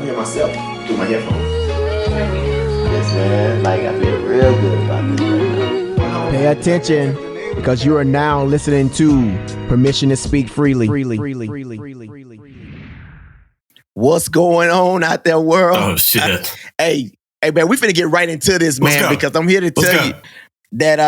hear myself through my headphones. Yes, man. Like, I feel real good about this right now. Pay attention, because you are now listening to Permission to Speak Freely. What's going on out there, world? Oh, shit. Hey, man, we finna get right into this, man, because I'm here to tell you that,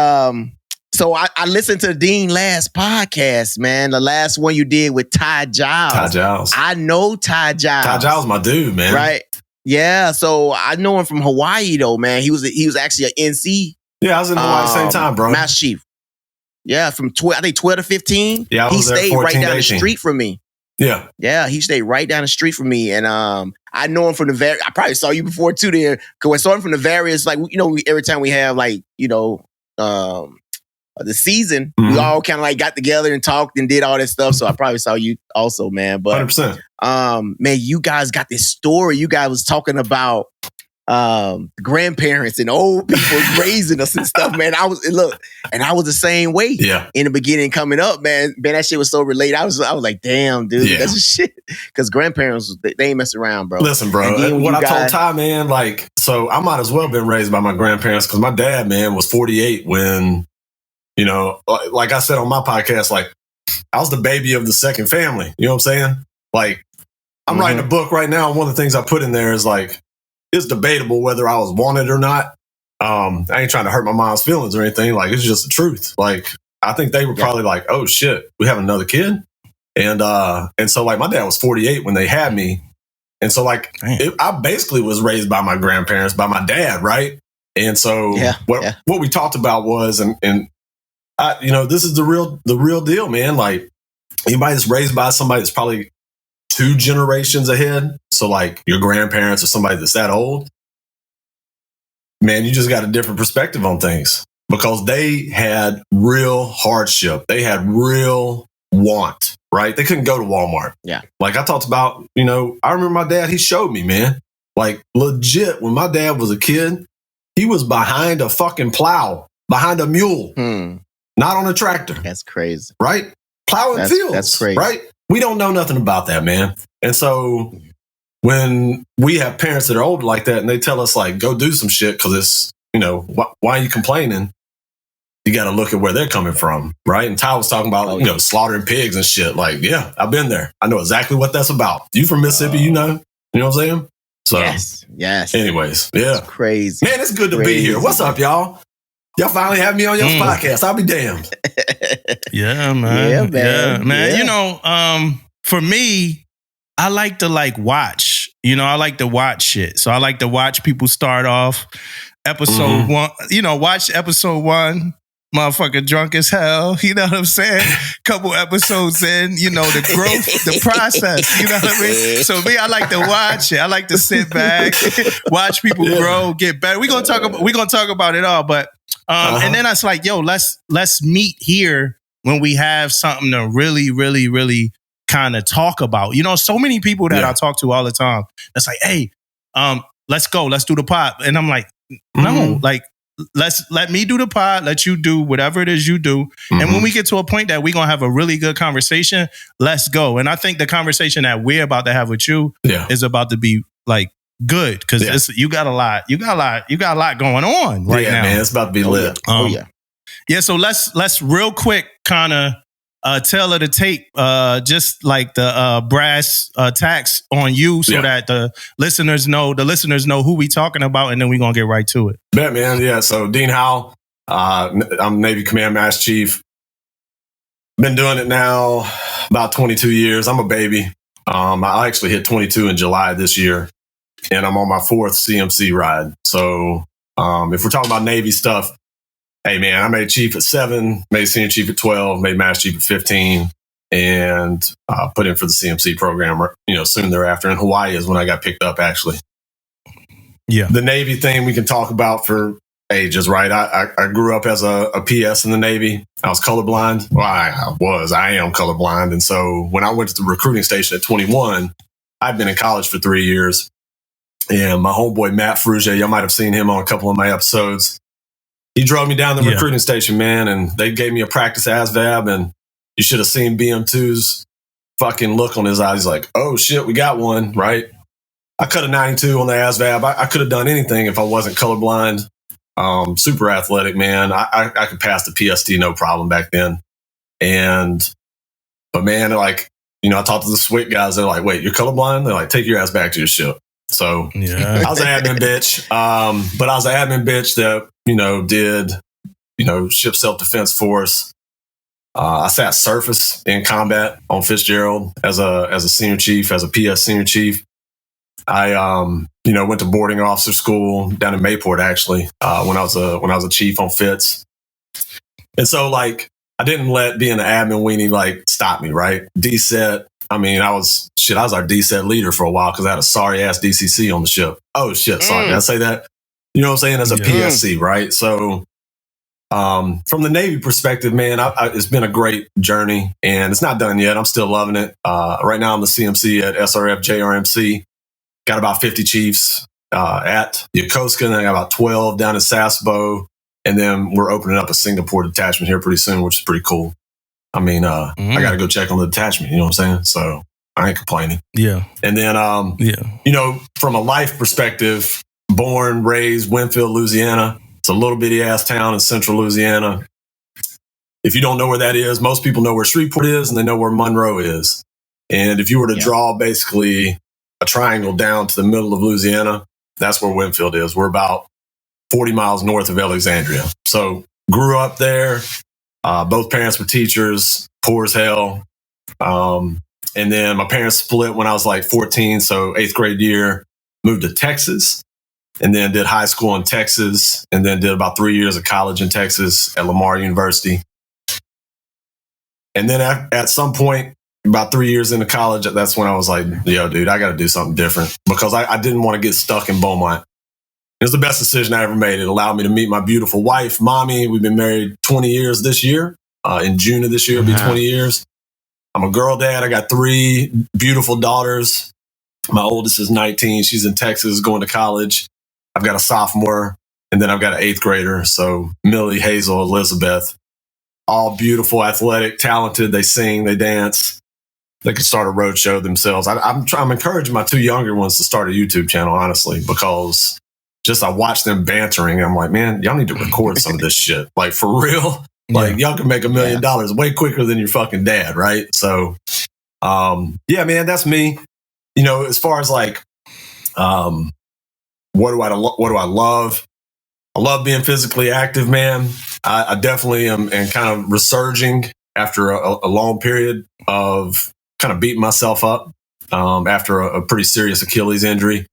so I listened to Dean last podcast, man. The last one you did with Ty Giles. Ty Giles. I know Ty Giles. Ty Giles, my dude, man. Right? Yeah. So I know him from Hawaii, though, man. He was actually an NC. Yeah, I was in Hawaii at the same time, bro. Master Chief. Yeah, from 12 to 15. Yeah, I was he there stayed 14 right down to the 18. street from me. Yeah. Yeah, he stayed right down the street from me. And I know him from I probably saw you before too there. Because I saw him from the various, like, you know, every time we have, like, you know, the season, we all kind of like got together and talked and did all that stuff. So I probably saw you also, man. But 100%. Man, you guys got this story. You guys was talking about grandparents and old people raising us and stuff, man. I was the same way. Yeah. In the beginning, coming up, man, that shit was so related. I was like, damn, dude, that's a shit. Because grandparents, they ain't mess around, bro. Listen, bro, what I told Ty, man, like, so I might as well have been raised by my grandparents, because my dad, man, was 48 when, you know, like I said on my podcast, like, I was the baby of the second family. You know what I'm saying? Like, I'm writing a book right now, and one of the things I put in there is like, it's debatable whether I was wanted or not. I ain't trying to hurt my mom's feelings or anything. Like, it's just the truth. Like, I think they were probably like, oh shit, we have another kid. And so like my dad was 48 when they had me. And so like, I basically was raised by my grandparents, by my dad. Right. And so what we talked about was, and I, you know, this is the real deal, man. Like, anybody that's raised by somebody that's probably 2 generations ahead, so like your grandparents or somebody that's that old, man, you just got a different perspective on things, because they had real hardship. They had real want, right? They couldn't go to Walmart. Yeah. Like I talked about, you know, I remember my dad, he showed me, man, like legit, when my dad was a kid, he was behind a fucking plow, behind a mule, not on a tractor. That's crazy. Right? Plowing fields. That's crazy. Right? We don't know nothing about that, man. And so when we have parents that are older like that and they tell us, like, go do some shit because it's, you know, why are you complaining? You got to look at where they're coming from, right? And Ty was talking about, you know, slaughtering pigs and shit. Like, yeah, I've been there. I know exactly what that's about. You from Mississippi, you know what I'm saying? So, yes. Anyways, yeah. That's crazy. Man, it's good to be here. What's up, y'all? Y'all finally have me on your podcast. I'll be damned. Yeah, man. Yeah, man. Yeah, man. Yeah. You know, for me, I like to watch. You know, I like to watch shit. So I like to watch people start off episode 1. You know, watch episode 1. Motherfucker drunk as hell. You know what I'm saying? Couple episodes in, you know, the growth, the process. You know what I mean? So me, I like to watch it. I like to sit back, watch people grow, get better. We're gonna talk about it all, but and then I was like, yo, let's meet here when we have something to really, really, really kind of talk about. You know, so many people that I talk to all the time, that's like, hey, let's go, let's do the pod. And I'm like, no, like, let me do the pod, let you do whatever it is you do. And when we get to a point that we're going to have a really good conversation, let's go. And I think the conversation that we're about to have with you is about to be like good, because you got a lot going on right now. Man, it's about to be lit. Yeah. So let's real quick kind of tail of the tape, just like the brass tacks on you, so that the listeners know who we talking about, and then we're gonna get right to it. Bet, man. Yeah. So Dean Howell, I'm Navy Command Master Chief. Been doing it now about 22 years. I'm a baby. I actually hit 22 in July this year, and I'm on my 4th CMC ride. So if we're talking about Navy stuff, hey, man, I made chief at 7, made senior chief at 12, made master chief at 15, and put in for the CMC program, you know, soon thereafter. In Hawaii is when I got picked up, actually. Yeah. The Navy thing we can talk about for ages, right? I grew up as a PS in the Navy. I was colorblind. Well, I am colorblind. And so when I went to the recruiting station at 21, I'd been in college for 3 years. And my homeboy, Matt Frugier, y'all might have seen him on a couple of my episodes. He drove me down the recruiting station, man, and they gave me a practice ASVAB, and you should have seen BM2's fucking look on his eyes. He's like, oh, shit, we got one, right? I cut a 92 on the ASVAB. I could have done anything if I wasn't colorblind. Super athletic, man. I could pass the PST no problem back then. But man, like, you know, I talked to the SWIC guys. They're like, wait, you're colorblind? They're like, take your ass back to your ship. So I was an admin bitch. But I was an admin bitch that, you know, did, you know, ship self-defense force. I sat surface in combat on Fitzgerald as a senior chief, as a PS senior chief. I, you know, went to boarding officer school down in Mayport, actually, when I was a chief on Fitz. And so, like, I didn't let being an admin weenie, like, stop me, right? DSET. I mean, I was our DSET leader for a while because I had a sorry ass DCC on the ship. Oh shit, sorry, did I say that? You know what I'm saying? As a PSC, right? So, from the Navy perspective, man, it's been a great journey, and it's not done yet. I'm still loving it. Right now, I'm the CMC at SRF JRMC. Got about 50 chiefs at Yokosuka, and I got about 12 down in Sasebo, and then we're opening up a Singapore detachment here pretty soon, which is pretty cool. I mean, I got to go check on the detachment. You know what I'm saying? So I ain't complaining. Yeah. And then, you know, from a life perspective, born, raised, Winfield, Louisiana. It's a little bitty ass town in central Louisiana. If you don't know where that is, most people know where Shreveport is and they know where Monroe is. And if you were to draw basically a triangle down to the middle of Louisiana, that's where Winfield is. We're about 40 miles north of Alexandria. So grew up there. Both parents were teachers, poor as hell. And then my parents split when I was like 14. So 8th grade year, moved to Texas, and then did high school in Texas, and then did about 3 years of college in Texas at Lamar University. And then at some point, about 3 years into college, that's when I was like, yo, dude, I got to do something different because I didn't want to get stuck in Beaumont. It was the best decision I ever made. It allowed me to meet my beautiful wife, Mommy. We've been married 20 years this year. In June of this year, it'll be 20 years. I'm a girl dad. I got 3 beautiful daughters. My oldest is 19. She's in Texas going to college. I've got a sophomore, and then I've got an 8th grader. So Millie, Hazel, Elizabeth, all beautiful, athletic, talented. They sing, they dance. They can start a road show themselves. I'm encouraging my 2 younger ones to start a YouTube channel, honestly, because just I watch them bantering. I'm like, man, y'all need to record some of this shit. Like, for real. Like, y'all can make $1 million way quicker than your fucking dad, right? So, yeah, man, that's me. You know, as far as like, what do I love? I love being physically active, man. I definitely am kind of resurging after a long period of kind of beating myself up after a pretty serious Achilles injury.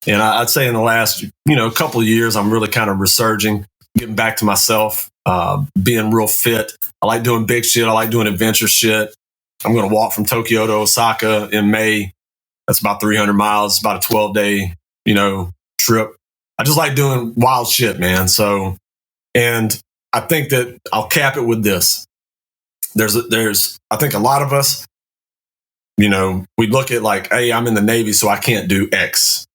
And I'd say in the last, you know, couple of years, I'm really kind of resurging, getting back to myself, being real fit. I like doing big shit. I like doing adventure shit. I'm going to walk from Tokyo to Osaka in May. That's about 300 miles. It's about a 12-day, you know, trip. I just like doing wild shit, man. So, and I think that I'll cap it with this. There's, I think a lot of us, you know, we look at like, hey, I'm in the Navy, so I can't do X.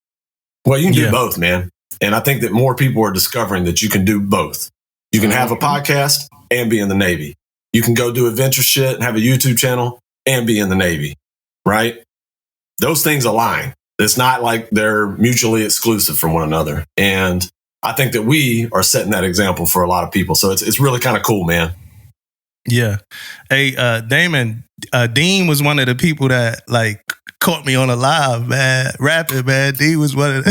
Well, you can do both, man. And I think that more people are discovering that you can do both. You can have a podcast and be in the Navy. You can go do adventure shit and have a YouTube channel and be in the Navy, right? Those things align. It's not like they're mutually exclusive from one another. And I think that we are setting that example for a lot of people. So it's really kind of cool, man. Yeah. Hey, Damon, Dean was one of the people that like caught me on a live, man. Rapping, man. Dean was one of the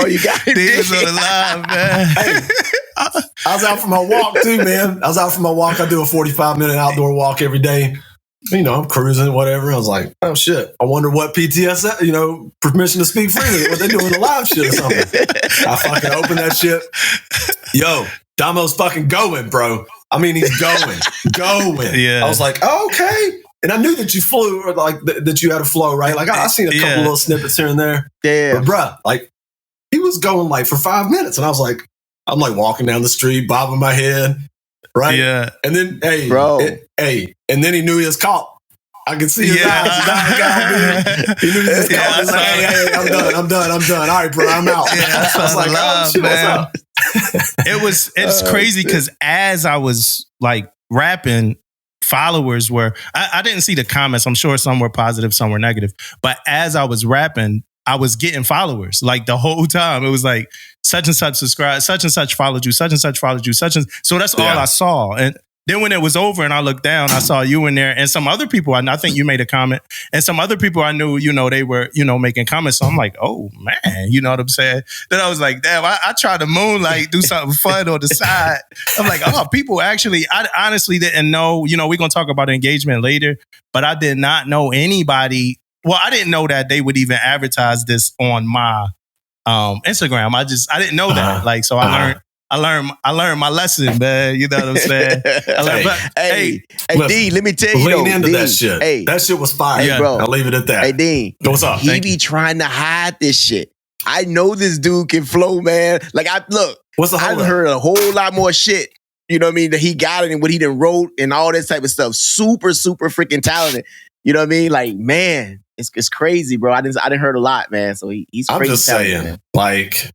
you got it. Dean was on a live, man. Hey, I was out for my walk too, man. I was out for my walk. I do a 45-minute outdoor walk every day. You know, I'm cruising, whatever. I was like, oh shit. I wonder what PTSF, you know, permission to speak freely, what they doing the live shit or something. I fucking open that shit. Yo, Damo's fucking going, bro. I mean, he's going. Yeah. I was like, oh, okay. And I knew that you flew, or like that you had a flow, right? Like I seen a couple little snippets here and there. Yeah. But bruh, like he was going like for 5 minutes. And I was like, I'm like walking down the street, bobbing my head. Right. Yeah. And then, hey, and then he knew he was caught. I could see his eyes. His eyes got he knew he was caught. He's like, hey, I'm done. All right, bro, I'm out. I was like, oh, shit, what's up? It's crazy because as I was like rapping, followers were, I didn't see the comments. I'm sure some were positive, some were negative. But as I was rapping, I was getting followers like the whole time. It was like such and such subscribed, such and such followed you, such and such followed you, such and so that's all I saw. And then when it was over and I looked down, I saw you in there and some other people. I think you made a comment, and some other people I knew, they were, making comments. So I'm like, oh man, you know what I'm saying? Then I was like, damn, I tried to moonlight, do something fun on the side. I'm like, oh, people actually, I honestly didn't know. We're gonna talk about engagement later, but I did not know anybody. Well, I didn't know that they would even advertise this on my Instagram. I didn't know that. Like, so I learned my lesson, man. You know what I'm saying? Hey, D, let me tell you, lean into D, that shit. Hey, that shit was fire. Hey, bro. I'll leave it at that. Hey, D, what's up? He be trying to hide this shit. I know this dude can flow, man. Like, I've heard a whole lot more shit. You know what I mean? That he got it and what he done wrote and all this type of stuff. Super, super freaking talented. You know what I mean? Like, man, it's crazy, bro. I didn't heard a lot, man. So he's crazy. I'm just saying, man. Like,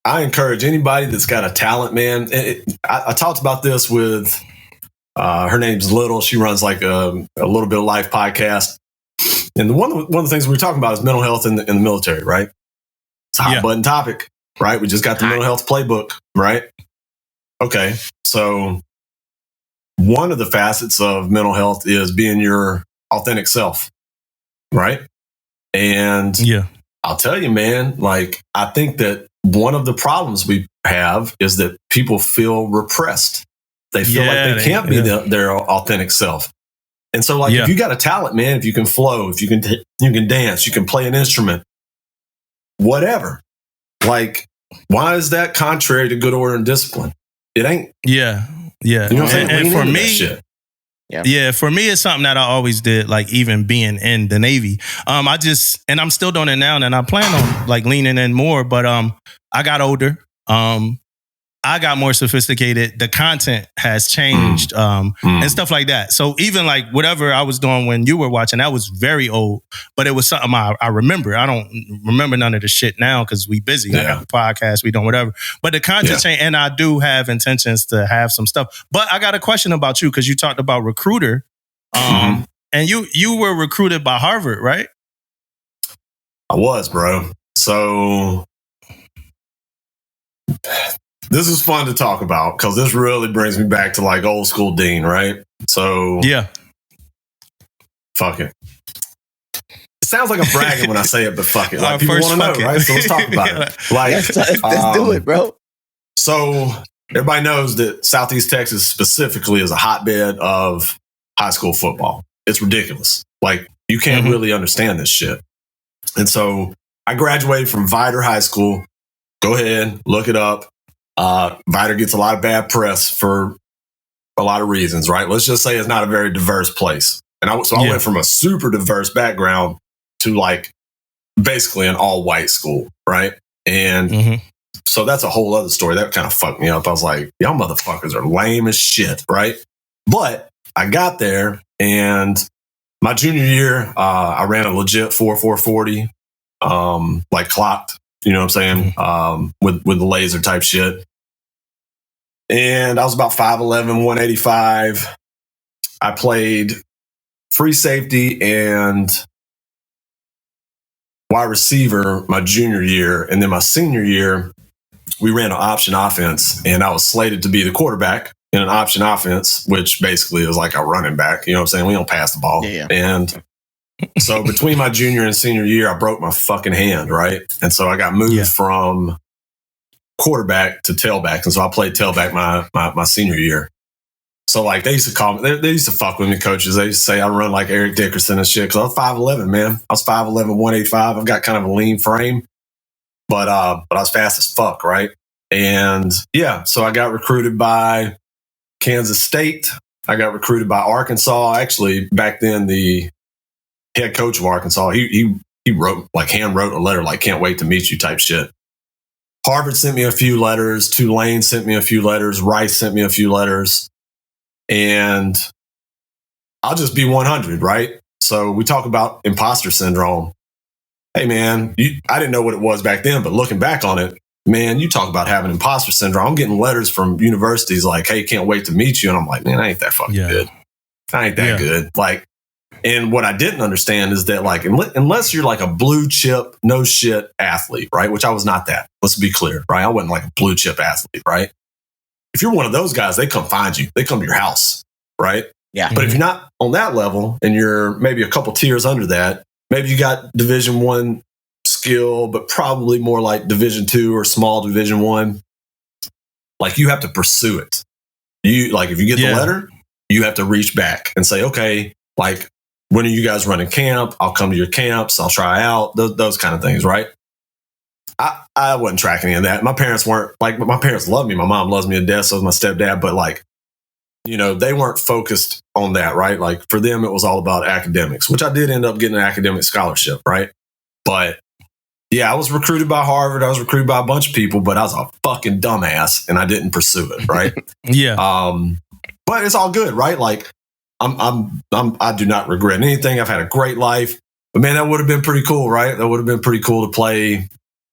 I encourage anybody that's got a talent, man. I talked about this with her name's Little. She runs like a Little Bit of Life podcast. And one of the things we were talking about is mental health in the military, right? It's a hot button topic, right? We just got the mental health playbook, right? Okay. So one of the facets of mental health is being your authentic self, right? And I'll tell you, man, like, I think that one of the problems we have is that people feel repressed. They feel like they can't be their authentic self. And so, like, if you got a talent, man, if you can flow, if you can dance, you can play an instrument, whatever. Like, why is that contrary to good order and discipline? It ain't. Yeah. You know what I'm saying? And for me, for me, it's something that I always did, like even being in the Navy. And I'm still doing it now, and I plan on like leaning in more. But I got older. I got more sophisticated. The content has changed and stuff like that. So even like whatever I was doing when you were watching, that was very old, but it was something I remember. I don't remember none of the shit now because we busy. I got a podcast, we doing whatever. But the content changed, and I do have intentions to have some stuff. But I got a question about you because you talked about recruiter. And you were recruited by Harvard, right? I was, bro. So this is fun to talk about because this really brings me back to like old school Dean, right? So fuck it. It sounds like I'm bragging when I say it, but fuck it. Like, people want to know, right? So let's talk about it. Like, let's do it, bro. So everybody knows that Southeast Texas specifically is a hotbed of high school football. It's ridiculous. Like, you can't really understand this shit. And so I graduated from Vidor High School. Go ahead, look it up. Vidor gets a lot of bad press for a lot of reasons, right? Let's just say it's not a very diverse place. And I went from a super diverse background to like basically an all white school, right? And so that's a whole other story. That kind of fucked me up. I was like, y'all motherfuckers are lame as shit, right? But I got there, and my junior year, I ran a legit 4.40, like clocked, you know what I'm saying? With the laser type shit. And I was about 5'11", 185. I played free safety and wide receiver my junior year. And then my senior year, we ran an option offense, and I was slated to be the quarterback in an option offense, which basically is like a running back. You know what I'm saying? We don't pass the ball. Yeah. And so between my junior and senior year, I broke my fucking hand, right? And so I got moved from quarterback to tailback. And so I played tailback my senior year. So like they used to call me, they used to fuck with me, coaches. They used to say I run like Eric Dickerson and shit, because I was 5'11", man. I was 5'11", 185. I've got kind of a lean frame, but I was fast as fuck, right? And so I got recruited by Kansas State. I got recruited by Arkansas. Actually, back then, the head coach of Arkansas, he wrote, like, hand wrote a letter like, "Can't wait to meet you" type shit. Harvard sent me a few letters. Tulane sent me a few letters. Rice sent me a few letters. And I'll just be 100, right? So we talk about imposter syndrome. Hey, man, I didn't know what it was back then, but looking back on it, man, you talk about having imposter syndrome. I'm getting letters from universities like, "Hey, can't wait to meet you." And I'm like, man, I ain't that fucking good. I ain't that good. Like, And what I didn't understand is that, like, unless you're like a blue chip, no shit athlete, right? Which I was not that. Let's be clear, right? I wasn't like a blue chip athlete, right? If you're one of those guys, they come find you. They come to your house, right? Yeah. But if you're not on that level and you're maybe a couple tiers under that, maybe you got Division I skill, but probably more like Division II or small Division I. Like, you have to pursue it. You like, if you get the letter, you have to reach back and say, okay, like, when are you guys running camp? I'll come to your camps. I'll try out those kind of things, right? I wasn't tracking any of that. My parents weren't like, my parents love me. My mom loves me to death. So does my stepdad. But like, you know, they weren't focused on that, right? Like, for them, it was all about academics, which I did end up getting an academic scholarship, right? But yeah, I was recruited by Harvard. I was recruited by a bunch of people, but I was a fucking dumbass and I didn't pursue it, right? But it's all good, right? Like, I do not regret anything. I've had a great life. But man, that would have been pretty cool, right? That would have been pretty cool to play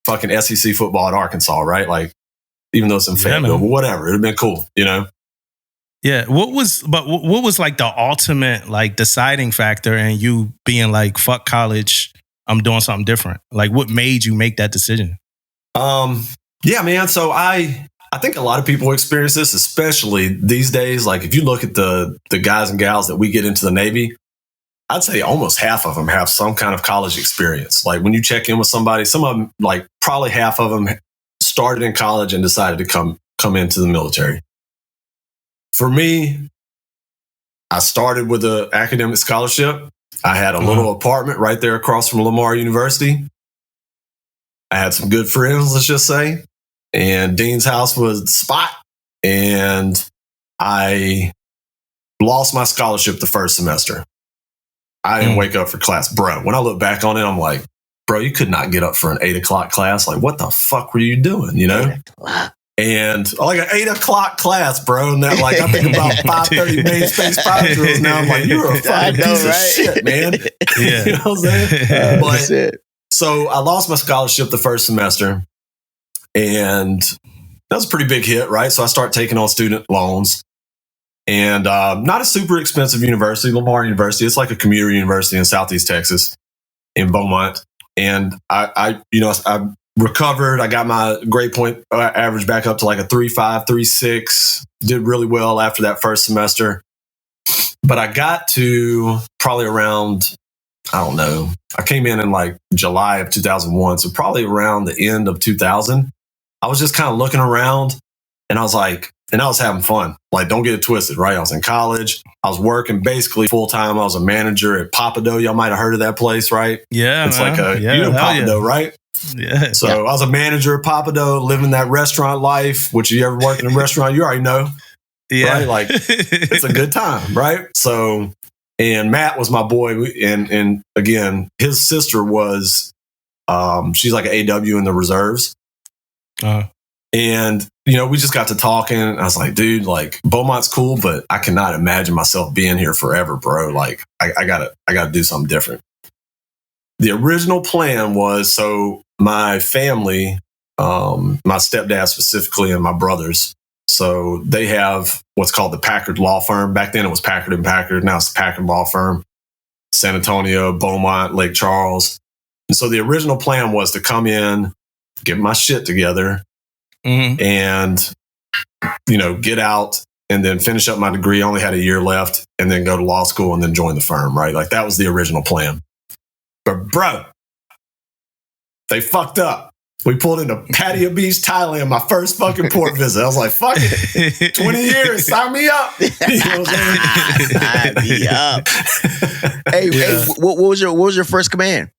fucking SEC football at Arkansas, right? Like, even though it's in Fayetteville, but whatever, it'd have been cool, you know? Yeah. What was like the ultimate like deciding factor in you being like, fuck college, I'm doing something different? Like, what made you make that decision? Yeah, man. So I think a lot of people experience this, especially these days. Like, if you look at the guys and gals that we get into the Navy, I'd say almost half of them have some kind of college experience. Like, when you check in with somebody, some of them, like probably half of them started in college and decided to come into the military. For me, I started with an academic scholarship. I had a little apartment right there across from Lamar University. I had some good friends, let's just say. And Dean's house was the spot. And I lost my scholarship the first semester. I didn't wake up for class. Bro, when I look back on it, I'm like, bro, you could not get up for an 8 o'clock class. Like, what the fuck were you doing, you know? And like an 8 o'clock class, bro. And that, like, I think about 5:30 main space 5 drills now. I'm like, you're a fucking piece of shit, man. Yeah. You know what I'm saying? So I lost my scholarship the first semester. And that was a pretty big hit, right? So I start taking on student loans. And not a super expensive university, Lamar University. It's like a community university in Southeast Texas, in Beaumont. And I recovered. I got my grade point average back up to like a 3.5, 3.6. Did really well after that first semester. But I got to probably around, I don't know, I came in like July of 2001. So probably around the end of 2000. I was just kind of looking around and I was like, and I was having fun. Like, don't get it twisted, right? I was in college. I was working basically full time. I was a manager at Papado. Y'all might have heard of that place, right? Yeah. It's like you know Papado, right? Yeah. So I was a manager at Papado, living that restaurant life, which you ever worked in a restaurant, you already know. Yeah. Right? Like, it's a good time, right? So, and Matt was my boy. And again, his sister was, she's like an AW in the reserves. And, you know, we just got to talking. I was like, dude, like, Beaumont's cool, but I cannot imagine myself being here forever, bro. Like, I gotta do something different. The original plan was, so my family, my stepdad specifically and my brothers, so they have what's called the Packard Law Firm. Back then it was Packard and Packard. Now it's the Packard Law Firm. San Antonio, Beaumont, Lake Charles. And so the original plan was to come in, get my shit together, and, you know, get out and then finish up my degree. I only had a year left, and then go to law school and then join the firm, right? Like, that was the original plan. But bro, they fucked up. We pulled into Pattaya Beach, Thailand, my first fucking port visit. I was like, fuck it. 20 years, sign me up. You know what I'm saying? Sign me up. Hey, what was your first command?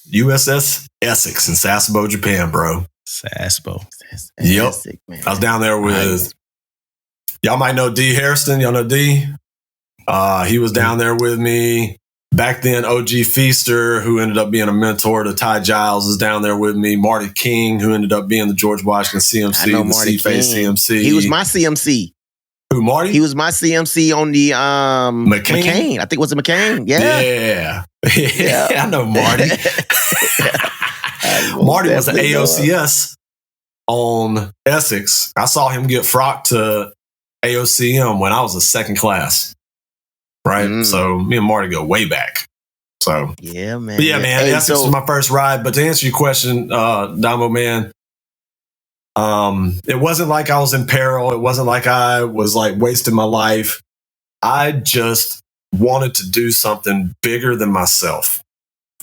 USS Essex in Sasebo, Japan, bro. Sasebo. Yep. Man. I was down there with, y'all might know D. Hairston. Y'all know D? He was down there with me. Back then, OG Feaster, who ended up being a mentor to Ty Giles, is down there with me. Marty King, who ended up being the George Washington CMC, I know the Marty C-Face King. CMC. He was my CMC. Who, Marty? He was my CMC on the McCain. I think it was a McCain. Yeah. Yeah. I know Marty. Marty was an AOCS on Essex. I saw him get frocked to AOCM when I was a second class. right? So me and Marty go way back. So yeah, man. But yeah, man. Hey, Essex was my first ride. But to answer your question, Damo, man, it wasn't like I was in peril. It wasn't like I was like wasting my life. I just wanted to do something bigger than myself.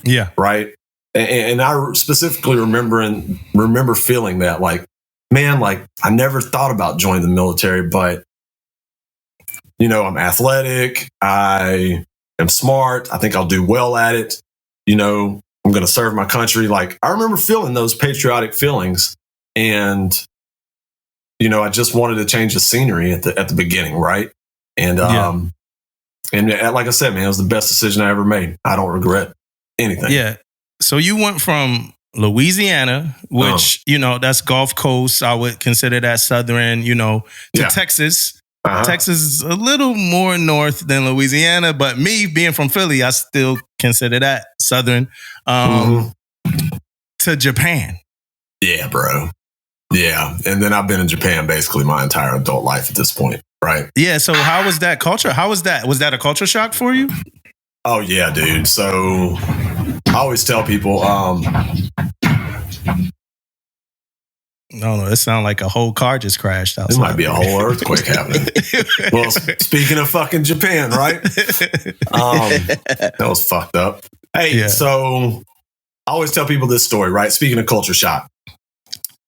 Yeah. Right. And I specifically remember feeling that, like, man, like I never thought about joining the military, but you know, I'm athletic. I am smart. I think I'll do well at it. You know, I'm going to serve my country. Like, I remember feeling those patriotic feelings, and you know, I just wanted to change the scenery at the beginning, right? And and like I said, man, it was the best decision I ever made. I don't regret anything. Yeah. So you went from Louisiana, which you know, that's Gulf Coast. I would consider that Southern. You know, to Texas. Texas is a little more north than Louisiana, but me being from Philly, I still consider that Southern. To Japan. Yeah, bro. Yeah. And then I've been in Japan basically my entire adult life at this point, right? Yeah. So how was that culture? How was that? Was that a culture shock for you? Oh, yeah, dude. So I always tell people, no, it sounded like a whole car just crashed outside. It might be a whole earthquake happening. Well, speaking of fucking Japan, right? That was fucked up. Hey, so I always tell people this story, right? Speaking of culture shock.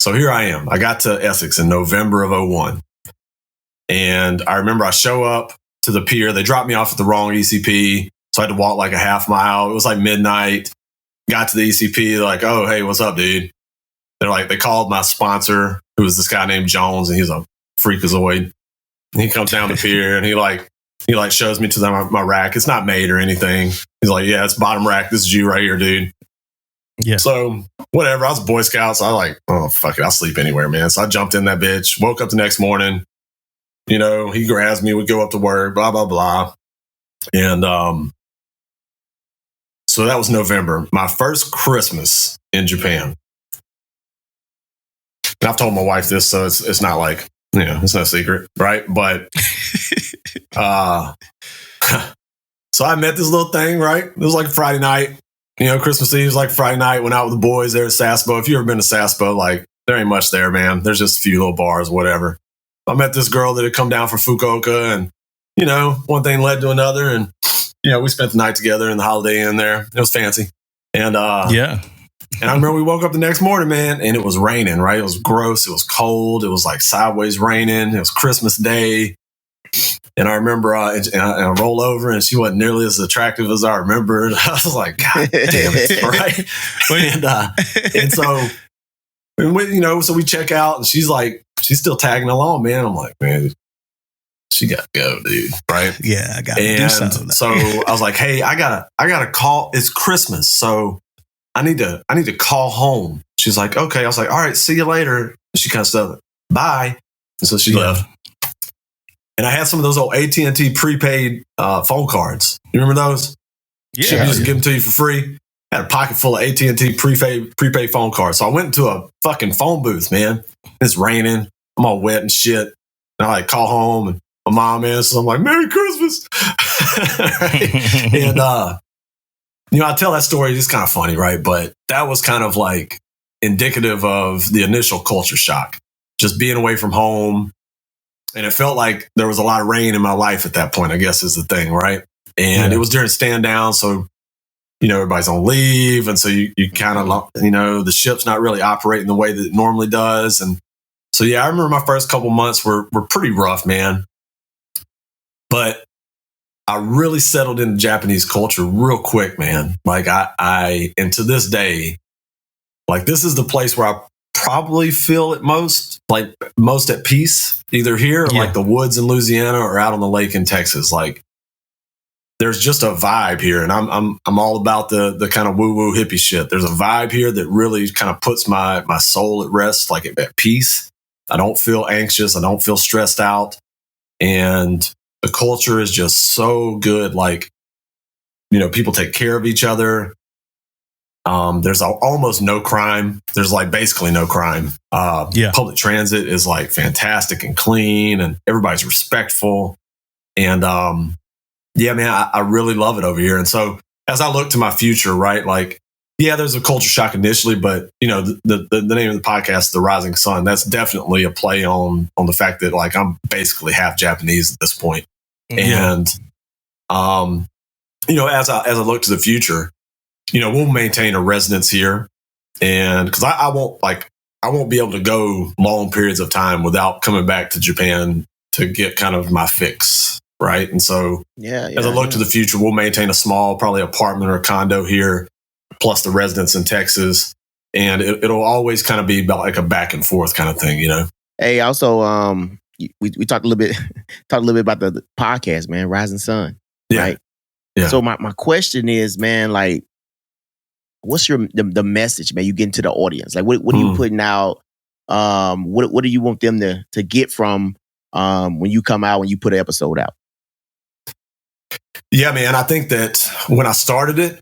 So here I am. I got to Essex in November of 2001. And I remember I show up to the pier. They dropped me off at the wrong ECP. So I had to walk like a half mile. It was like midnight. Got to the ECP. They're like, oh, hey, what's up, dude? They're like, they called my sponsor, who was this guy named Jones, and he's a freakazoid. And he comes down the pier and he shows me to my rack. It's not made or anything. He's like, yeah, it's bottom rack. This is you right here, dude. Yeah. So whatever. I was a Boy Scout. So I like, oh, fuck it. I'll sleep anywhere, man. So I jumped in that bitch, woke up the next morning. You know, he grabs me. We go up to work, blah, blah, blah. And so that was November. My first Christmas in Japan. And I've told my wife this, so it's not like, you know, it's no secret, right? But so I met this little thing, right? It was like Friday night. You know, Christmas Eve was like Friday night. Went out with the boys there at Sasbo. If you've ever been to Sasbo, like, there ain't much there, man. There's just a few little bars, whatever. I met this girl that had come down from Fukuoka, and, you know, one thing led to another. And, you know, we spent the night together in the Holiday Inn there. It was fancy. And, and I remember we woke up the next morning, man, and it was raining, right? It was gross. It was cold. It was like sideways raining. It was Christmas Day. And I remember and I roll over, and she wasn't nearly as attractive as I remembered. I was like, God damn it, right? And so, you know, so we check out, and she's still tagging along, man. I'm like, man, she got to go, dude, right? Yeah, I got to do something. So I was like, hey, I gotta call. It's Christmas, so I need to call home. She's like, okay. I was like, all right, see you later. And she kind of said, bye. And so she left. And I had some of those old AT&T prepaid phone cards. You remember those? Yeah. She just give them to you for free. I had a pocket full of AT&T prepaid phone cards. So I went into a fucking phone booth, man. It's raining. I'm all wet and shit. And I like call home, and my mom answers. I'm like, Merry Christmas. And, you know, I tell that story. It's kind of funny, right? But that was kind of like indicative of the initial culture shock. Just being away from home. And it felt like there was a lot of rain in my life at that point, I guess is the thing, right? And it was during stand down. So, you know, everybody's on leave. And so you kind of, you know, the ship's not really operating the way that it normally does. And so, yeah, I remember my first couple months were pretty rough, man. But I really settled into Japanese culture real quick, man. Like and to this day, like this is the place where I probably feel at most at peace, either here or like the woods in Louisiana or out on the lake in Texas. Like there's just a vibe here, and I'm all about the kind of woo woo hippie shit. There's a vibe here that really kind of puts my soul at rest, like at peace. I don't feel anxious. I don't feel stressed out, and the culture is just so good. Like, you know, people take care of each other. There's almost no crime. There's like basically no crime. Public transit is like fantastic and clean, and everybody's respectful. And Yeah, man, I really love it over here. And so as I look to my future, right, like, yeah, there's a culture shock initially, but you know, the name of the podcast, The Rising Sun, that's definitely a play on the fact that like I'm basically half Japanese at this point. And you know, as I look to the future, you know, we'll maintain a residence here, and because I won't be able to go long periods of time without coming back to Japan to get kind of my fix, right? And so, as I look to the future, we'll maintain a small, probably apartment or condo here, plus the residence in Texas, and it'll always kind of be about like a back and forth kind of thing, you know. Hey, also, we talked a little bit about the podcast, man, Rising Sun, right? Yeah. So my question is, man, like, what's the message, man, you get into the audience? Like, what are you putting out? What do you want them to get from when you come out, when you put an episode out? Yeah, man, I think that when I started it,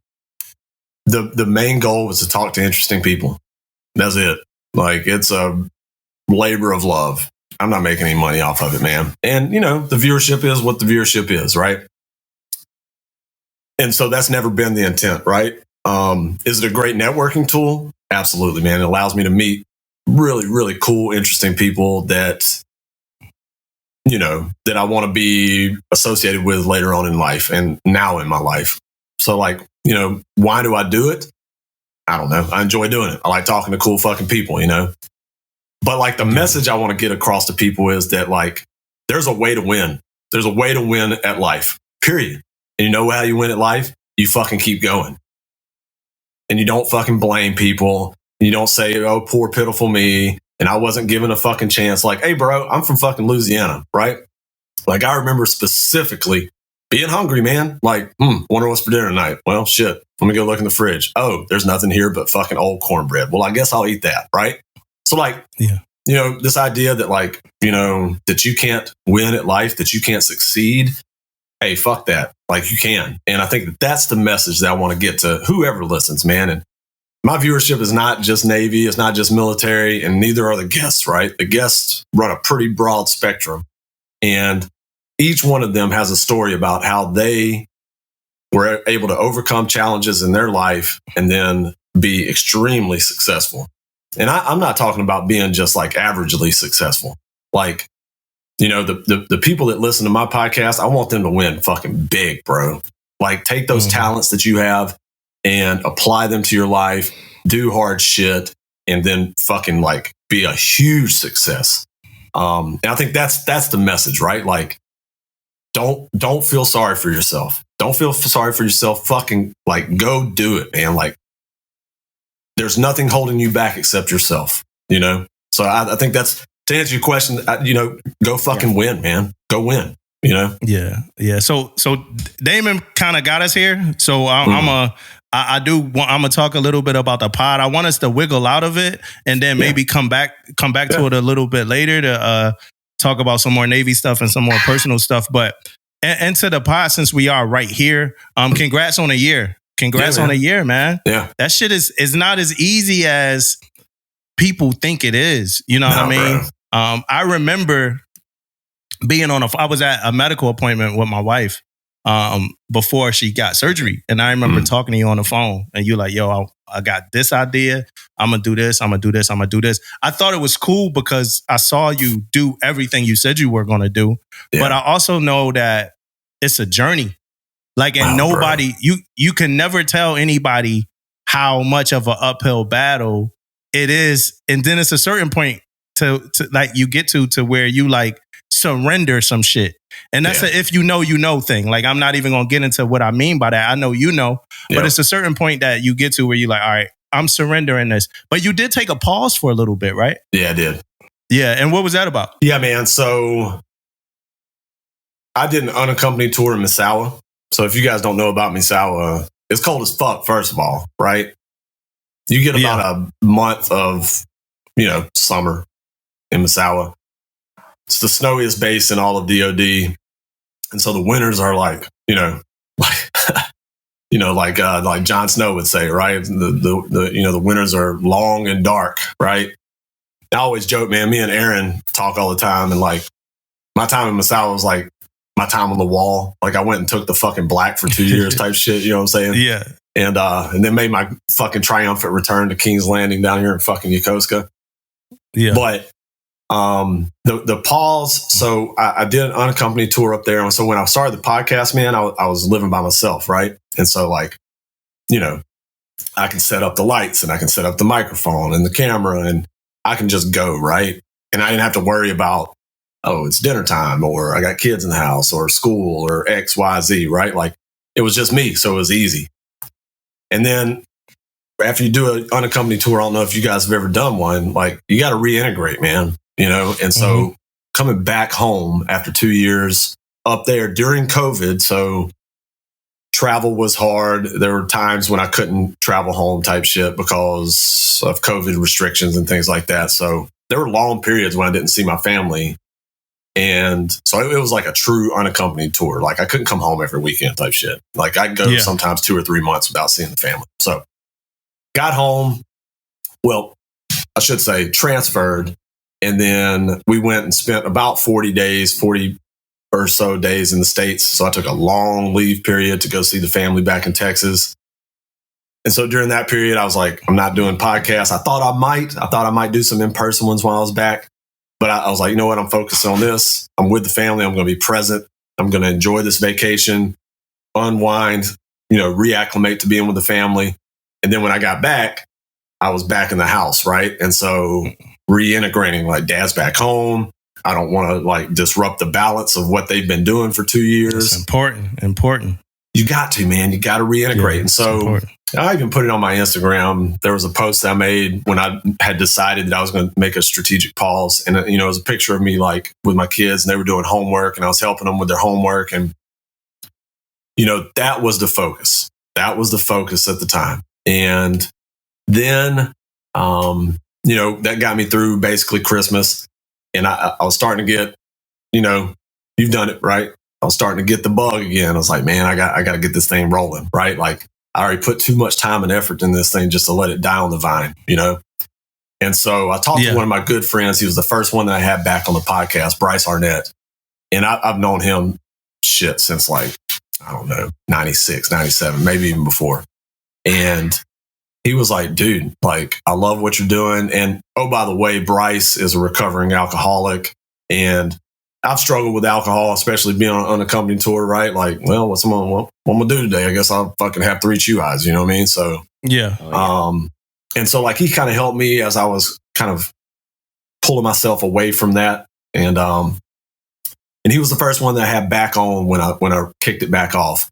the main goal was to talk to interesting people. That's it. Like, it's a labor of love. I'm not making any money off of it, man. And, you know, the viewership is what the viewership is, right? And so that's never been the intent, right? Is it a great networking tool? Absolutely, man. It allows me to meet really, really cool, interesting people that, you know, that I want to be associated with later on in life and now in my life. So, like, you know, why do I do it? I don't know. I enjoy doing it. I like talking to cool fucking people, you know? But like the message I want to get across to people is that like, there's a way to win. There's a way to win at life, period. And you know how you win at life? You fucking keep going. And you don't fucking blame people. And you don't say, oh, poor pitiful me. And I wasn't given a fucking chance. Like, hey, bro, I'm from fucking Louisiana, right? Like, I remember specifically being hungry, man. Like, wonder what's for dinner tonight. Well, shit, let me go look in the fridge. Oh, there's nothing here but fucking old cornbread. Well, I guess I'll eat that, right? So, like, you know, this idea that, like, you know, that you can't win at life, that you can't succeed. Hey, fuck that. Like, you can. And I think that that's the message that I want to get to whoever listens, man. And my viewership is not just Navy, it's not just military, and neither are the guests, right? The guests run a pretty broad spectrum. And each one of them has a story about how they were able to overcome challenges in their life and then be extremely successful. And I'm not talking about being just like averagely successful. Like, you know, the people that listen to my podcast, I want them to win fucking big, bro. Like, take those talents that you have and apply them to your life, do hard shit, and then fucking like be a huge success. And I think that's the message, right? Like, don't feel sorry for yourself. Don't feel sorry for yourself. Fucking like, go do it, man. Like, there's nothing holding you back except yourself, you know? So I think that's, to answer your question, you know, go fucking win, man. Go win, you know? Yeah. So Damon kind of got us here. So I'm gonna talk a little bit about the pod. I want us to wiggle out of it and then maybe come back to it a little bit later to talk about some more Navy stuff and some more personal stuff. But into the pod, since we are right here, congrats on a year. Congrats on a year, man. Yeah. That shit is not as easy as people think it is. You know what I mean? I remember being I was at a medical appointment with my wife before she got surgery. And I remember talking to you on the phone and you're like, yo, I got this idea. I'm going to do this. I'm going to do this. I'm going to do this. I thought it was cool because I saw you do everything you said you were going to do. Yeah. But I also know that it's a journey. Like, and nobody, you can never tell anybody how much of an uphill battle it is. And then it's a certain point to like you get to where you like surrender some shit. And that's a if you know thing. Like, I'm not even going to get into what I mean by that. I know, but it's a certain point that you get to where you're like, all right, I'm surrendering this. But you did take a pause for a little bit, right? Yeah, I did. Yeah. And what was that about? Yeah, man. So I did an unaccompanied tour in Misawa. So if you guys don't know about Misawa, it's cold as fuck, first of all, right? You get about a month of, you know, summer in Misawa. It's the snowiest base in all of DOD. And so the winters are like, you know, like Jon Snow would say, right? The winters are long and dark, right? I always joke, man, me and Aaron talk all the time. And like, my time in Misawa was like my time on the wall. Like I went and took the fucking black for 2 years type shit. You know what I'm saying? Yeah. And then made my fucking triumphant return to King's Landing down here in fucking Yokosuka. Yeah. But the pause. So I did an unaccompanied tour up there. And so when I started the podcast, man, I was living by myself. Right. And so like, you know, I can set up the lights and I can set up the microphone and the camera and I can just go. Right. And I didn't have to worry about, oh, it's dinner time or I got kids in the house or school or X, Y, Z. Right. Like it was just me. So it was easy. And then after you do an unaccompanied tour, I don't know if you guys have ever done one, like you got to reintegrate, man, you know? And so coming back home after 2 years up there during COVID, so travel was hard. There were times when I couldn't travel home type shit because of COVID restrictions and things like that. So there were long periods when I didn't see my family. And so it was like a true unaccompanied tour. Like I couldn't come home every weekend type shit. Like I'd go sometimes 2 or 3 months without seeing the family. So got home. Well, I should say transferred. And then we went and spent about 40 or so days in the States. So I took a long leave period to go see the family back in Texas. And so during that period, I was like, I'm not doing podcasts. I thought I might do some in-person ones while I was back. But I was like, you know what? I'm focused on this. I'm with the family. I'm going to be present. I'm going to enjoy this vacation, unwind, you know, reacclimate to being with the family. And then when I got back, I was back in the house, right? And so reintegrating, like dad's back home. I don't want to like disrupt the balance of what they've been doing for 2 years. It's important. You got to, man. You got to reintegrate. And so I even put it on my Instagram. There was a post that I made when I had decided that I was going to make a strategic pause. And, you know, it was a picture of me like with my kids and they were doing homework and I was helping them with their homework. And, you know, that was the focus. That was the focus at the time. And then, you know, that got me through basically Christmas. And I was starting to get, you know, you've done it, right? I was starting to get the bug again. I was like, man, I got to get this thing rolling, right? Like I already put too much time and effort in this thing just to let it die on the vine, you know? And so I talked to one of my good friends. He was the first one that I had back on the podcast, Bryce Arnett. And I've known him since like, I don't know, 96, 97, maybe even before. And he was like, dude, like, I love what you're doing. And oh, by the way, Bryce is a recovering alcoholic. And I've struggled with alcohol, especially being on an unaccompanied tour, right? Like, well, what I'm going to do today? I guess I'll fucking have 3 chew eyes, you know what I mean? So, and so like he kind of helped me as I was kind of pulling myself away from that. And he was the first one that I had back on when I kicked it back off.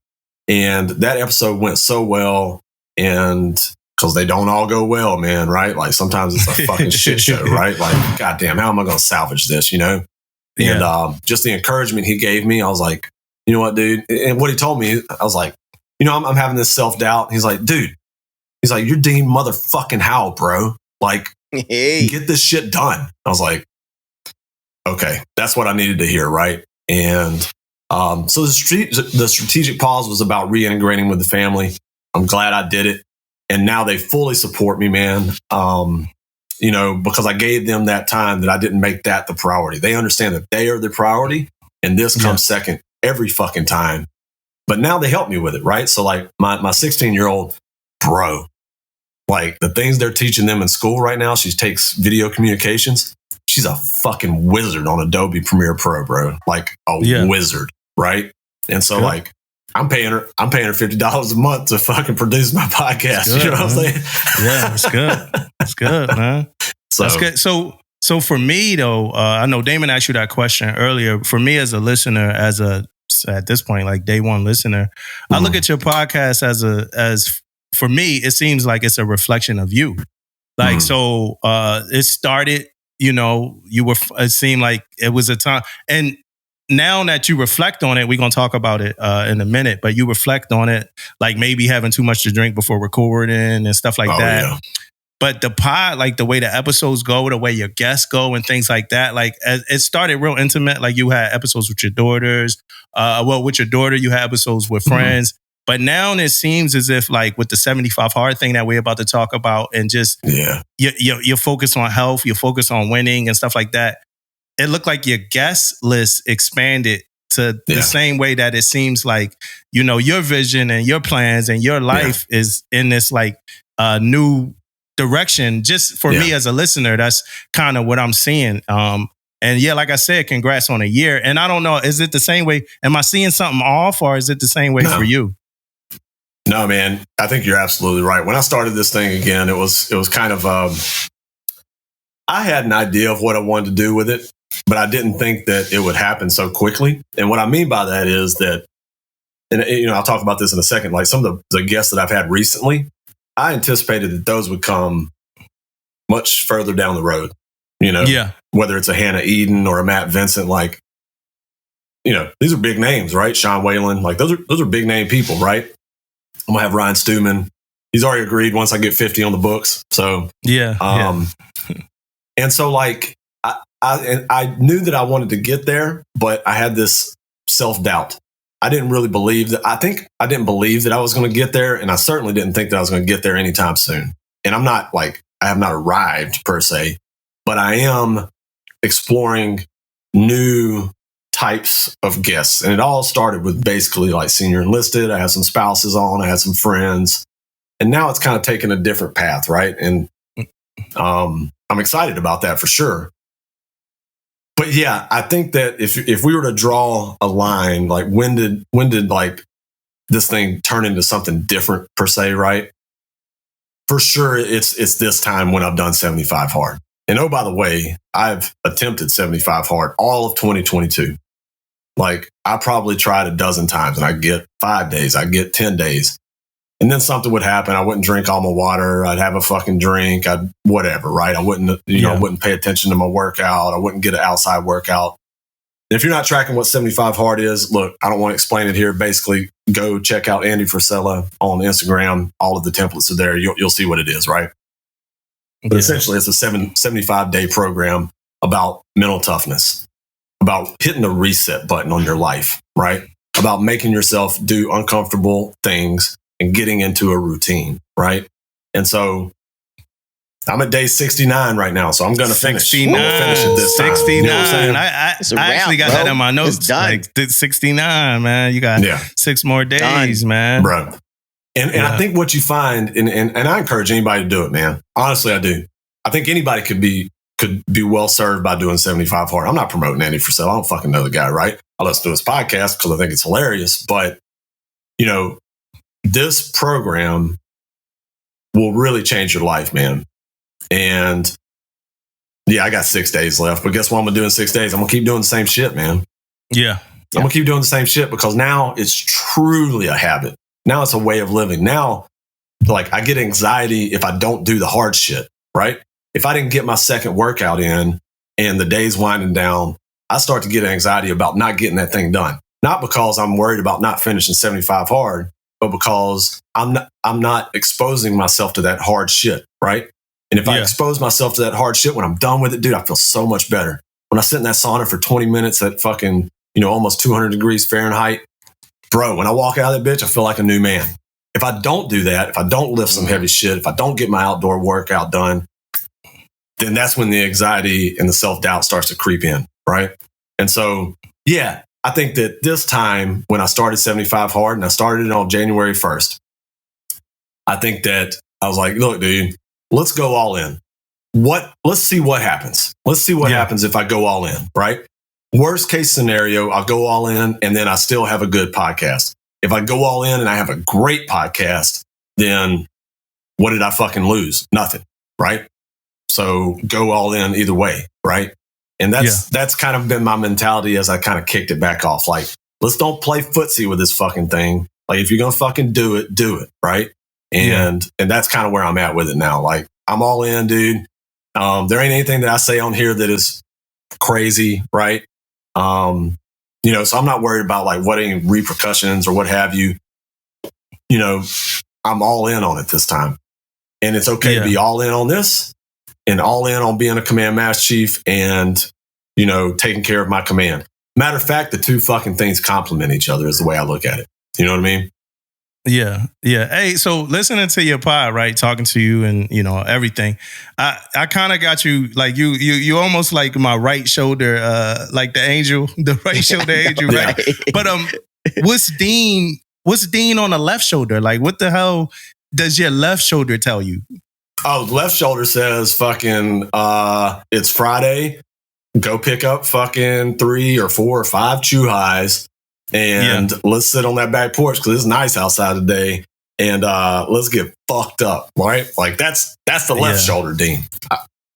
And that episode went so well. And because they don't all go well, man, right? Like sometimes it's a fucking shit show, right? Like, goddamn, how am I going to salvage this, you know? And just the encouragement he gave me, I was like, you know what, dude? And what he told me, I was like, you know, I'm having this self-doubt. He's like, dude, you're Dean motherfucking Howell, bro. Like, get this shit done. I was like, okay, that's what I needed to hear, right? And so the strategic pause was about reintegrating with the family. I'm glad I did it. And now they fully support me, man. You know, because I gave them that time that I didn't make that the priority. They understand that they are the priority and this comes second every fucking time. But now they help me with it, right? So like my 16-year-old, bro, like the things they're teaching them in school right now, she takes video communications. She's a fucking wizard on Adobe Premiere Pro, bro. Like a wizard, right? And so like I'm paying her $50 a month to fucking produce my podcast. Good, you know what I'm saying? Yeah, it's good. It's good, man. So that's good. So for me though, I know Damon asked you that question earlier. For me as a listener, at this point, like day one listener, I look at your podcast as for me, it seems like it's a reflection of you. Like, so it started, you know, it seemed like it was a time. And now that you reflect on it, we're going to talk about it in a minute, but you reflect on it, like maybe having too much to drink before recording and stuff like that. Yeah. But the pod, like the way the episodes go, the way your guests go and things like that, like it started real intimate. Like you had episodes with your daughters. With your daughter, you had episodes with friends. But now it seems as if like with the 75 hard thing that we're about to talk about and just your focus on health, your focus on winning and stuff like that, it looked like your guest list expanded to the same way that it seems like, you know, your vision and your plans and your life is in this like new direction. Just for me as a listener, that's kind of what I'm seeing. And yeah, like I said, congrats on a year. And I don't know, is it the same way? Am I seeing something off, or is it the same way for you? No, man, I think you're absolutely right. When I started this thing again, it was kind of, I had an idea of what I wanted to do with it, but I didn't think that it would happen so quickly. And what I mean by that is that, and you know, I'll talk about this in a second, like some of the guests that I've had recently, I anticipated that those would come much further down the road, you know, whether it's a Hannah Eden or a Matt Vincent, like, you know, these are big names, right? Sean Whalen, like those are big name people, right? I'm gonna have Ryan Stewman. He's already agreed once I get 50 on the books. So and so like I knew that I wanted to get there, but I had this self-doubt. I didn't really believe that. I think I didn't believe that I was going to get there, and I certainly didn't think that I was going to get there anytime soon. And I'm not like, I have not arrived per se, but I am exploring new types of guests. And it all started with basically like senior enlisted. I had some spouses on, I had some friends, and now it's kind of taken a different path, right? And I'm excited about that for sure. But yeah, I think that if we were to draw a line, like when did like this thing turn into something different per se, right? For sure, it's this time when I've done 75 hard. And oh, by the way, I've attempted 75 hard all of 2022. Like I probably tried a dozen times, and I get 5 days, I get 10 days. And then something would happen. I wouldn't drink all my water. I'd have a fucking drink. I'd whatever, right? I wouldn't, I wouldn't pay attention to my workout. I wouldn't get an outside workout. And if you're not tracking what 75 hard is, look, I don't want to explain it here. Basically, go check out Andy Frisella on Instagram. All of the templates are there. You'll see what it is, right? But essentially, it's a 75-day program about mental toughness, about hitting the reset button on your life, right? About making yourself do uncomfortable things and getting into a routine, right? And so I'm at day 69 right now, so I'm going to finish. 69. I'm gonna finish it this 69. time. You know what I'm I actually got that in my notes. Like 69, man. You got 6 more days, man. Bro. And I think what you find, and I encourage anybody to do it, man. Honestly, I do. I think anybody could be well served by doing 75 hard. I'm not promoting Andy Frisell. I don't fucking know the guy, right? I listen to his podcast because I think it's hilarious. But, you know, this program will really change your life, man. And yeah, I got 6 days left, but guess what I'm going to do in 6 days? I'm going to keep doing the same shit, man. Yeah. I'm going to keep doing the same shit because now it's truly a habit. Now it's a way of living. Now, like I get anxiety if I don't do the hard shit, right? If I didn't get my second workout in and the day's winding down, I start to get anxiety about not getting that thing done. Not because I'm worried about not finishing 75 hard, but because I'm not exposing myself to that hard shit, right? And if I expose myself to that hard shit when I'm done with it, dude, I feel so much better. When I sit in that sauna for 20 minutes at fucking, almost 200 degrees Fahrenheit, bro, when I walk out of that bitch, I feel like a new man. If I don't do that, if I don't lift some heavy shit, if I don't get my outdoor workout done, then that's when the anxiety and the self-doubt starts to creep in, right? And so, yeah, I think that this time when I started 75 hard and I started it on January 1st, I think that I was like, look, dude, let's go all in. Let's see what happens. Let's see what happens if I go all in, right? Worst case scenario, I'll go all in and then I still have a good podcast. If I go all in and I have a great podcast, then what did I fucking lose? Nothing, right? So go all in either way, right? And that's kind of been my mentality as I kind of kicked it back off. Like, let's don't play footsie with this fucking thing. Like, if you're going to fucking do it, right? And that's kind of where I'm at with it now. Like, I'm all in, dude. There ain't anything that I say on here that is crazy, right? So I'm not worried about like what any repercussions or what have you. I'm all in on it this time. And it's okay to be all in on this and all in on being a command master chief and, taking care of my command. Matter of fact, the two fucking things complement each other is the way I look at it. You know what I mean? Yeah. Hey, so listening to your pod, right? Talking to you and everything. I kind of got you like you almost like my right shoulder, like the angel, the right shoulder angel, right? But what's Dean on the left shoulder? Like, what the hell does your left shoulder tell you? Oh, left shoulder says fucking it's Friday. Go pick up fucking 3 or 4 or 5 chew highs. And let's sit on that back porch because it's nice outside today. And let's get fucked up, right? Like that's the left shoulder, Dean.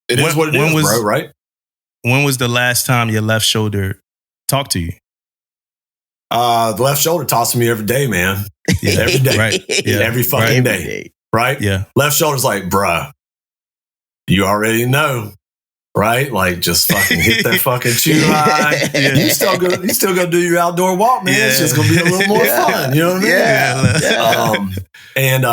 It is what it is, bro, right? When was the last time your left shoulder talked to you? The left shoulder talks to me every day, man. Yeah, every day. Right. Yeah. Every fucking day. Right? Yeah. Left shoulder's like, bruh, you already know. Right? Like, just fucking hit that fucking chew high. Yeah. You still gonna do your outdoor walk, man. Yeah. It's just gonna be a little more fun. You know what I mean? And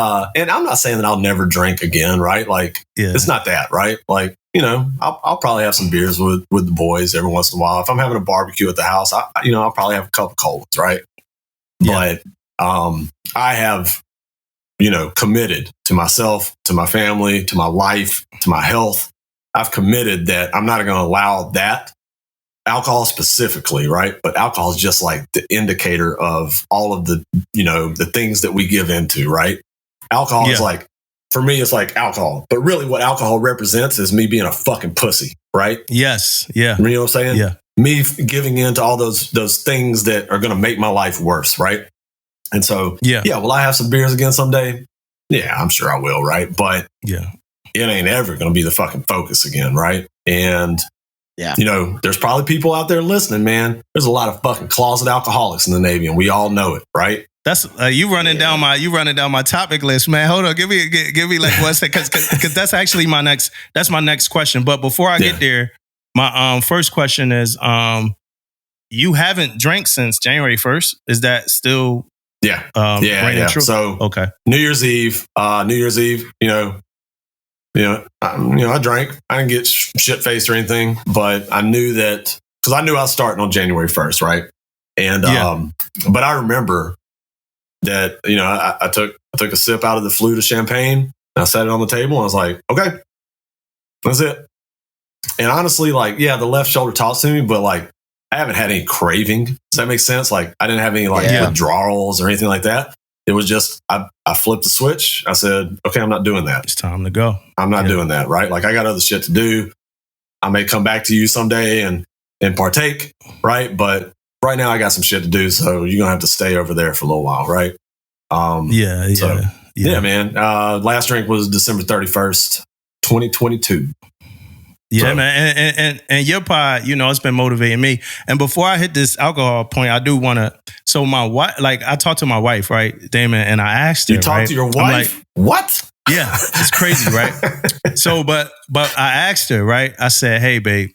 I'm not saying that I'll never drink again, right? Like, it's not that, right? Like, I'll probably have some beers with the boys every once in a while. If I'm having a barbecue at the house, I'll probably have a couple colas, right? Yeah. But I have, committed to myself, to my family, to my life, to my health. I've committed that I'm not going to allow that alcohol specifically, right? But alcohol is just like the indicator of all of the, the things that we give into, right? Alcohol is like, for me, it's like alcohol. But really what alcohol represents is me being a fucking pussy, right? Yes. Yeah. You know what I'm saying? Yeah. Me giving in to all those things that are going to make my life worse, right? And so, will I have some beers again someday? Yeah, I'm sure I will, right? But it ain't ever going to be the fucking focus again, right? And, there's probably people out there listening, man. There's a lot of fucking closet alcoholics in the Navy, and we all know it, right? That's you running down my topic list, man. Hold on, give me like 1 second, because that's actually my next question. But before I get there, my first question is, you haven't drank since January 1st. Is that still? Yeah. True? So okay, New Year's Eve, I drank. I didn't get shit faced or anything, but I knew that because I knew I was starting on January 1st, right? And but I remember that I took a sip out of the flute of champagne. And I set it on the table, and I was like, okay, that's it. And honestly, like, the left shoulder talks to me, but like, I haven't had any craving. Does that make sense? Like, I didn't have any withdrawals or anything like that. It was just, I flipped the switch. I said, okay, I'm not doing that. It's time to go. I'm not doing that, right? Like, I got other shit to do. I may come back to you someday and partake, right? But right now I got some shit to do. So you're going to have to stay over there for a little while, right? Yeah, man. Last drink was December 31st, 2022. Yeah, so, man. And your pod, it's been motivating me. And before I hit this alcohol point, I do want to. So my wife, like, I talked to my wife, right, Damon, and I asked her. You talked to your wife? Like, what? Yeah, it's crazy, right? So, but I asked her, right? I said, hey, babe,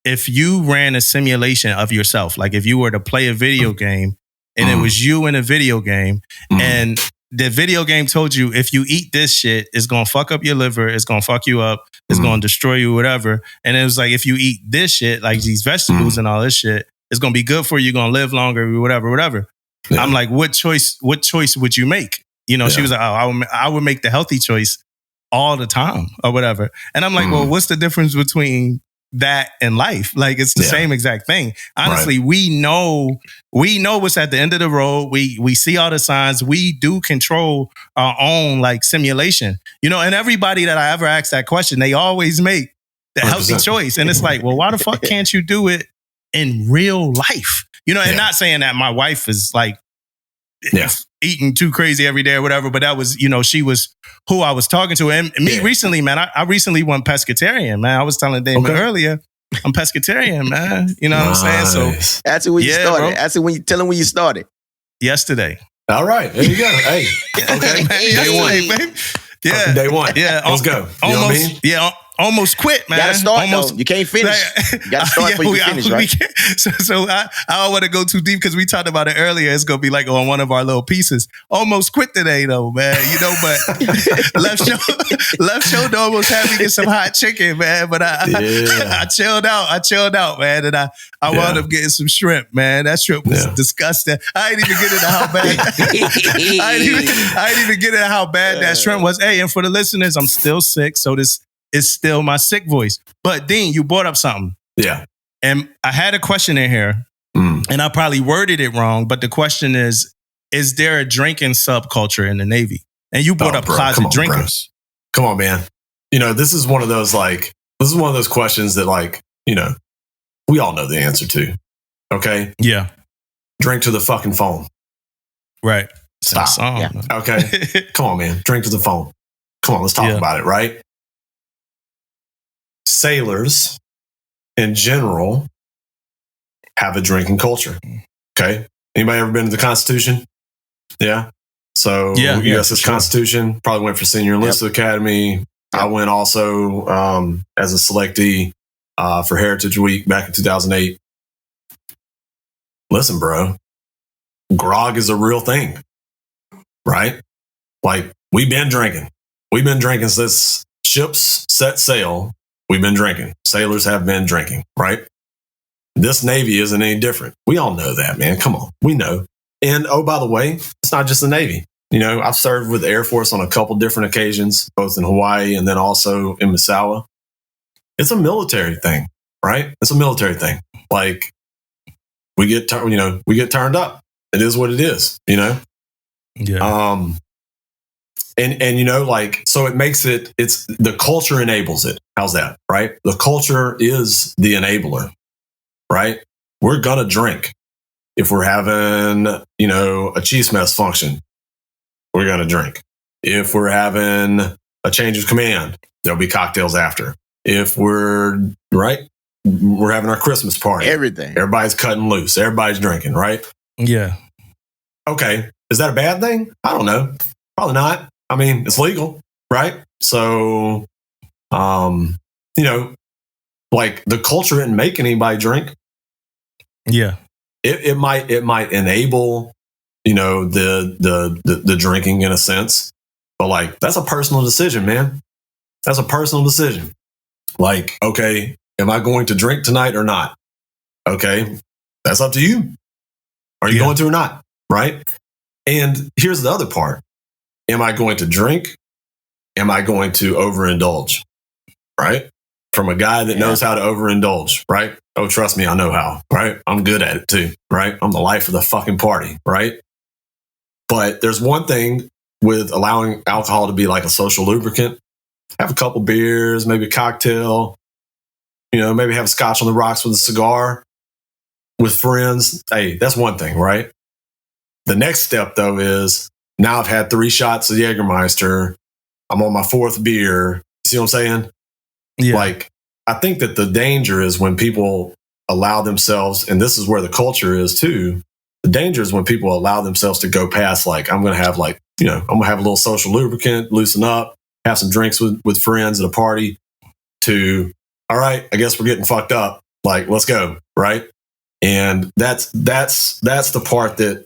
if you ran a simulation of yourself, like if you were to play a video game and it was you in a video game and the video game told you if you eat this shit, it's going to fuck up your liver, it's going to fuck you up, it's going to destroy you, whatever. And it was like, if you eat this shit, like these vegetables and all this shit, it's going to be good for you, you're going to live longer, whatever. Yeah. I'm like, what choice would you make? She was like, I would make the healthy choice all the time or whatever. And I'm like, well, what's the difference between that and life? Like, it's the same exact thing. Honestly, we know what's at the end of the road. We see all the signs. We do control our own like simulation, and everybody that I ever asked that question, they always make the 100%. Healthy choice. And it's like, well, why the fuck can't you do it in real life? And not saying that my wife is like eating too crazy every day or whatever, but that was, she was who I was talking to. And me recently, man, I recently went pescatarian, man. I was telling Damon earlier, I'm pescatarian, man. You know what I'm saying? So that's when you started. Bro. That's when you tell him when you started. Yesterday. All right. There you go. Hey. Okay. Day one. Baby. Yeah. Day one. Yeah. Let's go. Almost. You know what I mean? Yeah. almost quit, man. You gotta start, almost, though. You can't finish. You gotta start before you finish, right? So I don't want to go too deep because we talked about it earlier. It's going to be like on one of our little pieces. Almost quit today, though, man. You know, but left shoulder almost had me get some hot chicken, man. But I chilled out, man. And I wound up getting some shrimp, man. That shrimp was disgusting. I ain't even get into how bad. I ain't even get into how bad that shrimp was. Hey, and for the listeners, I'm still sick, so this is still my sick voice. But Dean, you brought up something. Yeah. And I had a question in here, and I probably worded it wrong, but the question is there a drinking subculture in the Navy? And you brought up closet drinkers. Come on, man. You know, this is one of those questions that, like, you know, we all know the answer to. Okay? Yeah. Drink to the fucking phone. Right. Stop. Okay? Come on, man. Drink to the phone. Come on, let's talk about it, right? Sailors in general have a drinking culture. Okay. Anybody ever been to the Constitution? Yeah. So USS Constitution, probably went for Senior Enlisted Academy. I went also as a selectee for Heritage Week back in 2008. Listen, bro, grog is a real thing, right? Like, we've been drinking. We've been drinking since ships set sail. We've been drinking. Sailors have been drinking, right? This Navy isn't any different. We all know that, man. Come on. We know. And, oh, by the way, it's not just the Navy. You know, I've served with the Air Force on a couple different occasions, both in Hawaii and then also in Misawa. It's a military thing, right? It's a military thing. Like, we get turned up. It is what it is, you know? Yeah. And you know, like, so it makes it's the culture enables it. How's that, right? The culture is the enabler, right? We're going to drink. If we're having, you know, a cheese mess function, we're going to drink. If we're having a change of command, there'll be cocktails after. If we're having our Christmas party. Everything. Everybody's cutting loose. Everybody's drinking, right? Yeah. Okay. Is that a bad thing? I don't know. Probably not. I mean, it's legal, right? So, you know, like, the culture didn't make anybody drink. Yeah. It might enable, you know, the drinking in a sense, but, like, that's a personal decision, man. That's a personal decision. Like, okay, am I going to drink tonight or not? Okay, that's up to you. Are you going to or not? Right? And here's the other part. Am I going to drink? Am I going to overindulge? Right? From a guy that knows how to overindulge, right? Oh, trust me, I know how, right? I'm good at it too, right? I'm the life of the fucking party, right? But there's one thing with allowing alcohol to be like a social lubricant. Have a couple beers, maybe a cocktail, you know, maybe have a scotch on the rocks with a cigar with friends. Hey, that's one thing, right? The next step, though, is now I've had 3 shots of Jägermeister. I'm on my 4th beer. You see what I'm saying? Yeah. Like, I think that the danger is when people allow themselves, and this is where the culture is too, the danger is when people allow themselves to go past, like, I'm going to have, like, you know, I'm going to have a little social lubricant, loosen up, have some drinks with friends at a party, to, all right, I guess we're getting fucked up. Like, let's go, right? And that's the part that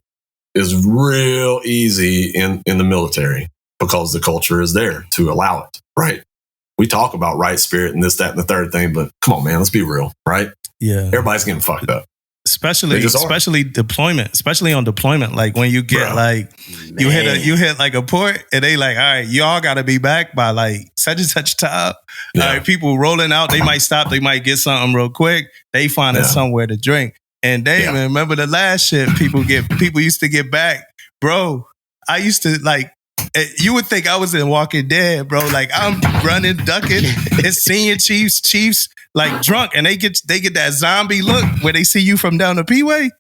is real easy in the military, because the culture is there to allow it, right? We talk about right spirit and this, that, and the third thing, but come on, man, let's be real, right? Yeah. Everybody's getting fucked up. Especially deployment, especially on deployment. Like, when you get you hit like a port, and they like, all right, y'all got to be back by like such and such time. Yeah. All right, people rolling out, they might stop, they might get something real quick. They finding somewhere to drink. And Damon, remember the last shit people used to get back, bro. I used to, like, you would think I was in Walking Dead, bro. Like, I'm running, ducking, and senior chiefs like drunk, and they get that zombie look where they see you from down the P-way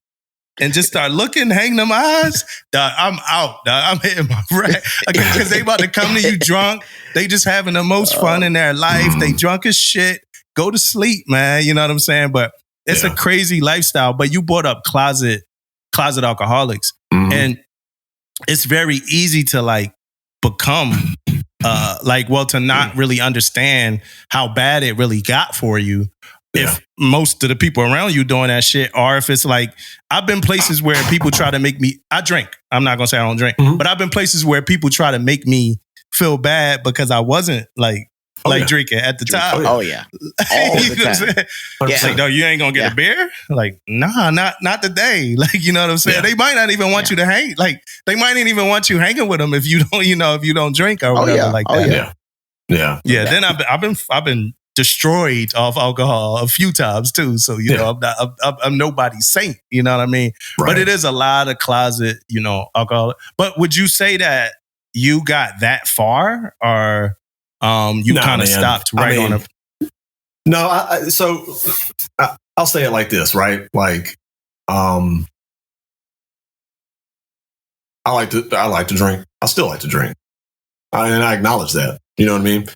and just start looking, hang them eyes. Dog, I'm out. Dog, I'm hitting my rack because they about to come to you drunk. They just having the most fun in their life. They drunk as shit. Go to sleep, man. You know what I'm saying? But it's a crazy lifestyle. But you brought up closet alcoholics, and it's very easy to, like, become to not really understand how bad it really got for you. If most of the people around you doing that shit, or if it's like, I've been places where people try to make me, I drink. I'm not gonna say I don't drink, but I've been places where people try to make me feel bad because I wasn't drinking at the time. Oh yeah. All the time. It's like, no, you ain't gonna get a beer? Like, nah, not today. Like, you know what I'm saying? Yeah. They might not even want you to hang. Like, they might not even want you hanging with them if you don't, if you don't drink or whatever like that. Yeah. Then I've been destroyed off alcohol a few times too. So, I'm nobody's saint, you know what I mean? Right. But it is a lot of closet, alcohol. But would you say that you got that far, or you kind of stopped on a... No, I'll say it like this, right? Like, I like to drink. I still like to drink. And I acknowledge that. You know what I mean?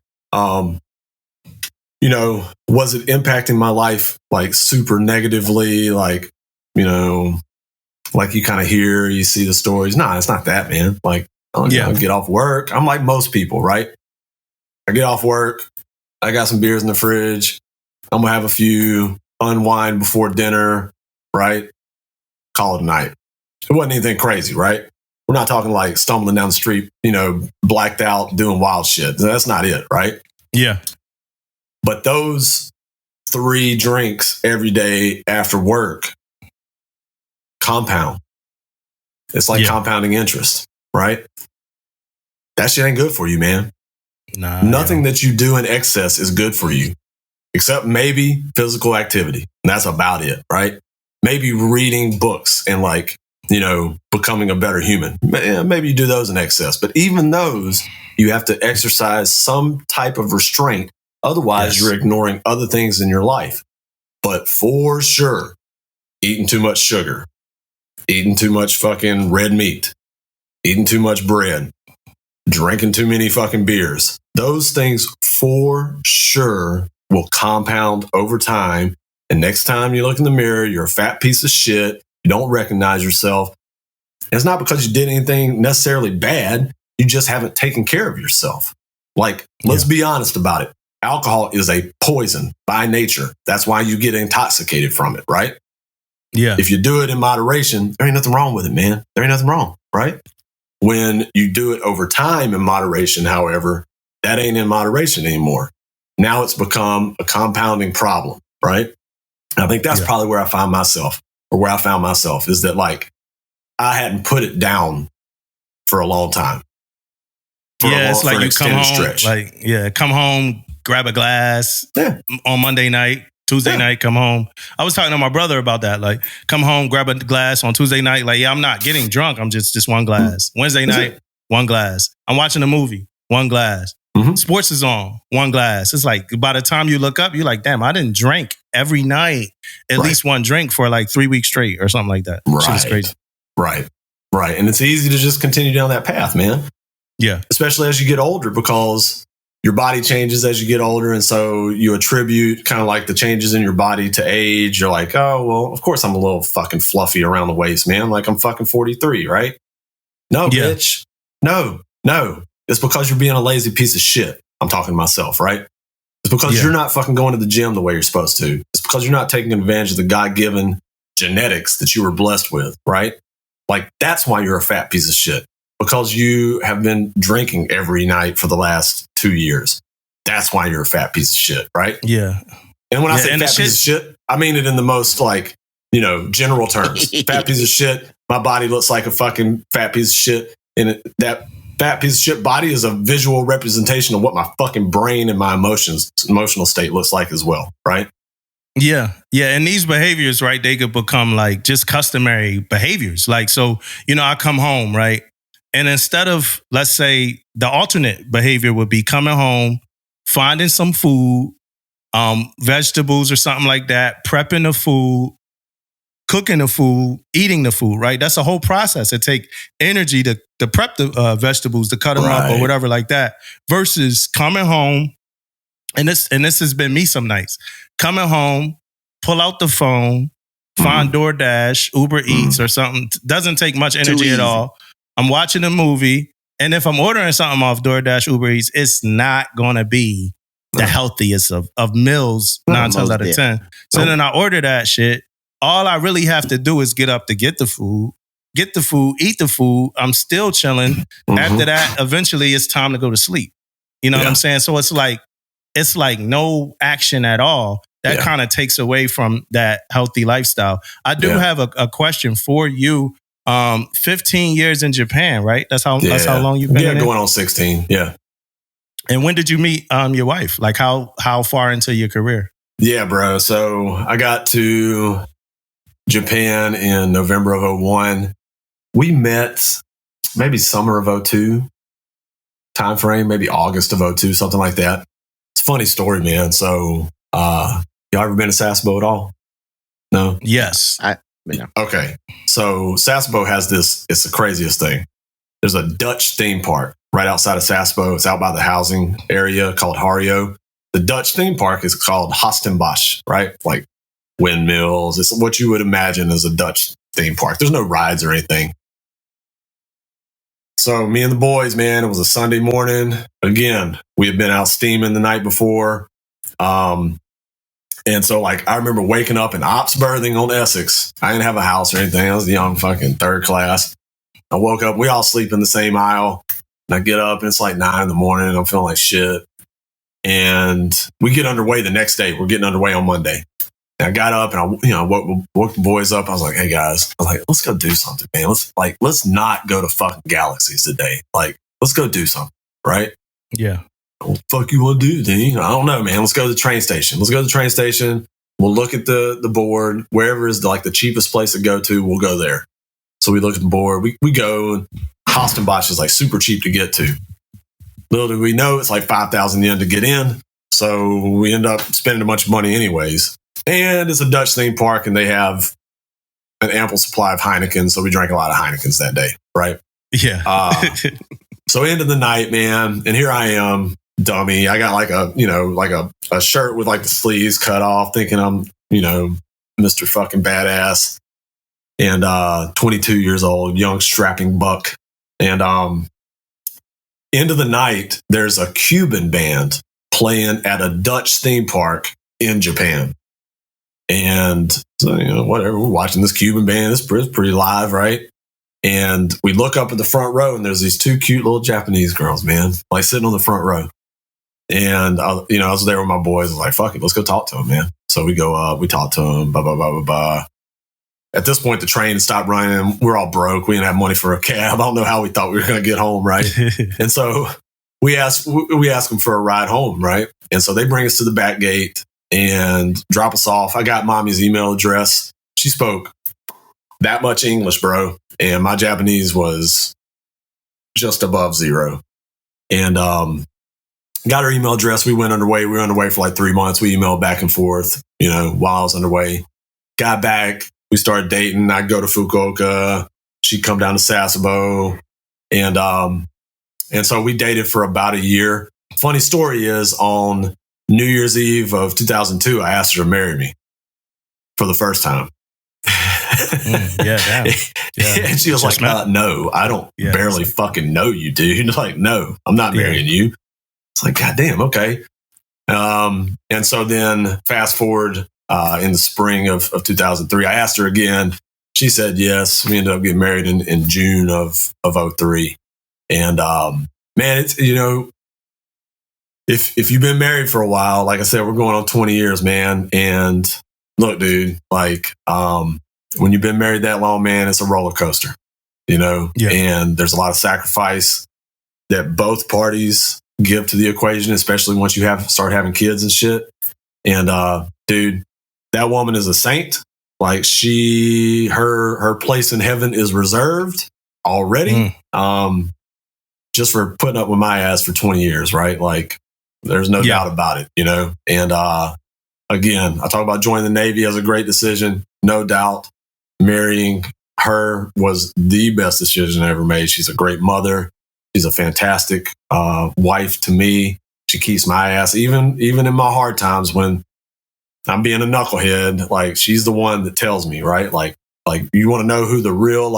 Was it impacting my life like super negatively? Like, like you kind of you see the stories. Nah, it's not that, man. Like, I get off work. I'm like most people, right? I get off work. I got some beers in the fridge. I'm going to have a few, unwind before dinner, right? Call it a night. It wasn't anything crazy, right? We're not talking like stumbling down the street, blacked out, doing wild shit. That's not it, right? Yeah. But those 3 drinks every day after work compound. It's like compounding interest, right? That shit ain't good for you, man. Nah, Nothing that you do in excess is good for you, except maybe physical activity. And that's about it, right? Maybe reading books and becoming a better human. Maybe you do those in excess. But even those, you have to exercise some type of restraint. Otherwise, you're ignoring other things in your life. But for sure, eating too much sugar, eating too much fucking red meat, eating too much bread, drinking too many fucking beers. Those things for sure will compound over time. And next time you look in the mirror, you're a fat piece of shit. You don't recognize yourself. And it's not because you did anything necessarily bad. You just haven't taken care of yourself. Like, let's be honest about it. Alcohol is a poison by nature. That's why you get intoxicated from it, right? Yeah. If you do it in moderation, there ain't nothing wrong with it, man. There ain't nothing wrong, right? When you do it over time in moderation, however, that ain't in moderation anymore. Now it's become a compounding problem, right? I think that's probably where I found myself is that like I hadn't put it down for a long time. It's like you come home, come home, grab a glass on Monday night, Tuesday night, come home. I was talking to my brother about that. Like, come home, grab a glass on Tuesday night. Like, I'm not getting drunk. I'm just one glass. Wednesday night, one glass. I'm watching a movie, one glass. Sports is on, one glass. It's like by the time you look up, you're like, damn, I didn't drink every night, at least one drink for like 3 weeks straight or something like that. Shit is crazy. Right. And it's easy to just continue down that path, man. Yeah. Especially as you get older, because your body changes as you get older. And so you attribute kind of like the changes in your body to age. You're like, oh, well, of course I'm a little fucking fluffy around the waist, man. Like I'm fucking 43, right? No, bitch. No. It's because you're being a lazy piece of shit. I'm talking to myself, right? It's because you're not fucking going to the gym the way you're supposed to. It's because you're not taking advantage of the God-given genetics that you were blessed with, right? Like that's why you're a fat piece of shit. Because you have been drinking every night for the last 2 years. That's why you're a fat piece of shit, right? Yeah. And when I say fat piece of shit, I mean it in the most like, general terms. Fat piece of shit. My body looks like a fucking fat piece of shit. And that fat piece of shit body is a visual representation of what my fucking brain and my emotional state looks like as well, right? Yeah. And these behaviors, right, they could become like just customary behaviors. Like, so, I come home, right? And instead of, let's say, the alternate behavior would be coming home, finding some food, vegetables or something like that, prepping the food, cooking the food, eating the food, right? That's a whole process. It takes energy to prep the vegetables, to cut them up or whatever like that, versus coming home. And this has been me some nights. Coming home, pull out the phone, find DoorDash, Uber Eats or something. Doesn't take much energy at all. I'm watching a movie, And if I'm ordering something off DoorDash, Uber Eats, it's not going to be the healthiest of meals 9 times out of 10. So then I order that shit. All I really have to do is get up to get the food, eat the food. I'm still chilling. After that, eventually it's time to go to sleep. You know what I'm saying? So it's like no action at all. That kind of takes away from that healthy lifestyle. I do have a question for you. 15 years in Japan, right? That's how long you've been in going on 16. Yeah. And when did you meet your wife? Like how far into your career? Yeah, bro. So I got to Japan in November of 2001. We met maybe summer of 2002 time frame, maybe August of 2002, something like that. It's a funny story, man. So y'all ever been to Sasebo at all? No? Yes. Okay. So Sasebo has this, it's the craziest thing. There's a Dutch theme park right outside of Sasebo. It's out by the housing area called Hario. The Dutch theme park is called Hastenbosch, right? Like windmills. It's what you would imagine as a Dutch theme park. There's no rides or anything. So me and the boys, man, it was a Sunday morning. Again, we had been out steaming the night before. And so like, I remember waking up in ops berthing on Essex. I didn't have a house or anything. I was young, fucking third class. I woke up, we all sleep in the same aisle. And I get up and it's like 9 a.m. and I'm feeling like shit. And we get underway the next day. We're getting underway on Monday. And I got up and I woke the boys up. I was like, hey guys, I was like, let's go do something, man. Let's not go to fucking Galaxies today. Like, let's go do something, right? Yeah. What the fuck you want to do, Dean? I don't know, man. Let's go to the train station. We'll look at the board. Wherever is the cheapest place to go to, we'll go there. So we look at the board. We go, and Hastenbosch is like super cheap to get to. Little do we know, it's like 5,000 yen to get in. So we end up spending a bunch of money anyways. And it's a Dutch theme park, and they have an ample supply of Heineken. So we drank a lot of Heinekens that day, right? Yeah. So end of the night, man. And here I am, dummy. I got like a shirt with like the sleeves cut off, thinking I'm, Mr. fucking badass. And 22 years old, young strapping buck. And end of the night, there's a Cuban band playing at a Dutch theme park in Japan. And so, whatever, we're watching this Cuban band. It's pretty live, right? And we look up at the front row, and there's these 2 cute little Japanese girls, man, like sitting on the front row. And, I was there with my boys. I was like, fuck it, let's go talk to them, man. So we go up, we talk to them, blah, blah, blah, blah, blah. At this point, the train stopped running. We're all broke. We didn't have money for a cab. I don't know how we thought we were going to get home, right? And so we asked them for a ride home, right? And so they bring us to the back gate and drop us off. I got mommy's email address. She spoke that much English, bro. And my Japanese was just above 0. And got her email address. We went underway. We were underway for like 3 months. We emailed back and forth, while I was underway. Got back. We started dating. I'd go to Fukuoka. She'd come down to Sasebo. And so we dated for about a year. Funny story is, on New Year's Eve of 2002, I asked her to marry me for the first time. Yeah, damn. Yeah. And she was like, no, I don't barely fucking know you, dude. Like, no, I'm not marrying you. It's like, God damn, okay. And so then fast forward in the spring of 2003, I asked her again. She said yes. We ended up getting married in June of 2003. And man, it's, if you've been married for a while, like I said, we're going on 20 years, man. And look, dude, like when you've been married that long, man, it's a roller coaster, and there's a lot of sacrifice that both parties give to the equation, especially once you start having kids and shit. And dude, that woman is a saint. Like her place in heaven is reserved already. Just for putting up with my ass for 20 years, right? Like, there's no doubt about it, And again, I talk about joining the Navy as a great decision, no doubt. Marrying her was the best decision I ever made. She's a great mother. She's a fantastic wife to me. She keeps my ass, even in my hard times when I'm being a knucklehead. Like, she's the one that tells me, right? Like you want to know who the real,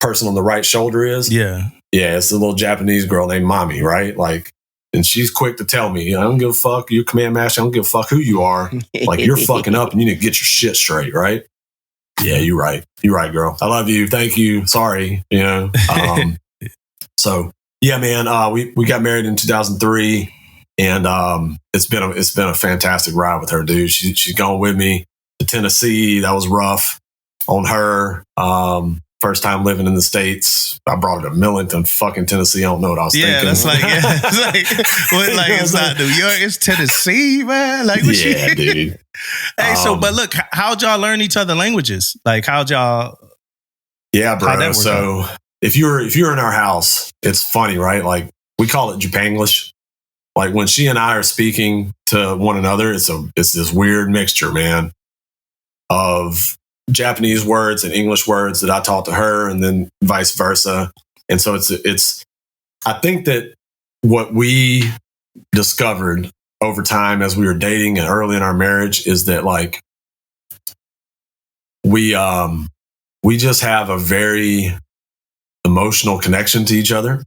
person on the right shoulder is? Yeah. Yeah, it's a little Japanese girl named Mommy, right? Like, and she's quick to tell me, I don't give a fuck. You're command master. I don't give a fuck who you are. Like, you're fucking up and you need to get your shit straight, right? Yeah, you're right. You're right, girl. I love you. Thank you. Sorry. You know? So, yeah, man, we got married in 2003 and it's been a fantastic ride with her, dude. She's gone with me to Tennessee. That was rough on her. First time living in the States. I brought her to Millington, fucking Tennessee. I don't know what I was thinking. That's like, it's not New York, it's Tennessee, man. Like, what dude. Hey, but look, how'd y'all learn each other languages? Like, how'd y'all? Yeah, bro. So if you're in our house, it's funny, right? Like, we call it Japanglish. Like, when she and I are speaking to one another, it's this weird mixture, man, of Japanese words and English words that I taught to her, and then vice versa. And so it's I think that what we discovered over time as we were dating and early in our marriage is that, like, we just have a very emotional connection to each other.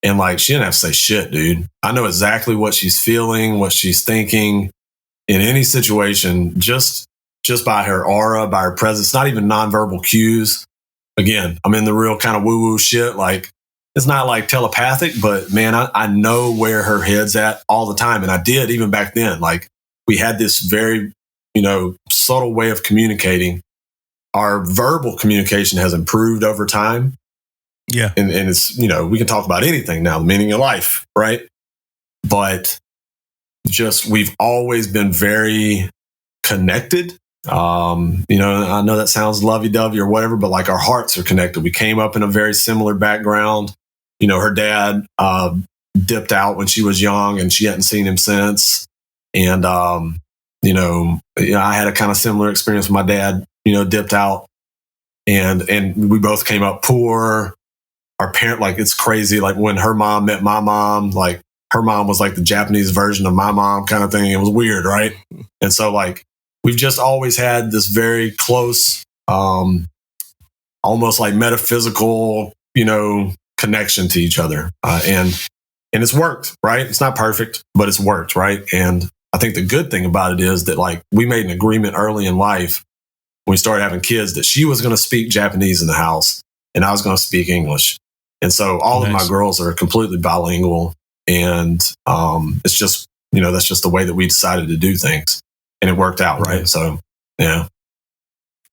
And, like, she didn't have to say shit, dude. I know exactly what she's feeling, what she's thinking in any situation, just by her aura, by her presence, not even nonverbal cues. Again, I'm in the real kind of woo-woo shit. Like, it's not like telepathic, but man, I know where her head's at all the time. And I did even back then. Like, we had this very, subtle way of communicating. Our verbal communication has improved over time. Yeah. And it's, we can talk about anything now, the meaning of life, right? But just, we've always been very connected. I know that sounds lovey-dovey or whatever, but, like, our hearts are connected. We came up in a very similar background. Her dad dipped out when she was young and she hadn't seen him since. And, I had a kind of similar experience with my dad, dipped out and we both came up poor. Our parent, like, it's crazy. Like, when her mom met my mom, like, her mom was like the Japanese version of my mom kind of thing. It was weird. Right. And so, like, we've just always had this very close, almost like metaphysical, connection to each other. And it's worked, right? It's not perfect, but it's worked, right? And I think the good thing about it is that, like, we made an agreement early in life when we started having kids that she was going to speak Japanese in the house and I was going to speak English. And so all of my girls are completely bilingual. And it's just, that's just the way that we decided to do things. And it worked out, right? So, yeah.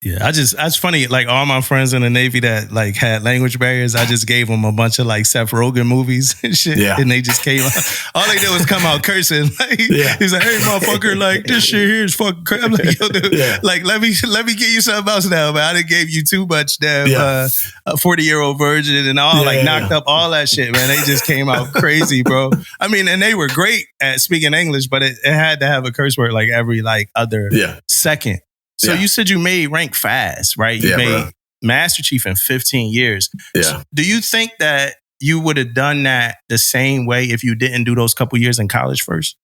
Yeah, it's funny, like, all my friends in the Navy that, like, had language barriers, I just gave them a bunch of, like, Seth Rogen movies and shit. Yeah. And they just came out. All they did was come out cursing. Like, he's like, hey, motherfucker, like, this shit here is fucking crazy. I'm like, yo, dude, like, let me give you something else now, man. I done gave you too much damn a 40-year-old virgin and all, knocked up all that shit, man. They just came out crazy, bro. I mean, and they were great at speaking English, but it had to have a curse word, like, every, like, other second. So you said you made rank fast, right? You made Master Chief in 15 years. Yeah. Do you think that you would have done that the same way if you didn't do those couple years in college first?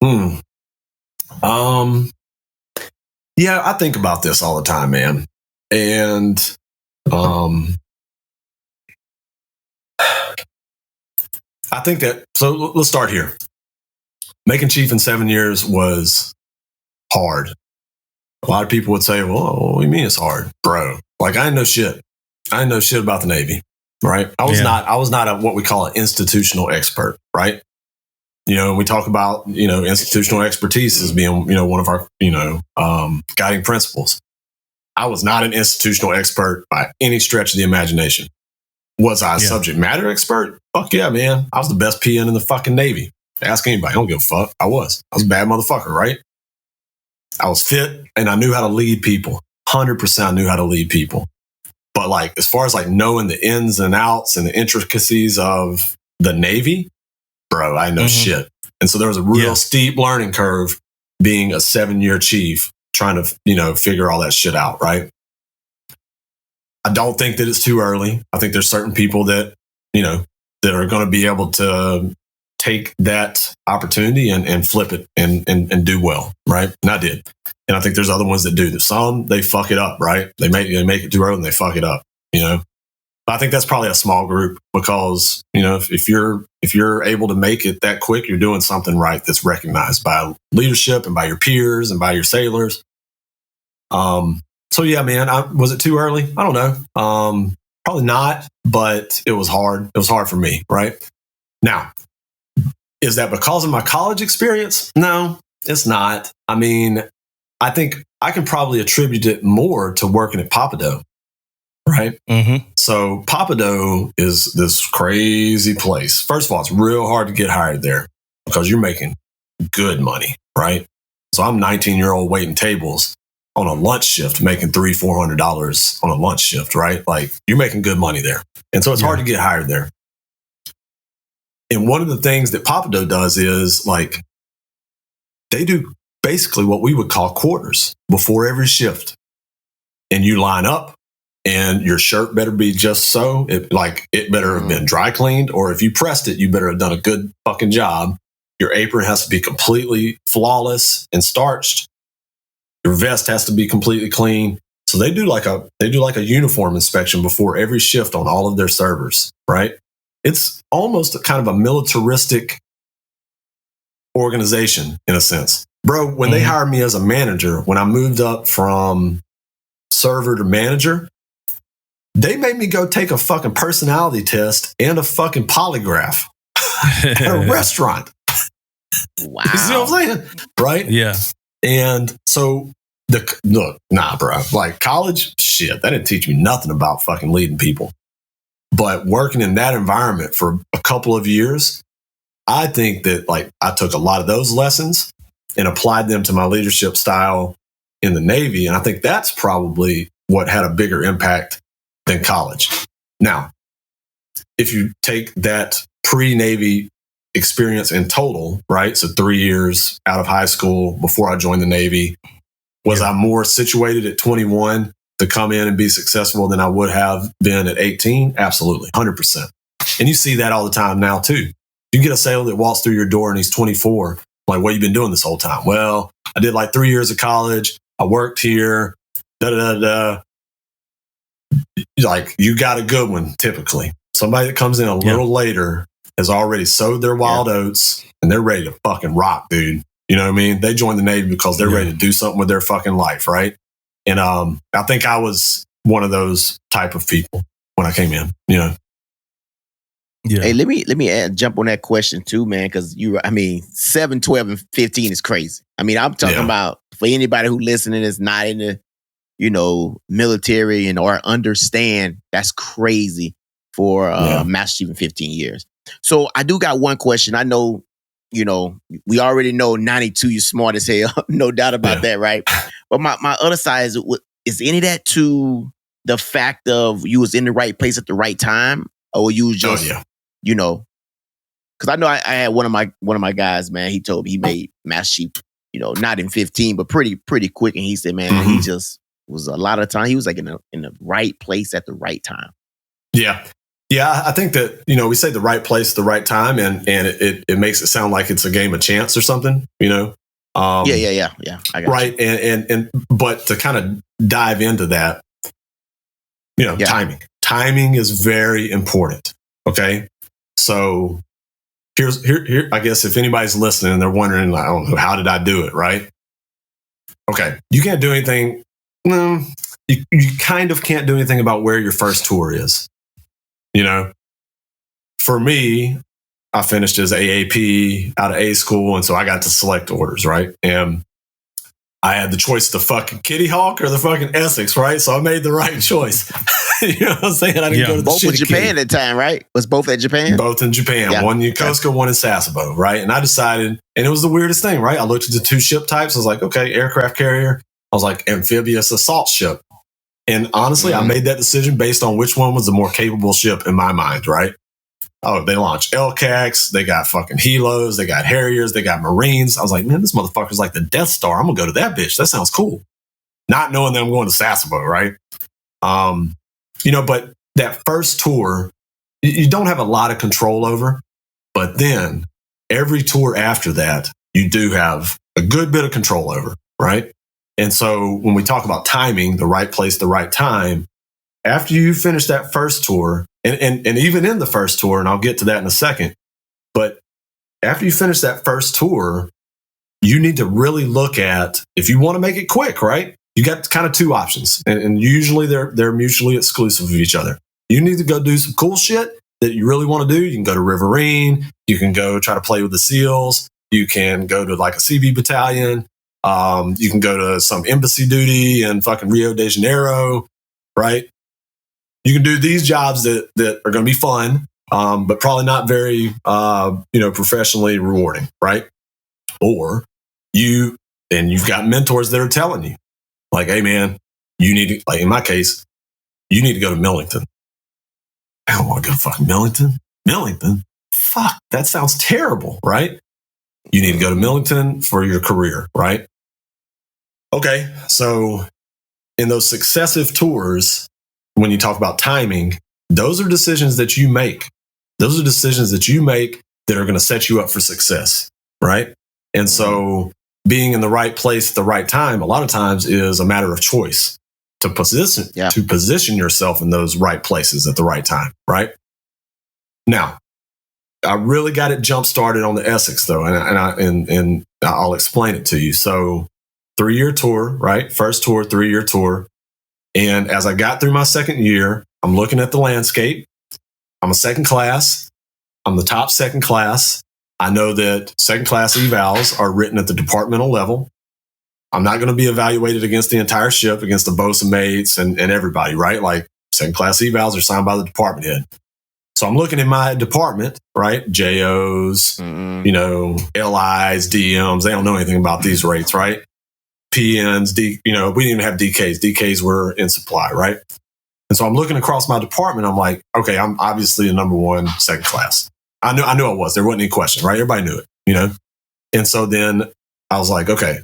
Yeah, I think about this all the time, man. And I think that, so let's start here. Making Chief in 7 years was hard. A lot of people would say, well, what do you mean it's hard? Bro, like, I didn't know shit. I didn't know shit about the Navy, right? I was not a, what we call an institutional expert, right? We talk about, institutional expertise as being, one of our, guiding principles. I was not an institutional expert by any stretch of the imagination. Was I a subject matter expert? Fuck yeah, man. I was the best PN in the fucking Navy. Ask anybody. I don't give a fuck. I was a bad motherfucker, right? I was fit and I knew how to lead people. 100% I knew how to lead people. But, like, as far as, like, knowing the ins and outs and the intricacies of the Navy, bro, I know shit. And so there was a real steep learning curve being a 7-year chief trying to, figure all that shit out, right? I don't think that it's too early. I think there's certain people that, that are going to be able to take that opportunity and flip it and do well, right? And I did. And I think there's other ones that do. Some, they fuck it up, right? They make it too early and they fuck it up, I think that's probably a small group because, you know, if you're able to make it that quick, you're doing something right that's recognized by leadership and by your peers and by your sailors. So yeah, man, was it too early? I don't know. Probably not, but it was hard. It was hard for me, right? Now, is that because of my college experience? No, it's not. I mean, I think I can probably attribute it more to working at Papado, right? Mm-hmm. So Papado is this crazy place. First of all, it's real hard to get hired there because you're making good money, right? So I'm 19-year-old waiting tables on a lunch shift, making $300-$400 on a lunch shift, right? Like, you're making good money there. And so it's hard to get hired there. And one of the things that Papado does is, like, they do basically what we would call quarters before every shift. And you line up and your shirt better be just so. It better have been dry cleaned, or if you pressed it, you better have done a good fucking job. Your apron has to be completely flawless and starched. Your vest has to be completely clean. So they do like a uniform inspection before every shift on all of their servers, right? It's almost a kind of a militaristic organization in a sense. Bro, when they hired me as a manager, when I moved up from server to manager, they made me go take a fucking personality test and a fucking polygraph at a restaurant. Wow. You see what I'm saying? Right? Yeah. And so, bro. Like, college, shit, that didn't teach me nothing about fucking leading people. But working in that environment for a couple of years, I think that, like, I took a lot of those lessons and applied them to my leadership style in the Navy. And I think that's probably what had a bigger impact than college. Now, if you take that pre-Navy experience in total, right? So 3 years out of high school before I joined the Navy, was I more situated at 21 to come in and be successful than I would have been at 18? Absolutely, 100%. And you see that all the time now too. You get a sailor that walks through your door and he's 24. Like, what have you been doing this whole time? Well, I did like 3 years of college. I worked here. Like, you got a good one typically. Somebody that comes in a little later has already sowed their wild oats and they're ready to fucking rock, dude. You know what I mean? They joined the Navy because they're ready to do something with their fucking life, right? And I think I was one of those type of people when I came in, you know. Yeah. Hey, let me jump on that question too, man, because 7, 12, and 15 is crazy. I mean, I'm talking about, for anybody who listening is not in the, military or understand, that's crazy for Master Chief in 15 years. So I do got one question. I know, we already know 92, you're smart as hell. No doubt about that, right? But my other side is any of that to the fact of you was in the right place at the right time? Or you was just, because I know I had one of my guys, man, he told me he made Master Chief, not in 15, but pretty quick. And he said, man, he just was a lot of time. He was like in the right place at the right time. Yeah. Yeah, I think that, we say the right place at the right time, and it makes it sound like it's a game of chance or something, Yeah. I got right. You. And but to kind of dive into that, timing is very important. Okay. So here, I guess if anybody's listening and they're wondering, I don't know, how did I do it? Right. Okay. You can't do anything. No, you kind of can't do anything about where your first tour is. For me, I finished as AAP out of A school, and so I got to select orders, right? And I had the choice of the fucking Kitty Hawk or the fucking Essex, right? So I made the right choice. You know what I'm saying? I didn't go to the both in Japan at the time, right? Was both at Japan? Both in Japan. Yeah. One in Yokosuka, one in Sasebo, right? And I decided, and it was the weirdest thing, right? I looked at the two ship types. I was like, okay, aircraft carrier. I was like, amphibious assault ship. And honestly, I made that decision based on which one was the more capable ship in my mind, right? Oh, they launch LCACs, they got fucking Helos, they got Harriers, they got Marines. I was like, man, this motherfucker's like the Death Star. I'm gonna go to that bitch. That sounds cool. Not knowing that I'm going to Sasebo, right? But that first tour, you don't have a lot of control over. But then every tour after that, you do have a good bit of control over, right? And so when we talk about timing, the right place, the right time, after you finish that first tour, and even in the first tour, and I'll get to that in a second, but after you finish that first tour, you need to really look at, if you want to make it quick, right? You got kind of two options, and usually they're mutually exclusive of each other. You need to go do some cool shit that you really want to do. You can go to Riverine. You can go try to play with the SEALs. You can go to like a CB battalion. You can go to some embassy duty in fucking Rio de Janeiro, right? You can do these jobs that are going to be fun, but probably not very, professionally rewarding, right? Or you've got mentors that are telling you, like, hey man, you need to, like in my case, you need to go to Millington. I don't want to go to fucking Millington. Millington? Fuck, that sounds terrible, right? You need to go to Millington for your career, right? Okay, so in those successive tours, when you talk about timing, those are decisions that you make. Those are decisions that you make that are going to set you up for success, right? And so being in the right place at the right time, a lot of times is a matter of choice to position yourself in those right places at the right time, right? Now, I really got it jump started on the Essex though, and I'll explain it to you. So 3-year tour, right? First tour, 3-year tour. And as I got through my second year, I'm looking at the landscape. I'm a second class. I'm the top second class. I know that second class evals are written at the departmental level. I'm not going to be evaluated against the entire ship, against the bosun mates and everybody, right? Like second class evals are signed by the department head. So I'm looking in my department, right? JOs, LIs, DMs. They don't know anything about these rates, right? PNs, we didn't even have DKs. DKs were in supply, right? And so I'm looking across my department. I'm like, okay, I'm obviously the number one second class. I knew I was. There wasn't any question, right? Everybody knew it, And so then I was like, okay,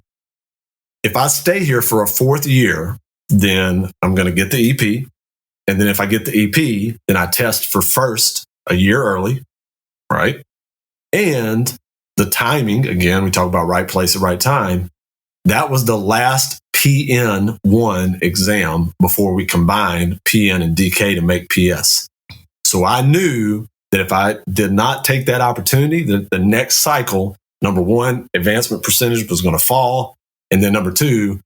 if I stay here for a 4th year, then I'm going to get the EP. And then if I get the EP, then I test for first a year early, right? And the timing, again, we talk about right place at right time. That was the last PN1 exam before we combined PN and DK to make PS. So I knew that if I did not take that opportunity, the next cycle, number one, advancement percentage was going to fall. And then number 2,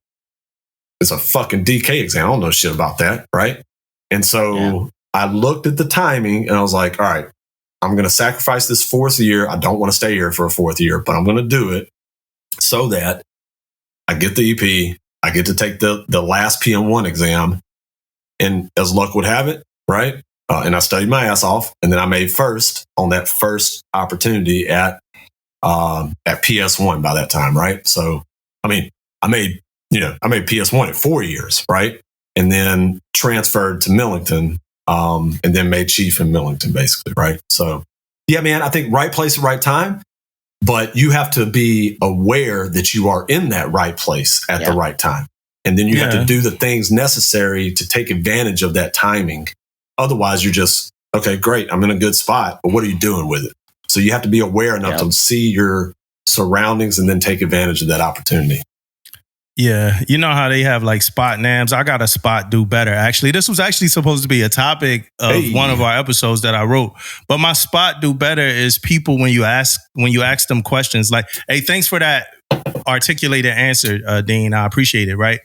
it's a fucking DK exam. I don't know shit about that, right? And so I looked at the timing and I was like, all right, I'm going to sacrifice this 4th year. I don't want to stay here for a 4th year, but I'm going to do it so that I get the EP. I get to take the last PM1 exam. And as luck would have it, right? And I studied my ass off. And then I made first on that first opportunity at PS1 by that time, right? So, I mean, I made PS1 at 4 years, right? And then transferred to Millington, and then made chief in Millington, basically, right? So, yeah, man, I think right place at right time, but you have to be aware that you are in that right place at the right time. And then you have to do the things necessary to take advantage of that timing. Otherwise, you're just, okay, great, I'm in a good spot, but what are you doing with it? So you have to be aware enough to see your surroundings and then take advantage of that opportunity. Yeah, you know how they have like spot names. I got a spot do better. Actually, this was actually supposed to be a topic of one of our episodes that I wrote. But my spot do better is people when you ask them questions like, "Hey, thanks for that articulated answer, Dean. I appreciate it." Right.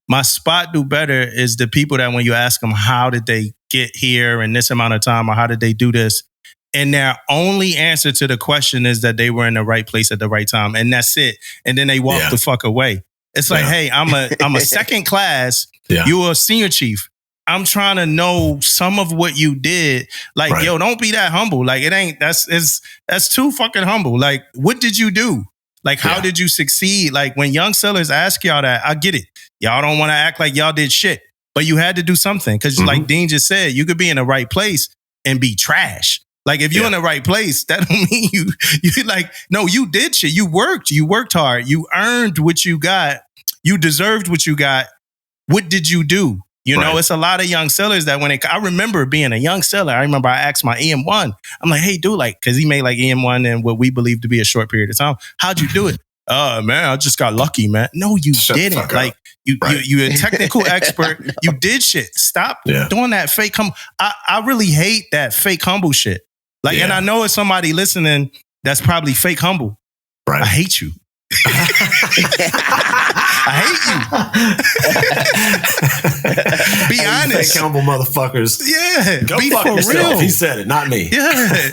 My spot do better is the people that when you ask them how did they get here in this amount of time or how did they do this, and their only answer to the question is that they were in the right place at the right time, and that's it. And then they walk the fuck away. It's like, hey, I'm a second class. You were a senior chief. I'm trying to know some of what you did. Like, yo, don't be that humble. Like, it ain't. That's too fucking humble. Like, what did you do? Like, how did you succeed? Like, when young sellers ask y'all that, I get it. Y'all don't want to act like y'all did shit, but you had to do something because, like Dean just said, you could be in the right place and be trash. Like, if you're in the right place, that don't mean you like, no, you did shit. You worked hard. You earned what you got. You deserved what you got. What did you do? You know, it's a lot of young sellers that I remember being a young seller. I remember I asked my EM1, I'm like, hey, dude, like, cause he made like EM1 in what we believe to be a short period of time. How'd you do it? Man, I just got lucky, man. No, you didn't. Like, You a technical expert. You did shit. Stop doing that fake humble. I really hate that fake humble shit. Like, and I know it's somebody listening that's probably fake humble. Right. I hate you. I hate you. Be honest. Fake humble motherfuckers. Yeah. Go be fuck for yourself. real. He said it, not me. Yeah.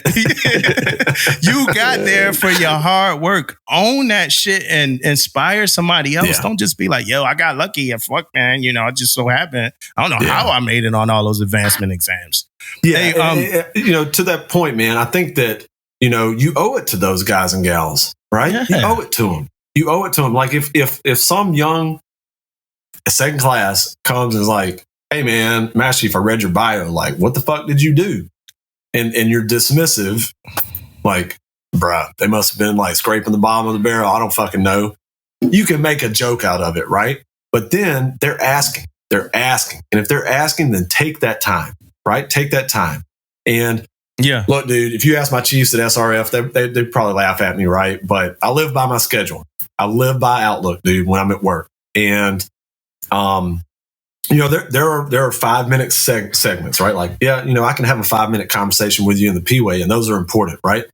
You got there for your hard work. Own that shit and inspire somebody else. Don't just be like, yo, I got lucky and fuck, man. You know, it just so happened. I don't know how I made it on all those advancement exams. Yeah. Hey, you know, to that point, man, I think that, you know, you owe it to those guys and gals, right? Yeah. You owe it to them. You owe it to them. Like if some young second class comes and is like, hey man, Master Chief, I read your bio. Like, what the fuck did you do? And you're dismissive. Like, bruh, they must have been like scraping the bottom of the barrel. I don't fucking know. You can make a joke out of it, right? But then they're asking. And if they're asking, then take that time, right? Take that time. And look, dude, if you ask my chiefs at SRF, they'd probably laugh at me, right? But I live by my schedule. I live by Outlook, dude, when I'm at work. And, you know, there are 5-minute segments, right? Like, yeah, you know, I can have a 5-minute conversation with you in the P-way, and those are important, right?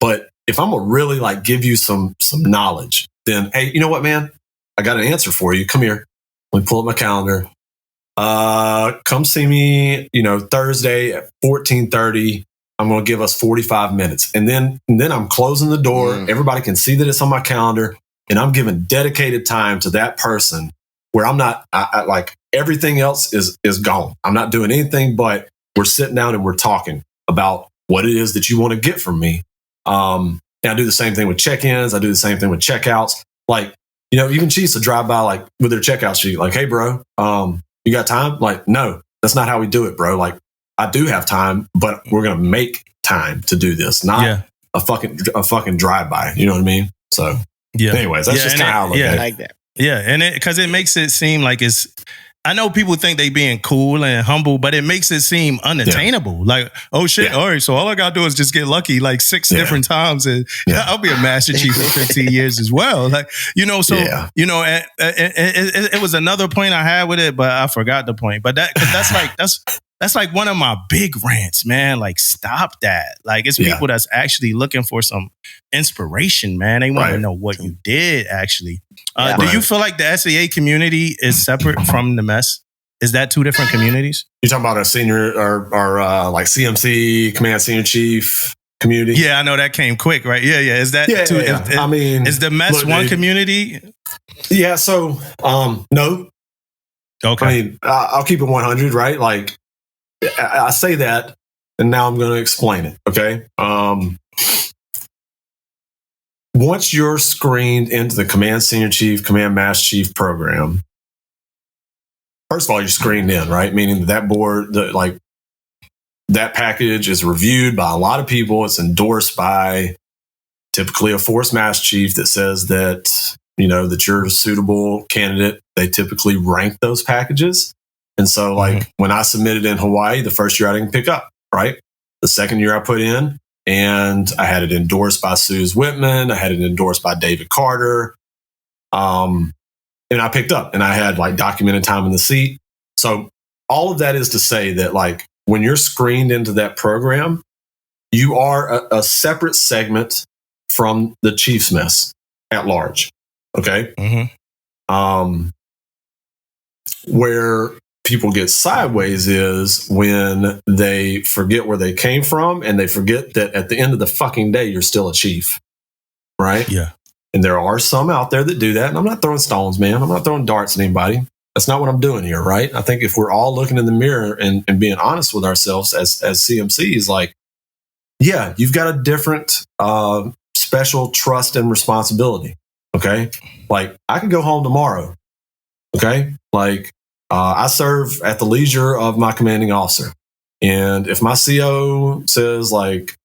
But if I'm gonna really like give you some knowledge, then, hey, you know what, man? I got an answer for you. Come here. Let me pull up my calendar. Come see me, you know, Thursday at 14:30. I'm going to give us 45 minutes. And then I'm closing the door. Everybody can see that it's on my calendar. And I'm giving dedicated time to that person where I'm not, I like everything else is gone. I'm not doing anything, but we're sitting down and we're talking about what it is that you want to get from me. And I do the same thing with check-ins. I do the same thing with checkouts. Like, you know, even Chiefs will drive by like with their checkout sheet, like, hey, bro, you got time? Like, no, that's not how we do it, bro. Like, I do have time, but we're going to make time to do this, not a fucking drive-by. You know what I mean? So, anyways, that's just kind of how I look at it. I like that. Yeah, and because it makes it seem like it's. I know people think they being cool and humble, but it makes it seem unattainable. Like, oh shit, all right, so all I gotta do is just get lucky like 6 different times, and I'll be a Master Chief for 15 years as well. Like, you know, so you know, it was another point I had with it, but I forgot the point. But that's like one of my big rants, man. Like, stop that. Like, it's people that's actually looking for some inspiration, man. They want to know what you did, actually. Do you feel like the SAA community is separate from the mess? Is that 2 different communities? You're talking about our senior or like CMC, Command Senior Chief community? Yeah, I know that came quick, right? Yeah. Is that two? I mean, is the mess one community? Yeah, so, no. Okay. I mean, I'll keep it 100, right? Like, I say that, and now I'm going to explain it. Okay. Once you're screened into the Command Senior Chief, Command Master Chief program, first of all, you're screened in, right? Meaning that board, that package is reviewed by a lot of people. It's endorsed by typically a Force Master Chief that says that, you know, that you're a suitable candidate. They typically rank those packages. And so, like, when I submitted in Hawaii, the first year I didn't pick up, right? The second year I put in, and I had it endorsed by Suze Whitman. I had it endorsed by David Carter. And I picked up, and I had, like, documented time in the seat. So all of that is to say that, like, when you're screened into that program, you are a separate segment from the Chiefs mess at large, okay? Where people get sideways is when they forget where they came from, and they forget that at the end of the fucking day, you're still a chief, right? Yeah. And there are some out there that do that. And I'm not throwing stones, man. I'm not throwing darts at anybody. That's not what I'm doing here, right? I think if we're all looking in the mirror and being honest with ourselves as CMCs, like, yeah, you've got a different special trust and responsibility, okay? Like, I could go home tomorrow, okay? Like, I serve at the leisure of my commanding officer. And if my CO says, like,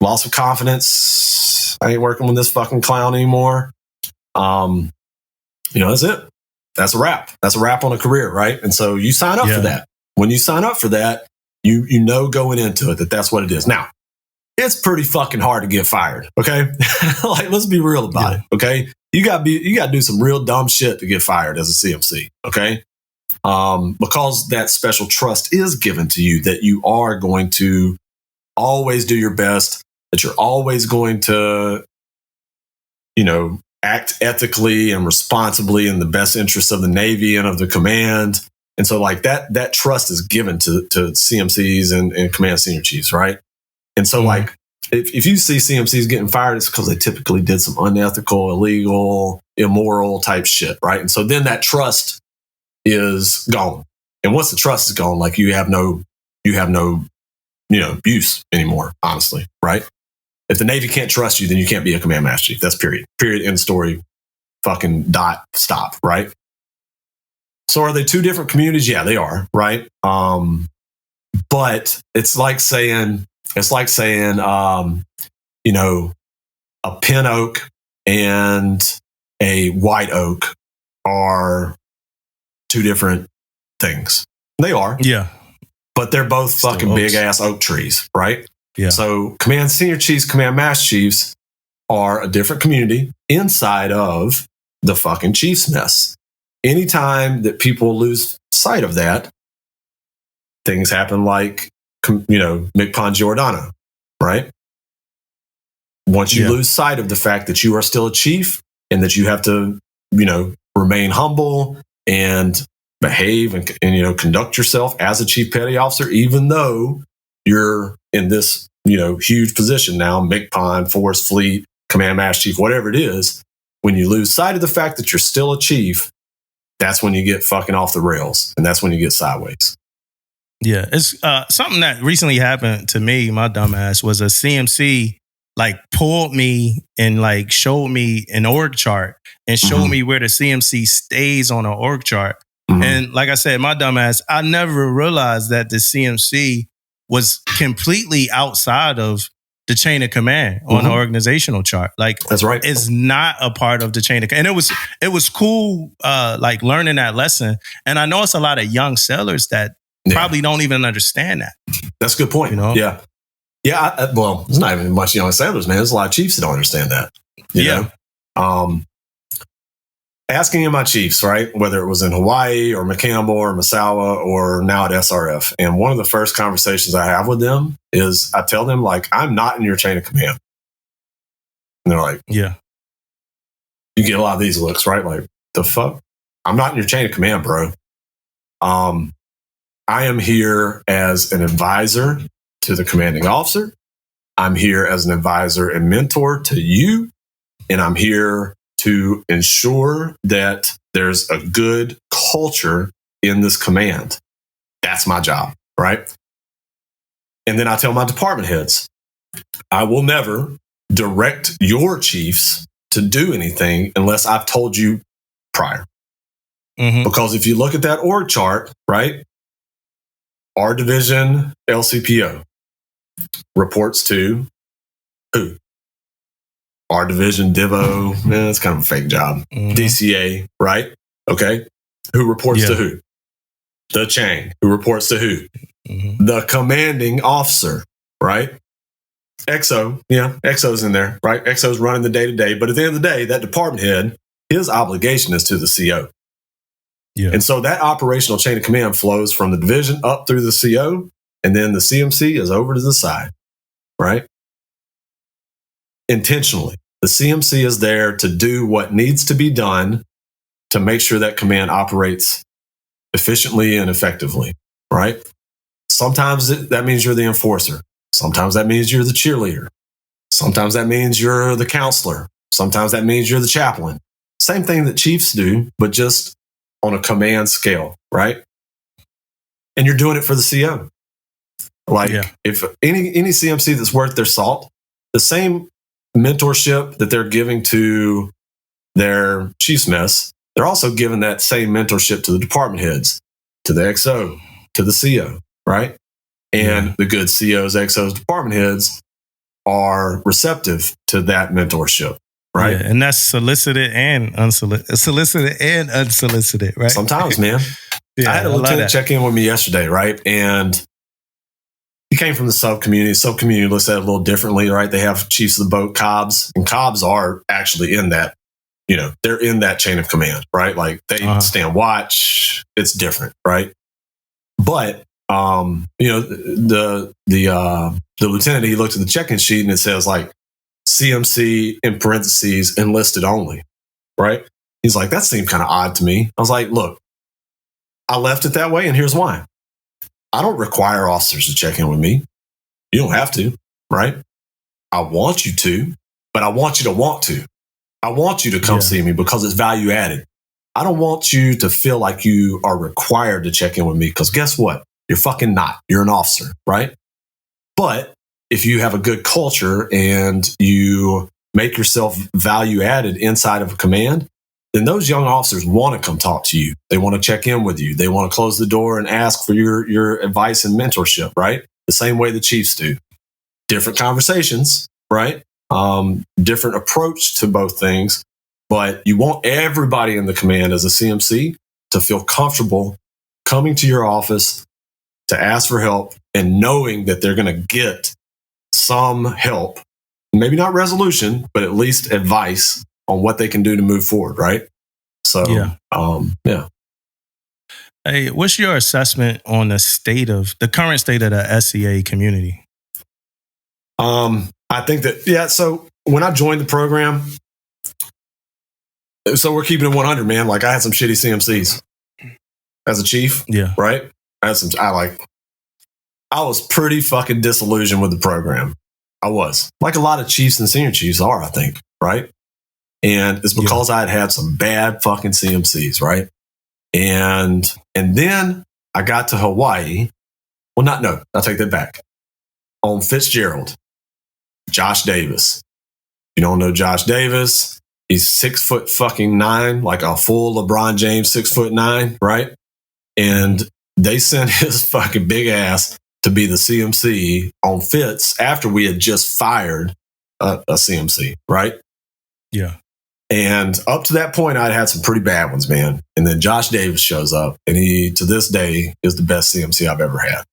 loss of confidence, I ain't working with this fucking clown anymore, you know, that's it. That's a wrap. That's a wrap on a career, right? And so you sign up for that. When you sign up for that, you know going into it that that's what it is. Now, it's pretty fucking hard to get fired. Okay. Like, let's be real about it. Okay. You got to do some real dumb shit to get fired as a CMC. Okay. Because that special trust is given to you, that you are going to always do your best, that you're always going to, act ethically and responsibly in the best interest of the Navy and of the command. And so like that trust is given to CMCs and command senior chiefs, right? And so like if you see CMCs getting fired, it's because they typically did some unethical, illegal, immoral type shit, right? And so then that trust is gone. And once the trust is gone, like you have no use anymore, honestly, right? If the Navy can't trust you, then you can't be a command master chief. That's period. Period, end story, fucking dot, stop, right? So are they two different communities? Yeah, they are, right? But it's like saying, a pin oak and a white oak are two different things. They are. Yeah. But they're both fucking big ass oak trees, right? Yeah. So command senior chiefs, command master chiefs are a different community inside of the fucking chief's mess. Anytime that people lose sight of that, things happen like, McPon Giordano, right? Once you lose sight of the fact that you are still a chief and that you have to, remain humble and behave and conduct yourself as a chief petty officer, even though you're in this, huge position now, McPon, Force Fleet, Command Master Chief, whatever it is, when you lose sight of the fact that you're still a chief, that's when you get fucking off the rails. And that's when you get sideways. Yeah. It's something that recently happened to me, my dumbass, was a CMC like pulled me and like showed me an org chart and showed me where the CMC stays on an org chart. And like I said, my dumbass, I never realized that the CMC was completely outside of the chain of command on the organizational chart. Like, that's right. It's not a part of the chain of command. And it was cool, like learning that lesson. And I know it's a lot of young sailors that probably don't even understand that. That's a good point. Yeah. Yeah. Well, there's not even much young sailors, man. There's a lot of chiefs that don't understand that. You know? Asking my chiefs, right? Whether it was in Hawaii or McCampbell or Misawa or now at SRF. And one of the first conversations I have with them is I tell them, like, I'm not in your chain of command. And they're like, yeah. You get a lot of these looks, right? Like, the fuck? I'm not in your chain of command, bro. I am here as an advisor to the commanding officer. I'm here as an advisor and mentor to you. And I'm here to ensure that there's a good culture in this command. That's my job, right? And then I tell my department heads, I will never direct your chiefs to do anything unless I've told you prior. Because if you look at that org chart, right? Our division LCPO reports to who? Our division Divo, it's kind of a fake job. DCA, right? Okay. Who reports to who? The Chang. Who reports to who? The commanding officer, right? XO, XO's in there, right? XO's running the day-to-day. But at the end of the day, that department head, his obligation is to the CO. Yeah. And so that operational chain of command flows from the division up through the CO, and then the CMC is over to the side, right? Intentionally. The CMC is there to do what needs to be done to make sure that command operates efficiently and effectively, right? Sometimes that means you're the enforcer. Sometimes that means you're the cheerleader. Sometimes that means you're the counselor. Sometimes that means you're the chaplain. Same thing that chiefs do, but just on a command scale, right? And you're doing it for the CO. Like, if any CMC that's worth their salt, the same mentorship that they're giving to their chief's mess, they're also giving that same mentorship to the department heads, to the XO, to the CO, right? And the good COs, XOs, department heads are receptive to that mentorship, right? Yeah, and that's solicited and unsolicited, right? Sometimes, man. I had a lieutenant check in with me yesterday, right? And he came from the sub community. Sub community looks at it a little differently, right? They have chiefs of the boat, cobs, and cobs are actually in that, they're in that chain of command, right? Like they stand watch. It's different, right? But the lieutenant, he looked at the check-in sheet and it says like CMC in parentheses enlisted only, right? He's like, that seemed kind of odd to me. I was like, look, I left it that way, and here's why. I don't require officers to check in with me. You don't have to, right? I want you to, but I want you to want to. I want you to come see me because it's value added. I don't want you to feel like you are required to check in with me because guess what? You're fucking not. You're an officer, right? But if you have a good culture and you make yourself value added inside of a command, then those young officers want to come talk to you. They want to check in with you. They want to close the door and ask for your advice and mentorship, right? The same way the chiefs do. Different conversations, right? Different approach to both things. But you want everybody in the command as a CMC to feel comfortable coming to your office to ask for help and knowing that they're going to get some help, maybe not resolution, but at least advice on what they can do to move forward, right? So, yeah. Hey, what's your assessment on the current state of the SCA community? I think that, so when I joined the program, so we're keeping it 100, man. Like I had some shitty CMCs as a chief, right? I was pretty fucking disillusioned with the program. I was. Like a lot of chiefs and senior chiefs are, I think, right? And it's because I had some bad fucking CMCs, right? And then I got to Hawaii. Well, I'll take that back. On Fitzgerald, Josh Davis. You don't know Josh Davis? He's 6'9", like a full LeBron James 6'9", right? And they sent his fucking big ass to be the CMC on Fitz after we had just fired a CMC, right? Yeah. And up to that point, I'd had some pretty bad ones, man. And then Josh Davis shows up, and he, to this day, is the best CMC I've ever had.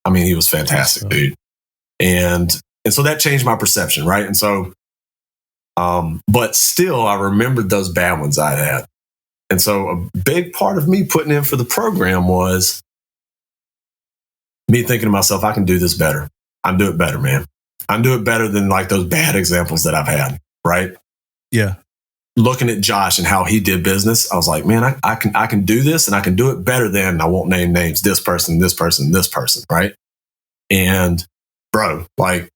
I mean, he was fantastic, dude. And so that changed my perception, right? And so, but still, I remembered those bad ones I had. And so a big part of me putting in for the program was me thinking to myself, I can do this better. I can do it better, man. I can do it better than like those bad examples that I've had, right? Yeah. Looking at Josh and how he did business, I was like, man, I can do this and I can do it better than, I won't name names, this person, right? And bro, like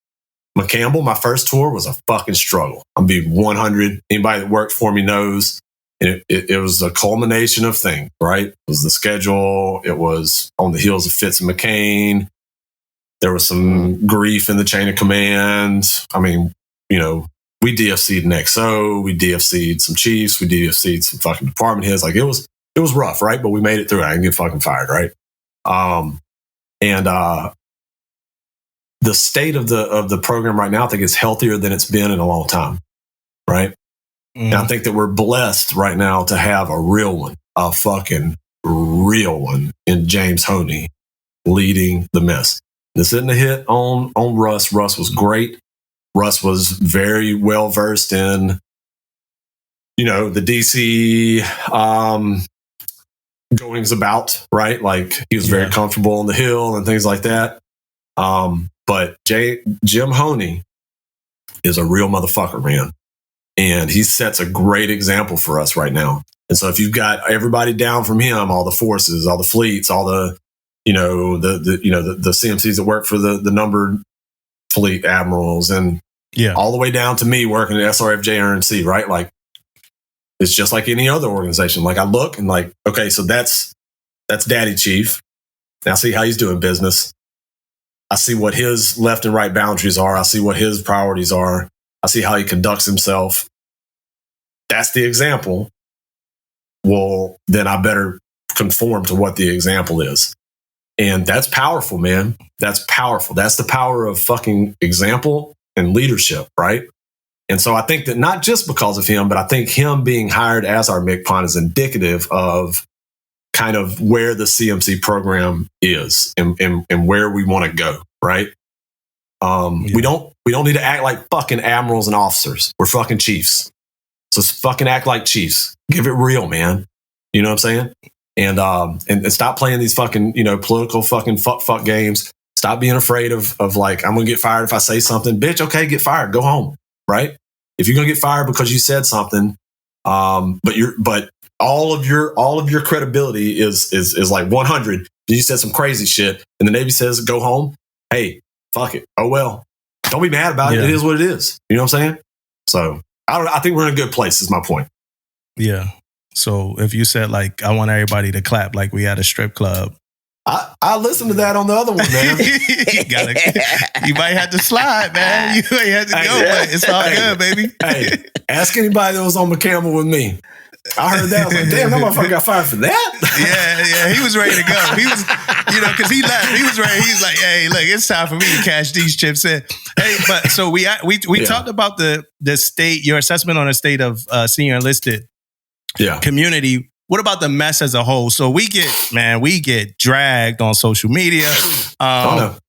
McCampbell, my first tour was a fucking struggle. I'm being 100. Anybody that worked for me knows it was a culmination of things, right? It was the schedule. It was on the heels of Fitz and McCain. There was some grief in the chain of command. I mean, we DFC'd an XO, we DFC'd some chiefs, we DFC'd some fucking department heads. Like it was rough, right? But we made it through it. I didn't get fucking fired, right? The state of the program right now, I think it's healthier than it's been in a long time, right? And I think that we're blessed right now to have a real one, a fucking real one in James Honey leading the mess. This isn't a hit on Russ. Russ was great. Russ was very well versed in, the DC goings about, right? Like he was very comfortable on the hill and things like that. But Jim Honey is a real motherfucker, man. And he sets a great example for us right now. And so if you've got everybody down from him, all the forces, all the fleets, all the, the CMCs that work for the numbered fleet admirals and all the way down to me working at SRFJ RNC, right? Like it's just like any other organization. Like I look and like, okay, so that's Daddy Chief. Now I see how he's doing business. I see what his left and right boundaries are. I see what his priorities are. I see how he conducts himself. That's the example. Well, then I better conform to what the example is. And that's powerful, man. That's powerful. That's the power of fucking example and leadership, right? And so I think that not just because of him, but I think him being hired as our MCPON is indicative of kind of where the CMC program is and where we want to go, right? We don't need to act like fucking admirals and officers. We're fucking chiefs. So fucking act like chiefs. Give it real, man. You know what I'm saying? And stop playing these fucking, political fucking fuck games. Stop being afraid of like, I'm going to get fired if I say something. Bitch, okay, get fired. Go home, right? If you're going to get fired because you said something, but all of your credibility is like 100. You said some crazy shit and the Navy says go home. Hey, fuck it. Oh well. Don't be mad about it. It is what it is. You know what I'm saying? So I think we're in a good place is my point. Yeah. So if you said like, I want everybody to clap like we at a strip club. I listened to that on the other one, man. You might have to slide, man. You might have to go, but it's all good, baby. Hey, ask anybody that was on McCampbell with me. I heard that. I was like, damn, that motherfucker got fired for that? Yeah. He was ready to go. He was, because he left. He was ready. He's like, hey, look, it's time for me to cash these chips in. Hey, but so we talked about the state, your assessment on the state of senior enlisted community. What about the mess as a whole? So we get dragged on social media.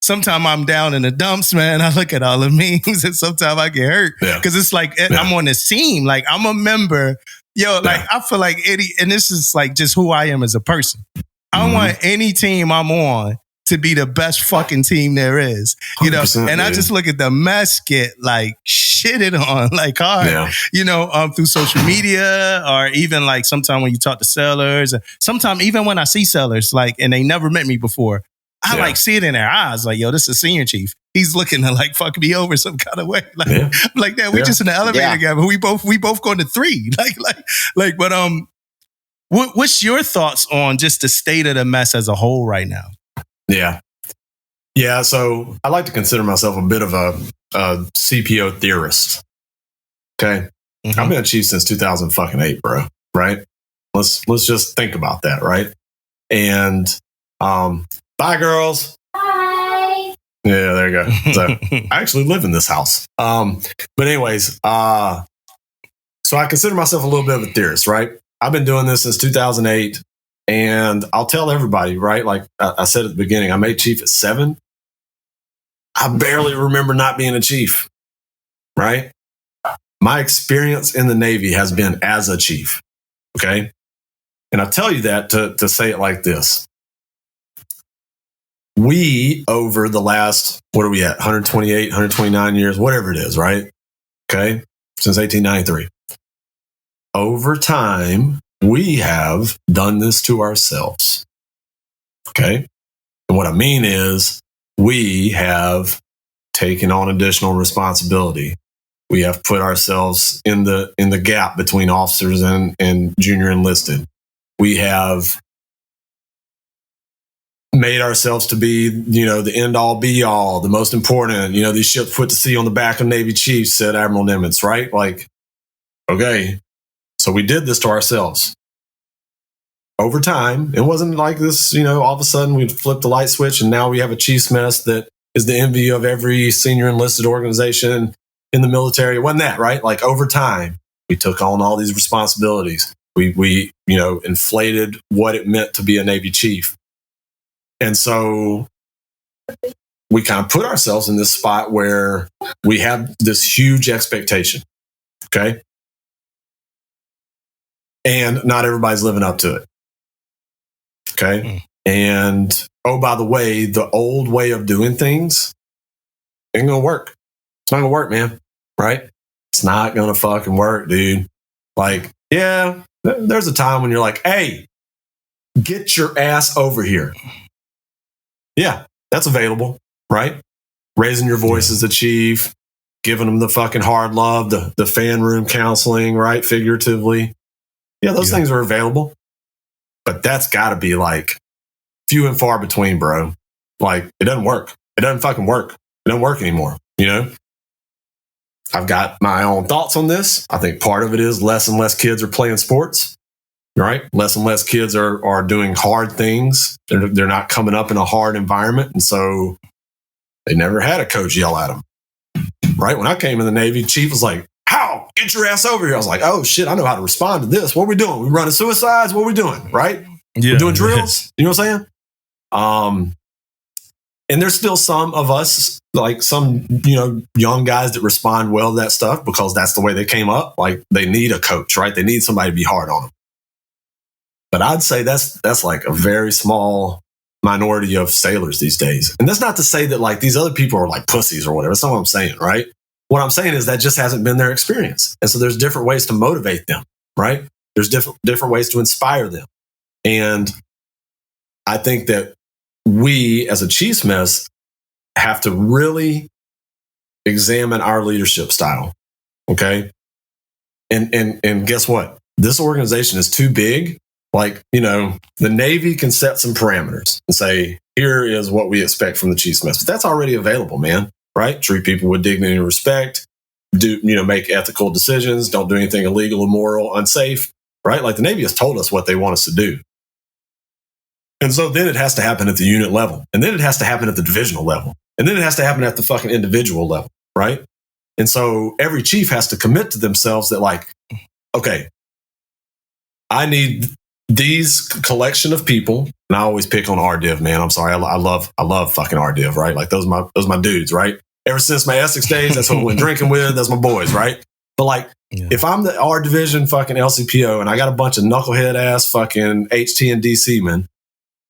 Sometimes I'm down in the dumps, man. I look at all the memes and sometimes I get hurt because it's like I'm on this team. Like I'm a member. I feel like and this is like just who I am as a person. I want any team I'm on to be the best fucking team there is, and I just look at the mess get like shitted on like hard, through social media or even like sometimes when you talk to sellers, sometimes even when I see sellers like, and they never met me before, I like see it in their eyes. Like, yo, this is a senior chief. He's looking to like fuck me over some kind of way. Like that. We just in the elevator together. We both going to 3. But what's your thoughts on just the state of the mess as a whole right now? Yeah. So I like to consider myself a bit of a CPO theorist. Okay. I've been a chief since 2008, bro. Right. Let's just think about that. Right. And, bye girls. Bye. Yeah, there you go. So I actually live in this house. But anyways, so I consider myself a little bit of a theorist, right? I've been doing this since 2008. And I'll tell everybody, right? Like I said at the beginning, I made chief at 7. I barely remember not being a chief, right? My experience in the Navy has been as a chief, okay? And I tell you that to say it like this. We, over the last, what are we at? 128, 129 years, whatever it is, right? Okay? Since 1893. Over time, we have done this to ourselves. Okay? And what I mean is we have taken on additional responsibility. We have put ourselves in the gap between officers and junior enlisted. We have made ourselves to be, the end all be all, the most important, these ships put to sea on the back of Navy chiefs, said Admiral Nimitz, right? Like, okay. So we did this to ourselves. Over time, it wasn't like this, all of a sudden we flipped the light switch and now we have a chief's mess that is the envy of every senior enlisted organization in the military. It wasn't that, right? Like over time, we took on all these responsibilities. We inflated what it meant to be a Navy chief. And so we kind of put ourselves in this spot where we have this huge expectation. Okay. And not everybody's living up to it. Okay. And by the way, the old way of doing things ain't going to work. It's not going to work, man. Right? It's not going to fucking work, dude. Like, yeah, there's a time when you're like, hey, get your ass over here. Yeah, that's available, right? Raising your voice as the chief, giving them the fucking hard love, the fan room counseling, right? Figuratively. Yeah, those things are available. But that's got to be like few and far between, bro. Like, it doesn't work. It doesn't fucking work. It doesn't work anymore, I've got my own thoughts on this. I think part of it is less and less kids are playing sports, right? Less and less kids are doing hard things. They're not coming up in a hard environment. And so they never had a coach yell at them, right? When I came in the Navy, chief was like, how? Get your ass over here. I was like, oh shit, I know how to respond to this. What are we doing? We running suicides? What are we doing? Right? We're doing drills. You know what I'm saying? And there's still some of us, like some, young guys that respond well to that stuff because that's the way they came up. Like they need a coach, right? They need somebody to be hard on them. But I'd say that's like a very small minority of sailors these days. And that's not to say that like these other people are like pussies or whatever. That's not what I'm saying, right? What I'm saying is that just hasn't been their experience. And so there's different ways to motivate them, right? There's different ways to inspire them. And I think that we as a Chiefs mess have to really examine our leadership style. Okay. And guess what? This organization is too big. Like, the Navy can set some parameters and say, here is what we expect from the Chiefs mess. But that's already available, man. Right? Treat people with dignity and respect. Make ethical decisions. Don't do anything illegal, immoral, unsafe. Right? Like the Navy has told us what they want us to do. And so then it has to happen at the unit level. And then it has to happen at the divisional level. And then it has to happen at the fucking individual level. Right? And so every chief has to commit to themselves that like, okay, I need these collection of people. And I always pick on RDiv, man. I'm sorry. I love fucking RDiv, right? Like those are my dudes, right? Ever since my Essex days, that's who I went drinking with. That's my boys, right? But like, if I'm the R division fucking LCPO and I got a bunch of knucklehead ass fucking HT and DC men,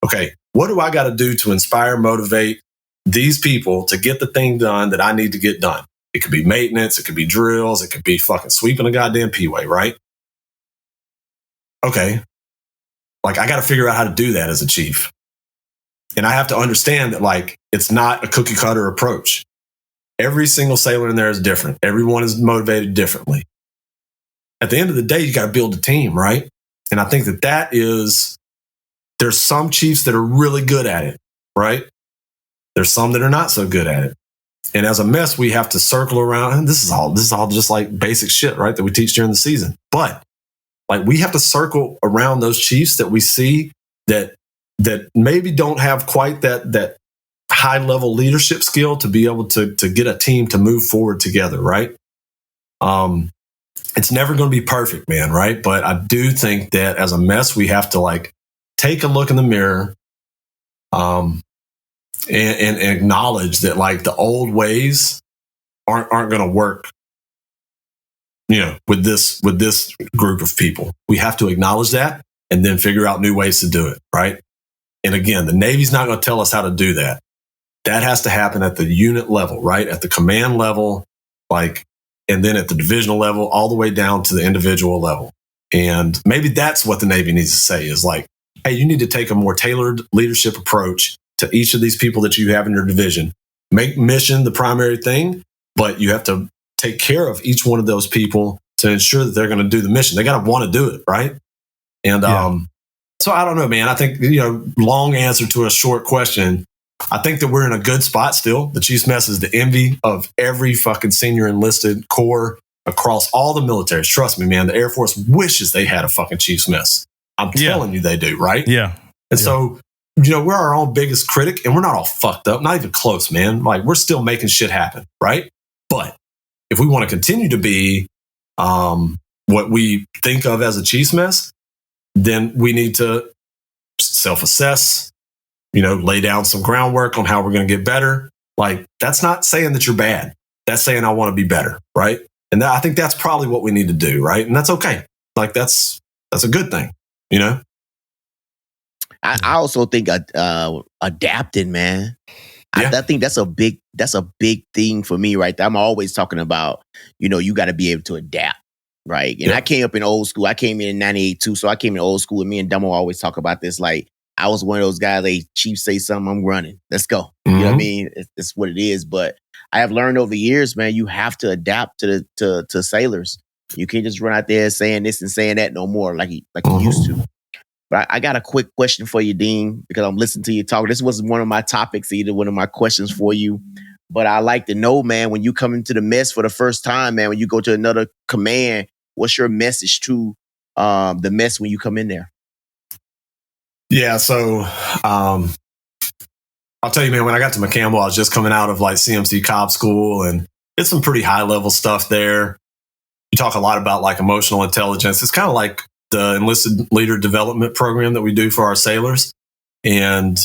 okay, what do I got to do to inspire, motivate these people to get the thing done that I need to get done? It could be maintenance. It could be drills. It could be fucking sweeping a goddamn P-way, right? Okay. Like, I got to figure out how to do that as a chief. And I have to understand that, like, it's not a cookie cutter approach. Every single sailor in there is different. Everyone is motivated differently. At the end of the day, you got to build a team, right? And I think that is, there's some chiefs that are really good at it, right? There's some that are not so good at it. And as a mess, we have to circle around. And this is all just like basic shit, right? That we teach during the season. But like, we have to circle around those chiefs that we see that maybe don't have quite that high level leadership skill to be able to get a team to move forward together, right? It's never going to be perfect, man, right? But I do think that as a mess, we have to like take a look in the mirror, and acknowledge that like the old ways aren't going to work. With this group of people, we have to acknowledge that and then figure out new ways to do it, right? And again, the Navy's not going to tell us how to do that. That has to happen at the unit level, right? At the command level, like, and then at the divisional level, all the way down to the individual level. And maybe that's what the Navy needs to say is like, hey, you need to take a more tailored leadership approach to each of these people that you have in your division. Make mission the primary thing, but you have to take care of each one of those people to ensure that they're going to do the mission. They got to want to do it, right? And so I don't know, man. I think, long answer to a short question. I think that we're in a good spot still. The Chiefs mess is the envy of every fucking senior enlisted corps across all the militaries. Trust me, man. The Air Force wishes they had a fucking Chiefs mess. I'm telling you they do, right? Yeah. And so, we're our own biggest critic and we're not all fucked up, not even close, man. Like, we're still making shit happen, right? But if we want to continue to be what we think of as a Chiefs mess, then we need to self-assess, lay down some groundwork on how we're going to get better. Like, that's not saying that you're bad. That's saying I want to be better, right? And I think that's probably what we need to do, right? And that's okay. Like, that's a good thing, I also think adapting, man. Yeah. I think that's a big thing for me, right? I'm always talking about, you got to be able to adapt, right? And I came up in old school. I came in 98 too, so I came in old school. And me and Dumbo always talk about this. Like, I was one of those guys. Like, Chief say something, I'm running. Let's go. Mm-hmm. You know what I mean? It's what it is. But I have learned over the years, man, you have to adapt to sailors. You can't just run out there saying this and saying that no more, like you used to. But I got a quick question for you, Dean, because I'm listening to you talk. This wasn't one of my topics, either one of my questions for you. But I like to know, man, when you come into the mess for the first time, man, when you go to another command, what's your message to the mess when you come in there? Yeah, so I'll tell you, man, when I got to McCampbell, I was just coming out of like CMC Cobb School, and it's some pretty high level stuff there. You talk a lot about like emotional intelligence. It's kind of like the enlisted leader development program that we do for our sailors. And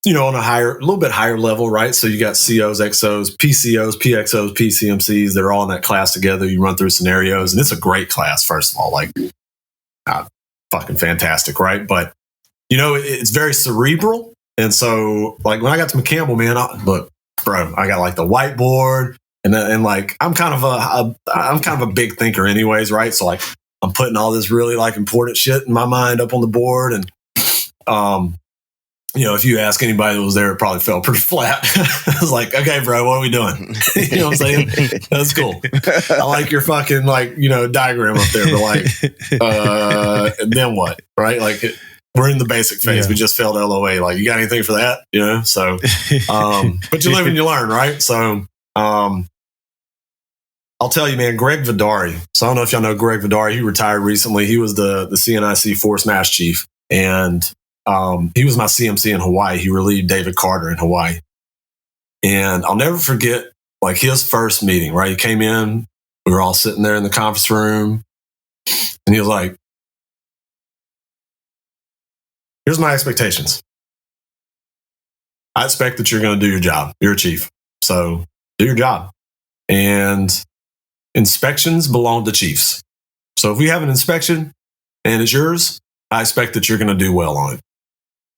on a little bit higher level, right? So you got COs, XOs, PCOs, PXOs, PCMCs. They're all in that class together. You run through scenarios, and it's a great class. First of all, like, fucking fantastic, right? But it's very cerebral, and so like when I got to McCampbell, man, look, bro, I got like the whiteboard, and like I'm kind of a big thinker, anyways, right? So like I'm putting all this really like important shit in my mind up on the board, and if you ask anybody that was there, it probably fell pretty flat. I was like, okay, bro, what are we doing? You know what I'm saying? That's cool. I like your fucking diagram up there, but like, then what? Right? Like, we're in the basic phase. Yeah. We just failed LOA. Like, you got anything for that? So, but you live and you learn, right? So, I'll tell you, man, Greg Vidari. So I don't know if y'all know Greg Vidari. He retired recently. He was the CNIC Force Mass Chief, and he was my CMC in Hawaii. He relieved David Carter in Hawaii. And I'll never forget like his first meeting, right? He came in, we were all sitting there in the conference room, and he was like, here's my expectations. I expect that you're going to do your job. You're a chief. So do your job. And inspections belong to chiefs. So if we have an inspection and it's yours, I expect that you're going to do well on it.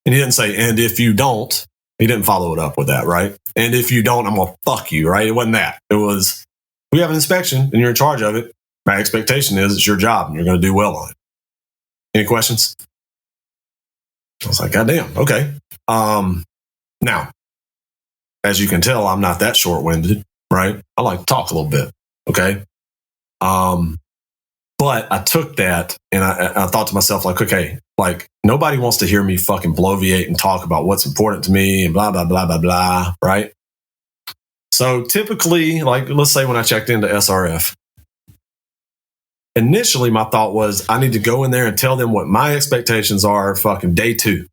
And he didn't say, and if you don't, he didn't follow it up with that, right? And if you don't, I'm going to fuck you, right? It wasn't that. It was, we have an inspection and you're in charge of it. My expectation is it's your job and you're going to do well on it. Any questions? I was like, goddamn, okay. Now, as you can tell, I'm not that short-winded, right? I like to talk a little bit, okay? But I took that and I thought to myself, like, okay, like nobody wants to hear me fucking bloviate and talk about what's important to me and blah, blah, blah, blah, blah, right? So typically, like, let's say when I checked into SRF, initially my thought was I need to go in there and tell them what my expectations are fucking day 2.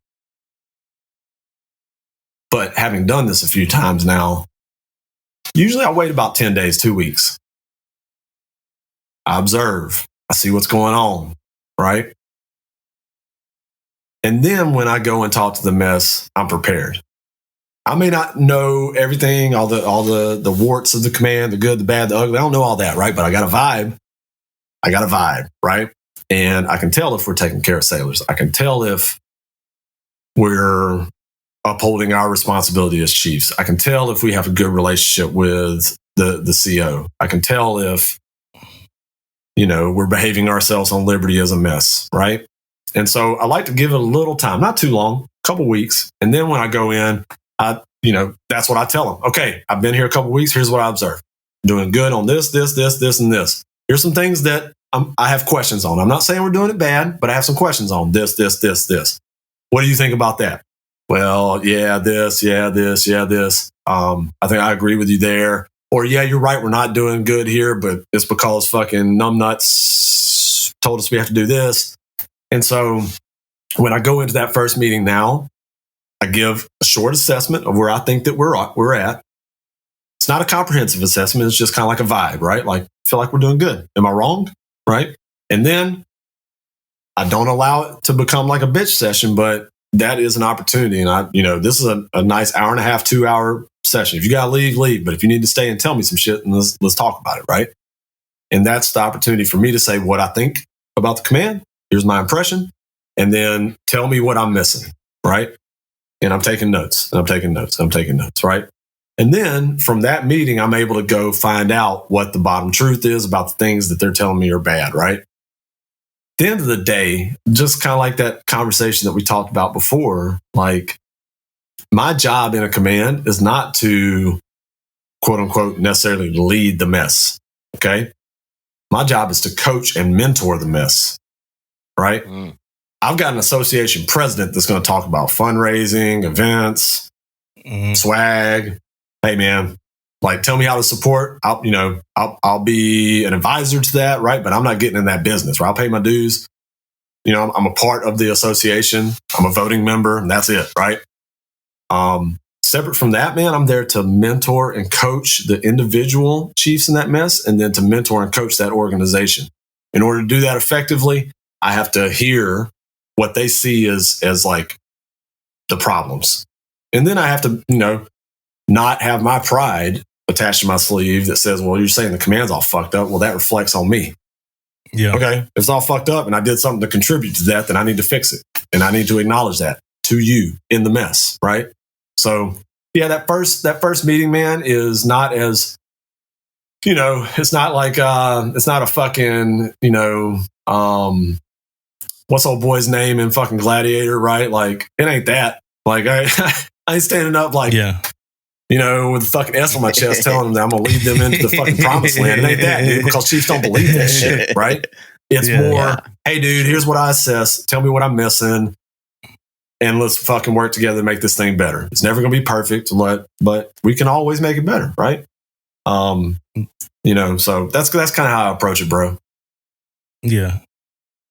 But having done this a few times now, usually I wait about 10 days, 2 weeks. I observe. I see what's going on, right? And then when I go and talk to the mess, I'm prepared. I may not know everything, all the warts of the command, the good, the bad, the ugly. I don't know all that, right? But I got a vibe. Right? And I can tell if we're taking care of sailors. I can tell if we're upholding our responsibility as chiefs. I can tell if we have a good relationship with the CO. I can tell if we're behaving ourselves on liberty as a mess, right? And so I like to give it a little time, not too long, a couple weeks. And then when I go in, that's what I tell them. Okay, I've been here a couple weeks. Here's what I observe. Doing good on this, and this. Here's some things that I have questions on. I'm not saying we're doing it bad, but I have some questions on this. What do you think about that? Well, yeah, this. I think I agree with you there. Or, yeah, you're right, we're not doing good here, but it's because fucking numbnuts told us we have to do this. And so when I go into that first meeting now, I give a short assessment of where I think that we're at. It's not a comprehensive assessment. It's just kind of like a vibe, right? Like, I feel like we're doing good. Am I wrong? Right? And then I don't allow it to become like a bitch session, but that is an opportunity. And this is a nice hour and a half, 2 hour session. If you got to leave. But if you need to stay and tell me some shit, and let's talk about it, right? And that's the opportunity for me to say what I think about the command. Here's my impression. And then tell me what I'm missing, right? And I'm taking notes, right? And then from that meeting, I'm able to go find out what the bottom truth is about the things that they're telling me are bad, right? At the end of the day, just kind of like that conversation that we talked about before, like my job in a command is not to, quote unquote, necessarily lead the mess, okay? My job is to coach and mentor the mess, right? I've got an association president that's going to talk about fundraising, events, swag. Hey, man, like, tell me how to support. I'll be an advisor to that, right? But I'm not getting in that business, right? I'll pay my dues. I'm a part of the association. I'm a voting member, and that's it, right? Separate from that, man, I'm there to mentor and coach the individual chiefs in that mess, and then to mentor and coach that organization. In order to do that effectively, I have to hear what they see as like the problems. And then I have to, not have my pride attached to my sleeve that says, well, you're saying the command's all fucked up. Well, that reflects on me. Yeah. Okay. If it's all fucked up and I did something to contribute to that, then I need to fix it. And I need to acknowledge that to you in the mess. Right. So yeah, that first meeting, man, is not as, it's not like, it's not a fucking, what's old boy's name in fucking Gladiator, right? Like, it ain't that. Like, I ain't standing up like, with a fucking S on my chest telling them that I'm going to lead them into the fucking promised land. It ain't that, dude, because Chiefs don't believe that shit, right? It's more, hey, dude, here's what I assess. Tell me what I'm missing. And let's fucking work together to make this thing better. It's never going to be perfect, but we can always make it better, right? So that's kind of how I approach it, bro. Yeah.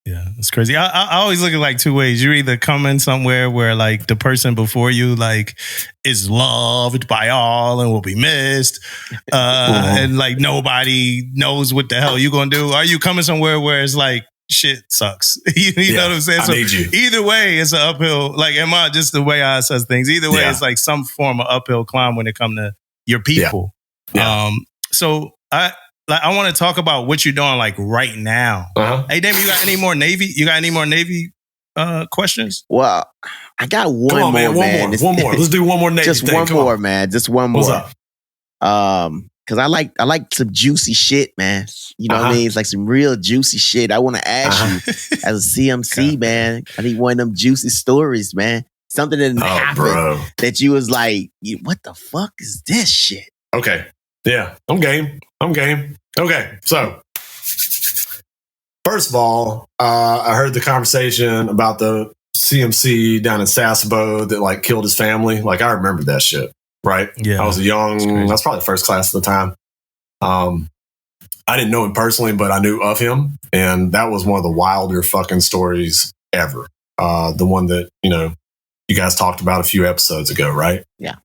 Yeah, it's crazy. I always look at like two ways. You're either coming somewhere where like the person before you like is loved by all and will be missed, and like nobody knows what the hell you're gonna do. Are you coming somewhere where it's like shit sucks? you know what I'm saying? I need you. Either way, it's an uphill. Like, am I just the way I assess things? Either way, it's like some form of uphill climb when it comes to your people. Yeah. So I want to talk about what you're doing like right now. Uh-huh. Hey, Damon, you got any more Navy? You got any more Navy questions? Well, I got one more, man. One more. Let's do one more Navy Just thing. one more, man. Just one more. What's up? Because I like some juicy shit, man. You know what I mean? It's like some real juicy shit. I want to ask you, as a CMC, man, I need one of them juicy stories, man. Something that happened that you was like, what the fuck is this shit? Okay. Yeah, I'm game. Okay, so first of all, I heard the conversation about the CMC down in Sasebo that like killed his family. Like, I remember that shit, right? Yeah, I was that's probably the first class at the time. I didn't know him personally, but I knew of him, and that was one of the wilder fucking stories ever. The one that you guys talked about a few episodes ago, right? Yeah,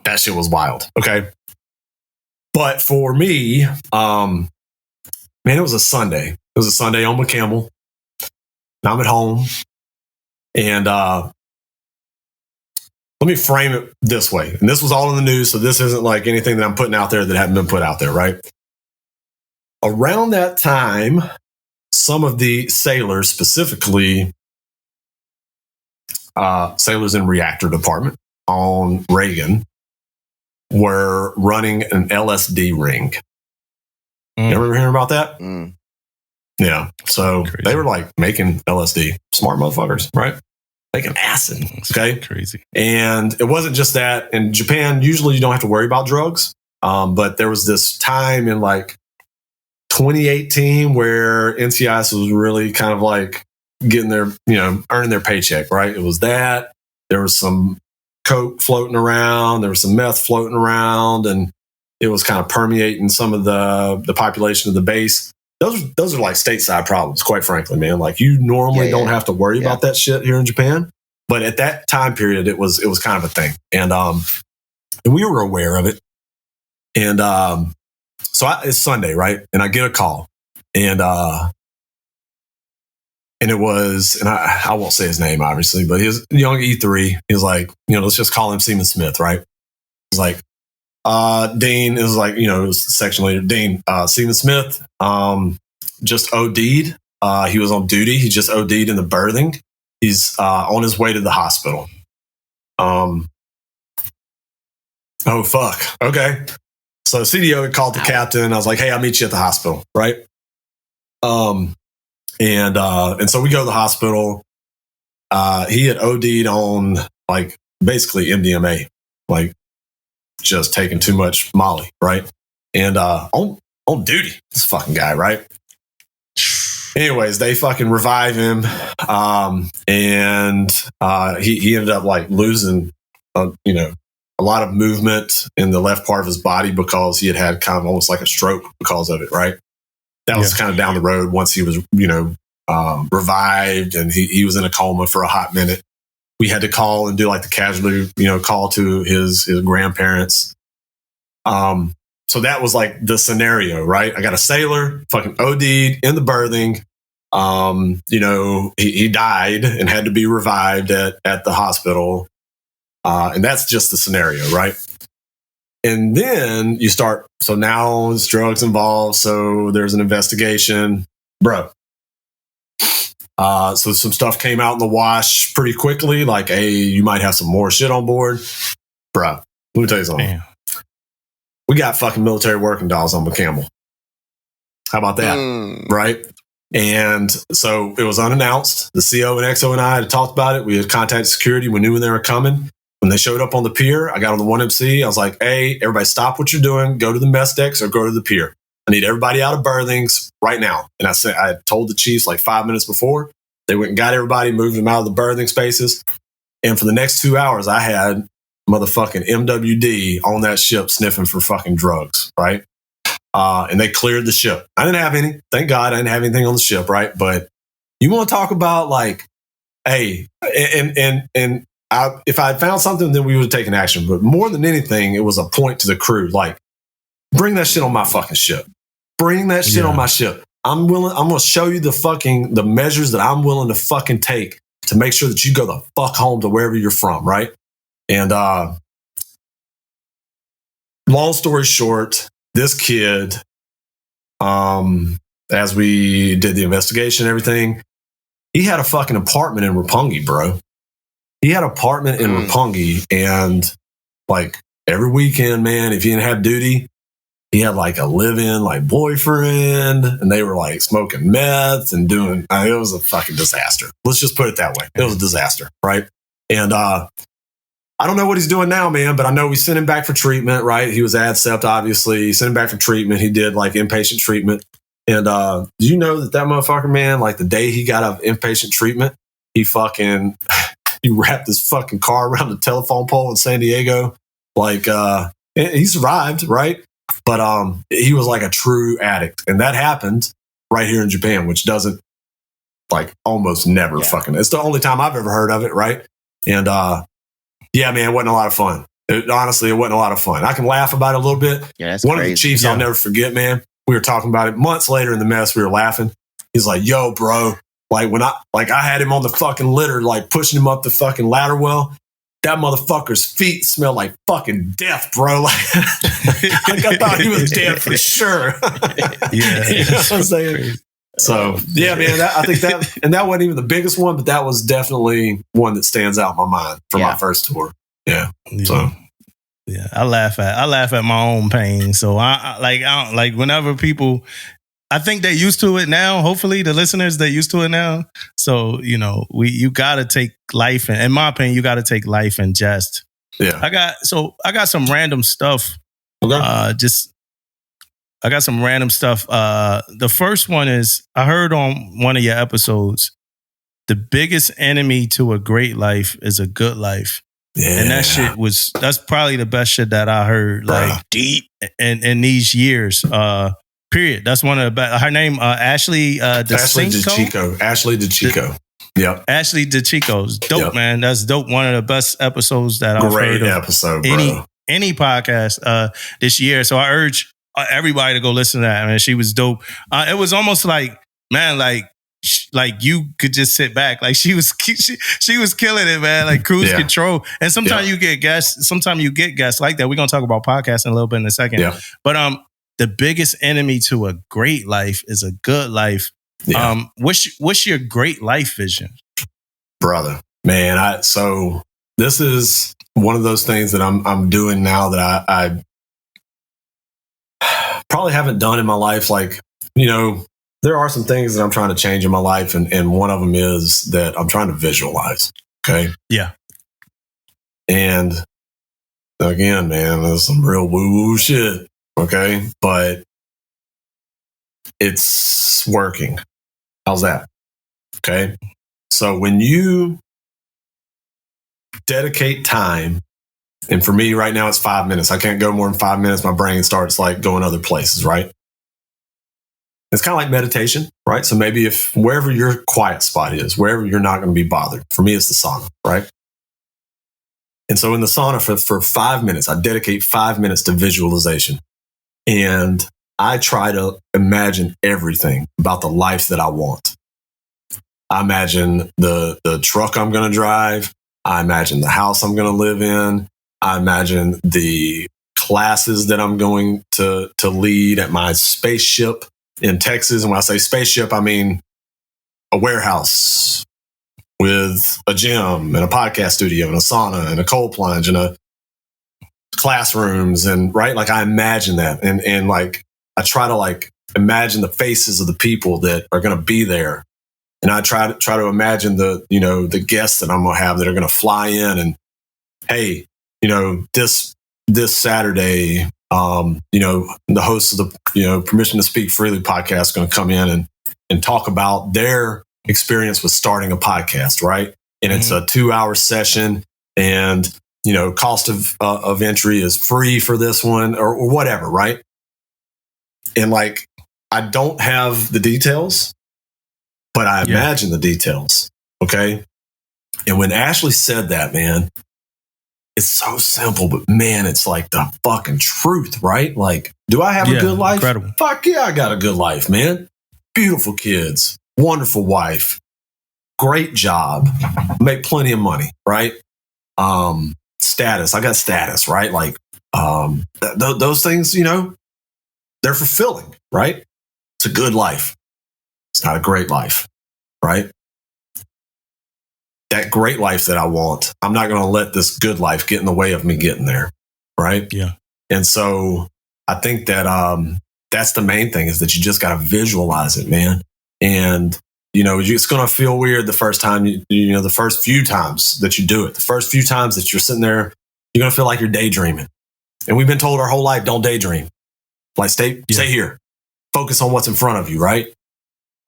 that shit was wild. Okay. But for me, man, it was a Sunday. It was a Sunday on McCampbell. I'm at home. And let me frame it this way. And this was all in the news, so this isn't like anything that I'm putting out there that hadn't been put out there, right? Around that time, some of the sailors, specifically sailors in reactor department on Reagan, were running an LSD ring. You ever hear about that? Yeah. So they were like making LSD. Smart motherfuckers, right? Making acid. Okay. Crazy. And it wasn't just that. In Japan, usually you don't have to worry about drugs. But there was this time in like 2018 where NCIS was really kind of like getting their, earning their paycheck, right? It was that. There was some coke floating around, there was some meth floating around, and it was kind of permeating some of the population of the base. Those are like stateside problems, quite frankly, man. Like, you normally don't have to worry about that shit here in Japan, but at that time period, it was kind of a thing, and we were aware of it. And so it's Sunday, right? And I get a call, and it was, and I won't say his name, obviously, but he was young E3. He was like, let's just call him Seaman Smith, right? He's like, Dean, it was like, it was section leader, Dean, Seaman Smith just OD'd. He was on duty. He just OD'd in the berthing. He's on his way to the hospital. Oh, fuck. Okay. So CDO had called the captain. I was like, hey, I'll meet you at the hospital, right? And so we go to the hospital. He had OD'd on like basically MDMA, like just taking too much Molly, right? And on duty, this fucking guy, right? Anyways, they fucking revive him, and he ended up like losing, a lot of movement in the left part of his body because he had kind of almost like a stroke because of it, right? That was kind of down the road once he was, revived, and he was in a coma for a hot minute. We had to call and do like the casualty, call to his grandparents. So that was like the scenario, right? I got a sailor fucking OD'd in the berthing. He died and had to be revived at the hospital. And that's just the scenario, right? And then you start, so now there's drugs involved, so there's an investigation. Bro. So some stuff came out in the wash pretty quickly, like, hey, you might have some more shit on board. Bro, let me tell you something. Damn. We got fucking military working dolls on McCampbell. How about that? Right? And so it was unannounced. The CO and XO and I had talked about it. We had contacted security. We knew when they were coming. When they showed up on the pier, I got on the 1MC. I was like, hey, everybody stop what you're doing. Go to the mess decks or go to the pier. I need everybody out of berthings right now. And I told the chiefs like 5 minutes before. They went and got everybody, moved them out of the berthing spaces. And for the next 2 hours, I had motherfucking MWD on that ship sniffing for fucking drugs, right? And they cleared the ship. I didn't have any. Thank God I didn't have anything on the ship, right? But you want to talk about like, hey, and if I had found something, then we would have taken action. But more than anything, it was a point to the crew, like, bring that shit on my fucking ship. Bring that shit on my ship. I'm going to show you the measures that I'm willing to fucking take to make sure that you go the fuck home to wherever you're from, right? And long story short, this kid, as we did the investigation and everything, he had a fucking apartment in Roppongi, bro. He had an apartment in Roppongi, and like every weekend, man, if he didn't have duty, he had like a live-in like boyfriend, and they were like smoking meth and doing. It was a fucking disaster. Let's just put it that way. It was a disaster, right? And I don't know what he's doing now, man, but I know we sent him back for treatment, right? He was ADCEPT, obviously. Sent him back for treatment. He did like inpatient treatment. And do you know that motherfucker, man, like the day he got out of inpatient treatment, he wrapped his fucking car around the telephone pole in San Diego. Like, he survived, right? But he was like a true addict. And that happened right here in Japan, which doesn't, like, almost never fucking, it's the only time I've ever heard of it, right? And yeah, man, it wasn't a lot of fun. Honestly, it wasn't a lot of fun. I can laugh about it a little bit. Yeah, that's One crazy. of the chiefs I'll never forget, man. We were talking about it months later in the mess. We were laughing. He's like, yo, bro, like when I had him on the fucking litter, like pushing him up the fucking ladder well, that motherfucker's feet smell like fucking death, bro. Like I thought he was dead for sure. Yeah. You know what I'm saying? So yeah, man, I think that wasn't even the biggest one, but that was definitely one that stands out in my mind for my first tour. Yeah. So yeah, I laugh at my own pain. So I don't like whenever people, I think they're used to it now. Hopefully the listeners, they're used to it now. So, you know, you gotta take life, and in my opinion, you gotta take life in jest. Yeah. I got some random stuff. Okay. I got some random stuff. The first one is, I heard on one of your episodes, the biggest enemy to a great life is a good life. Yeah. And that's probably the best shit that I heard, like deep in these years. Period. That's one of the best. Her name, Ashley DeChico. Ashley DeChico. Yep. Ashley DeChico's dope, man. That's dope. One of the best episodes that I've heard of. Great episode, bro. Any podcast this year. So I urge everybody to go listen to that, man. She was dope. It was almost like, man, like you could just sit back. Like she was killing it, man. Like cruise control. And sometimes you get guests. Sometimes you get guests like that. We're gonna talk about podcasting a little bit in a second. Yeah. But the biggest enemy to a great life is a good life. Yeah. What's your great life vision, brother? Man, so this is one of those things that I'm doing now that I probably haven't done in my life. Like, you know, there are some things that I'm trying to change in my life, and one of them is that I'm trying to visualize. Okay. Yeah. And again, man, there's some real woo-woo shit. Okay. But it's working. How's that? Okay. So when you dedicate time, and for me right now, it's 5 minutes. I can't go more than 5 minutes. My brain starts like going other places, right? It's kind of like meditation, right? So maybe if wherever your quiet spot is, wherever you're not going to be bothered. For me, it's the sauna, right? And so in the sauna for 5 minutes, I dedicate 5 minutes to visualization. And I try to imagine everything about the life that I want. I imagine the truck I'm going to drive. I imagine the house I'm going to live in. I imagine the classes that I'm going to lead at my spaceship in Texas. And when I say spaceship, I mean a warehouse with a gym and a podcast studio and a sauna and a cold plunge and a classrooms and right. Like I imagine that. And like, I try to like imagine the faces of the people that are going to be there. And I try to imagine the guests that I'm going to have that are going to fly in and, hey, this Saturday, the host of the, Permission to Speak Freely podcast is going to come in and talk about their experience with starting a podcast, right? And it's a 2-hour session, and cost of entry is free for this one or whatever, right? And like, I don't have the details, but I imagine the details. Okay. And when Ashley said that, man, it's so simple, but man, it's like the fucking truth, right? Like, do I have a good life? Incredible. Fuck yeah, I got a good life, man. Beautiful kids, wonderful wife, great job, make plenty of money, right? Status, I got status, right? Like, those things, they're fulfilling, right? It's a good life. It's not a great life, right? That great life that I want, I'm not going to let this good life get in the way of me getting there, right? Yeah. And so I think that that's the main thing, is that you just got to visualize it, man. And it's going to feel weird the first time, the first few times that you do it, the first few times that you're sitting there, you're going to feel like you're daydreaming. And we've been told our whole life, don't daydream. Like stay here, focus on what's in front of you, right?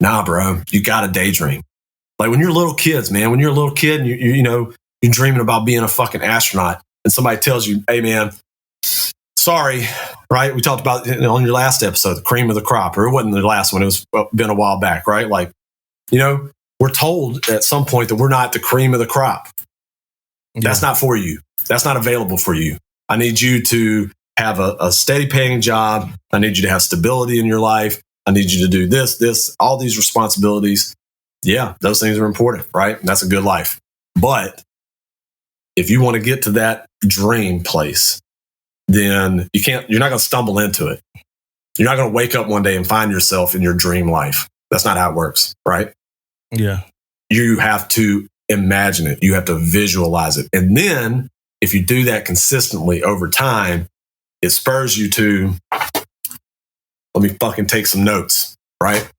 Nah, bro, you got to daydream. Like when you're little kids, man, when you're a little kid and you're dreaming about being a fucking astronaut, and somebody tells you, hey man, sorry, right? We talked about on your last episode, the cream of the crop, or it wasn't the last one. It was been a while back, right? Like, we're told at some point that we're not the cream of the crop. Yeah. That's not for you. That's not available for you. I need you to have a steady paying job. I need you to have stability in your life. I need you to do this, all these responsibilities. Yeah, those things are important, right? That's a good life. But if you want to get to that dream place, then you're not going to stumble into it. You're not going to wake up one day and find yourself in your dream life. That's not how it works, right? Yeah. You have to imagine it. You have to visualize it. And then if you do that consistently over time, it spurs you to, let me fucking take some notes, right?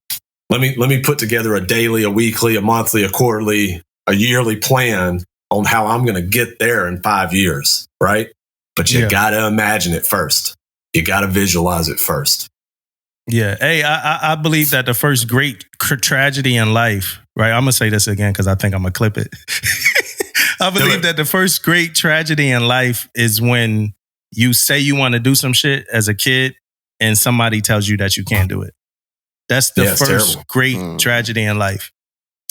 Let me put together a daily, a weekly, a monthly, a quarterly, a yearly plan on how I'm going to get there in 5 years, right? But you got to imagine it first. You got to visualize it first. Yeah. Hey, I believe that the first great tragedy in life, right? I'm going to say this again because I think I'm going to clip it. I believe that the first great tragedy in life is when you say you want to do some shit as a kid and somebody tells you that you can't do it. That's the first great tragedy in life.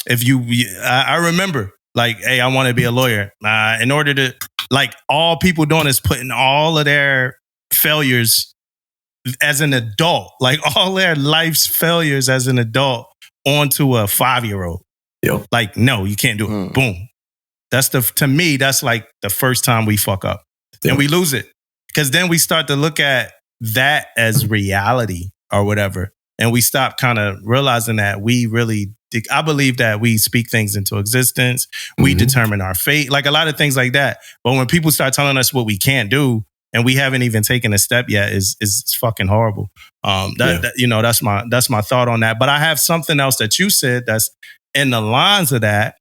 I remember, like, hey, I want to be a lawyer. In order to, like, all people doing is putting all of their failures as an adult, like all their life's failures as an adult onto a 5-year-old. Yep. Like, no, you can't do it. Boom. To me, that's like the first time we fuck up and we lose it. Because then we start to look at that as reality or whatever. And we stop kind of realizing that I believe that we speak things into existence. We determine our fate, like a lot of things like that. But when people start telling us what we can't do and we haven't even taken a step yet, is fucking horrible. That's my thought on that. But I have something else that you said that's in the lines of that.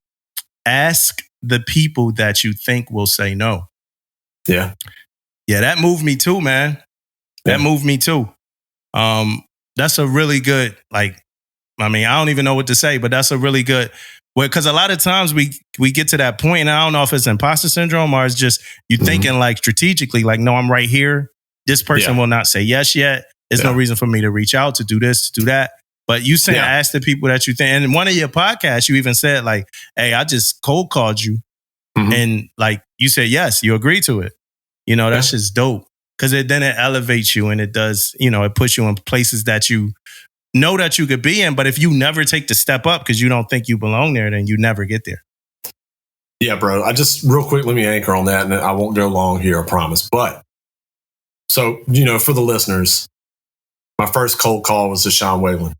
Ask the people that you think will say no. Yeah. Yeah, that moved me too, man. That moved me too. That's a really good, I don't even know what to say, but that's a really good, because a lot of times we get to that point, and I don't know if it's imposter syndrome or it's just you thinking like strategically, like, no, I'm right here. This person will not say yes yet. There's no reason for me to reach out to do this, to do that. But you saying ask the people that you think, and in one of your podcasts, you even said like, hey, I just cold called you. And like you said, yes, you agree to it. That's just dope. Because then it elevates you, and it does, it puts you in places that you know that you could be in. But if you never take the step up because you don't think you belong there, then you never get there. Yeah, bro. I just real quick, let me anchor on that, and I won't go long here, I promise. But so, for the listeners, my first cold call was to Sean Whalen.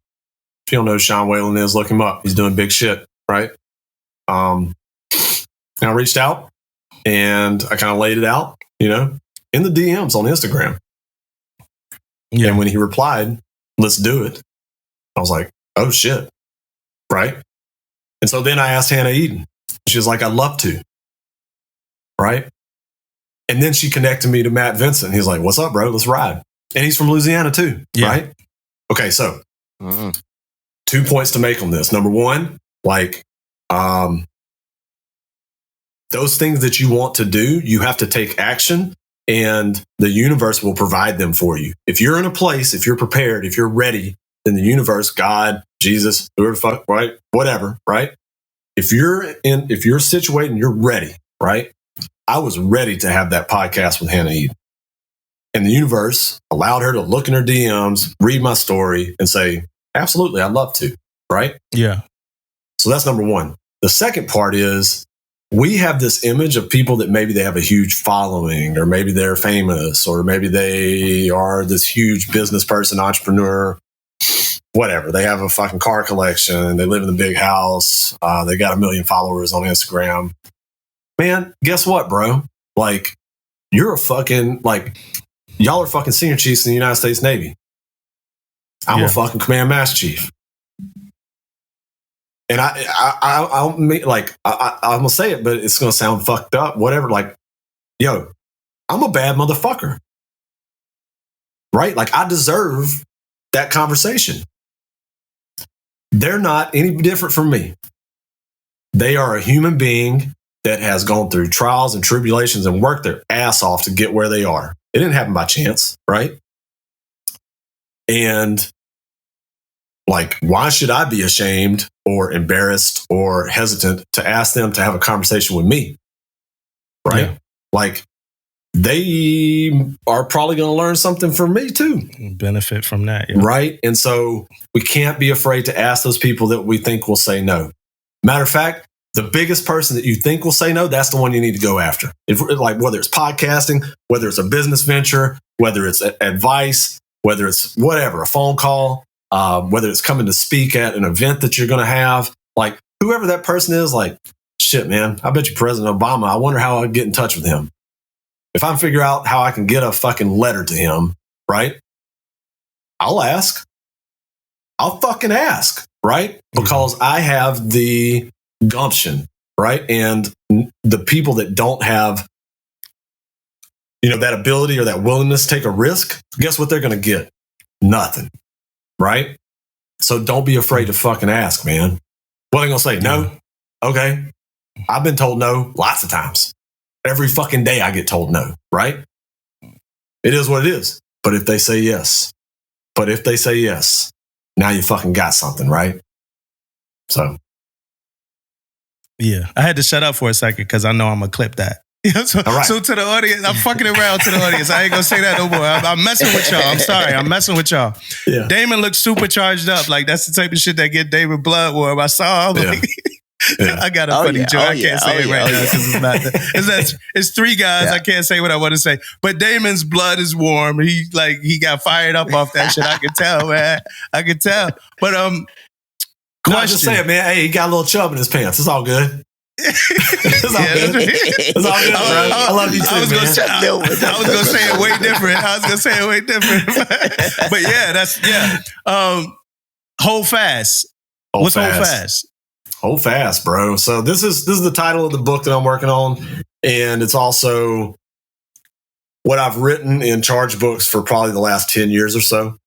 If you don't know who Sean Whalen is, look him up. He's doing big shit, right? And I reached out and I kind of laid it out, in the DMs on Instagram. Yeah. And when he replied, let's do it, I was like, oh shit. Right. And so then I asked Hannah Eden. She was like, I'd love to. Right. And then she connected me to Matt Vincent. He's like, what's up, bro? Let's ride. And he's from Louisiana too. Yeah. Right. Okay. So 2 points to make on this. Number one, those things that you want to do, you have to take action, and the universe will provide them for you. If you're in a place, if you're prepared, if you're ready, then the universe, God, Jesus, whoever the fuck, right? Whatever, right? If you're situated and you're ready, right? I was ready to have that podcast with Hannah Eden. And the universe allowed her to look in her DMs, read my story, and say, absolutely, I'd love to, right? Yeah. So that's number one. The second part is, we have this image of people that maybe they have a huge following, or maybe they're famous, or maybe they are this huge business person, entrepreneur, whatever. They have a fucking car collection. They live in a big house. They got 1 million followers on Instagram. Man, guess what, bro? You're a fucking, y'all are fucking senior chiefs in the United States Navy. I'm a fucking command master chief. And I'm gonna say it, but it's gonna sound fucked up. Whatever. I'm a bad motherfucker, right? I deserve that conversation. They're not any different from me. They are a human being that has gone through trials and tribulations and worked their ass off to get where they are. It didn't happen by chance, right? And why should I be ashamed or embarrassed or hesitant to ask them to have a conversation with me? Right? Yeah. They are probably going to learn something from me too. Benefit from that. Yeah. Right? And so we can't be afraid to ask those people that we think will say no. Matter of fact, the biggest person that you think will say no, that's the one you need to go after. Whether it's podcasting, whether it's a business venture, whether it's advice, whether it's whatever, a phone call, whether it's coming to speak at an event that you're going to have, whoever that person is, shit, man, I bet you President Obama, I wonder how I'd get in touch with him. If I figure out how I can get a fucking letter to him, right? I'll ask. I'll fucking ask, right? Because I have the gumption, right? And the people that don't have, that ability or that willingness to take a risk, guess what they're going to get? Nothing. Right? So don't be afraid to fucking ask, man. What are they going to say? No? Okay. I've been told no lots of times. Every fucking day I get told no, right? It is what it is. But if they say yes, now you fucking got something, right? So. Yeah. I had to shut up for a second because I know I'm going to clip that. So to the audience, I'm fucking around to the audience. I ain't gonna say that no more. I'm messing with y'all. I'm sorry. I'm messing with y'all. Yeah. Damon looks super charged up. That's the type of shit that get David blood warm. I saw him. I got a funny joke. I can't say it right now because it's not. It's three guys. Yeah. I can't say what I want to say. But Damon's blood is warm. He got fired up off that shit. I can tell, man. I can tell. But no, just say it, man. Hey, he got a little chub in his pants. It's all good. It's all good. It's all good, bro. I love you too, I was gonna say it way different. But yeah, Hold Fast. What's Hold Fast? Hold Fast, bro. So this is the title of the book that I'm working on, and it's also what I've written in charge books for probably the last 10 years or so.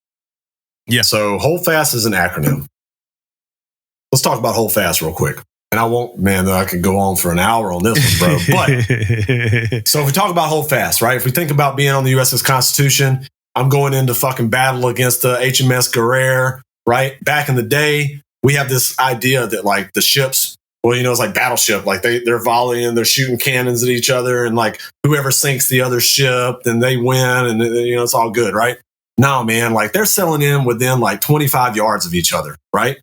Yeah. So Hold Fast is an acronym. Let's talk about Hold Fast real quick. And I could go on for an hour on this one, bro. But so if we talk about Hold Fast, right? If we think about being on the USS Constitution, I'm going into fucking battle against the HMS Guerriere, right? Back in the day, we have this idea that the ships, it's like battleship, they're volleying, they're shooting cannons at each other, and whoever sinks the other ship, then they win, and it's all good, right? No, man, they're settling in within 25 yards of each other, right?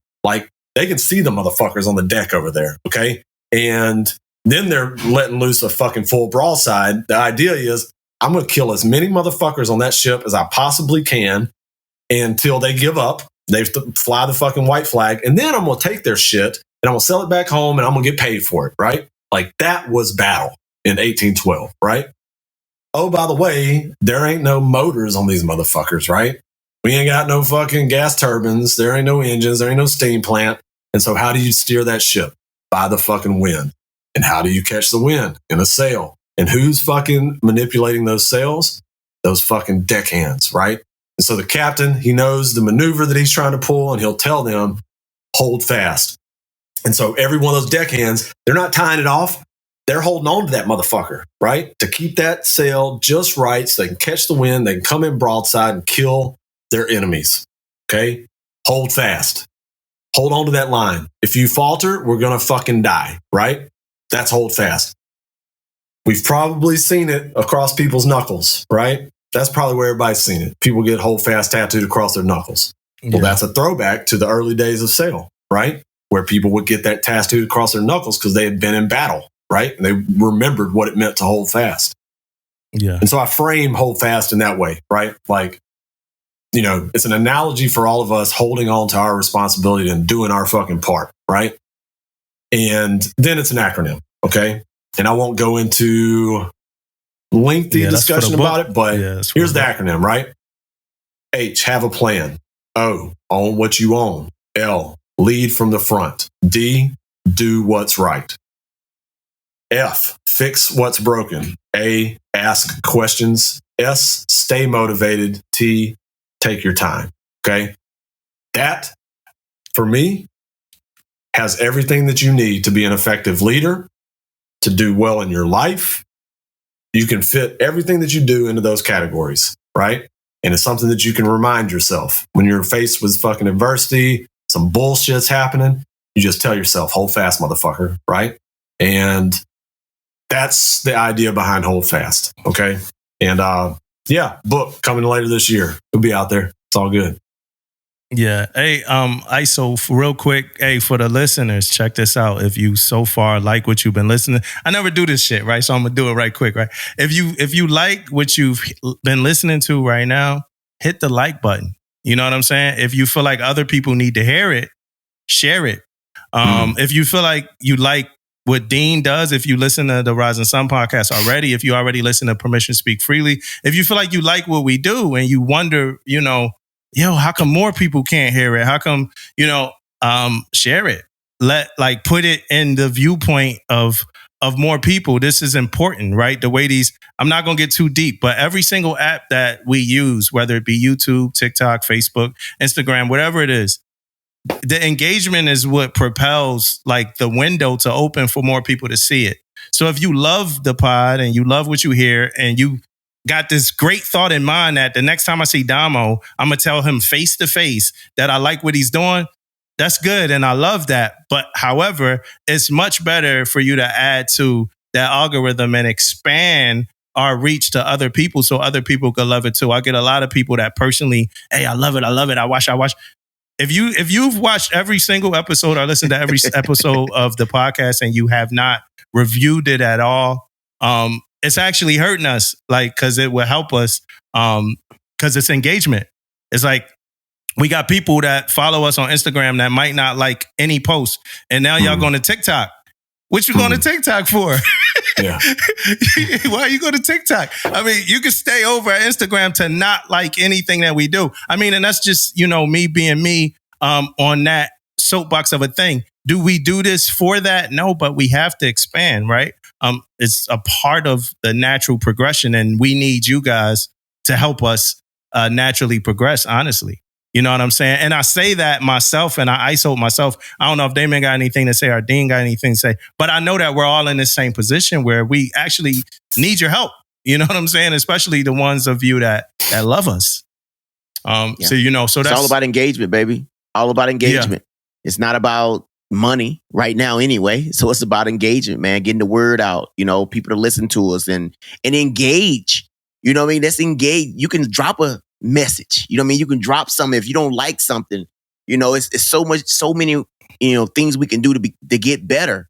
They can see the motherfuckers on the deck over there, okay? And Then they're letting loose a fucking full broadside. The idea is I'm going to kill as many motherfuckers on that ship as I possibly can until they give up. They fly the fucking white flag. And then I'm going to take their shit and I'm going to sell it back home and I'm going to get paid for it, right? Like that was battle in 1812, right? Oh, by the way, there ain't no motors on these motherfuckers, right? We ain't got no fucking gas turbines. There ain't no engines. There ain't no steam plant. And so how do you steer that ship? By the fucking wind. And how do you catch the wind? In a sail. And who's fucking manipulating those sails? Those fucking deckhands, right? And so the captain, he knows the maneuver that he's trying to pull and he'll tell them, hold fast. And so every one of those deckhands, they're not tying it off. They're holding on to that motherfucker, right? To keep that sail just right so they can catch the wind, they can come in broadside and kill their enemies, okay? Hold fast. Hold on to that line. If you falter, we're going to fucking die, right? That's hold fast. We've probably seen it across people's knuckles, right? That's probably where everybody's seen it. People get hold fast tattooed across their knuckles. Yeah. Well, that's a throwback to the early days of sail, right? Where people would get that tattooed across their knuckles because they had been in battle, right? And they remembered what it meant to hold fast. Yeah. And so I frame hold fast in that way, right? Like, you know, it's an analogy for all of us holding on to our responsibility and doing our fucking part, right? And then it's an acronym, okay? And I won't go into lengthy discussion about it, but here's the acronym, right? H, have a plan. O, own what you own. L, lead from the front. D, do what's right. F, fix what's broken. A, ask questions. S, stay motivated. T, take your time. Okay. That, for me, has everything that you need to be an effective leader, to do well in your life. You can fit everything that you do into those categories, right? And it's something that you can remind yourself when you're faced with fucking adversity, some bullshit's happening. You just tell yourself, hold fast, motherfucker, right? And that's the idea behind hold fast. Okay. And yeah, book coming later this year. It'll be out there. It's all good. Yeah. Hey, ISO, real quick. Hey, for the listeners, check this out. If you so far like what you've been listening, I never do this shit, right? So I'm gonna do it right quick, right? If you like what you've been listening to right now, hit the like button. You know what I'm saying? If you feel like other people need to hear it, share it. If you feel like you like what Dean does, if you listen to the Rise and Sun podcast already, if you already listen to Permission to Speak Freely, if you feel like you like what we do and you wonder, you know, yo, how come more people can't hear it? How come, you know, share it. Put it in the viewpoint of more people. This is important, right? The way I'm not going to get too deep, but every single app that we use, whether it be YouTube, TikTok, Facebook, Instagram, whatever it is, the engagement is what propels like the window to open for more people to see it. So if you love the pod and you love what you hear and you got this great thought in mind that the next time I see Damo, I'm going to tell him face to face that I like what he's doing, that's good. And I love that. But however, it's much better for you to add to that algorithm and expand our reach to other people so other people can love it too. I get a lot of people that personally, hey, I love it. I watch. If you've watched every single episode or listened to every episode of the podcast and you have not reviewed it at all, it's actually hurting us, like, because it will help us, because it's engagement. It's like we got people that follow us on Instagram that might not like any post, and now y'all going to TikTok. What you going to TikTok for? Yeah. Why are you going to TikTok? I mean, you can stay over at Instagram to not like anything that we do. I mean, and that's just, you know, me being me on that soapbox of a thing. Do we do this for that? No, but we have to expand, right? It's a part of the natural progression, and we need you guys to help us naturally progress, honestly. You know what I'm saying? And I say that myself, and I ISO myself. I don't know if Damon got anything to say or Dean got anything to say, but I know that we're all in the same position where we actually need your help. You know what I'm saying? Especially the ones of you that love us. So, you know, so that's all about engagement, baby. All about engagement. Yeah. It's not about money right now anyway. So it's about engagement, man. Getting the word out, you know, people to listen to us and engage. You know what I mean? Let's engage. You can drop a message. You know what I mean? You can drop something if you don't like something. You know, it's so many, you know, things we can do to get better.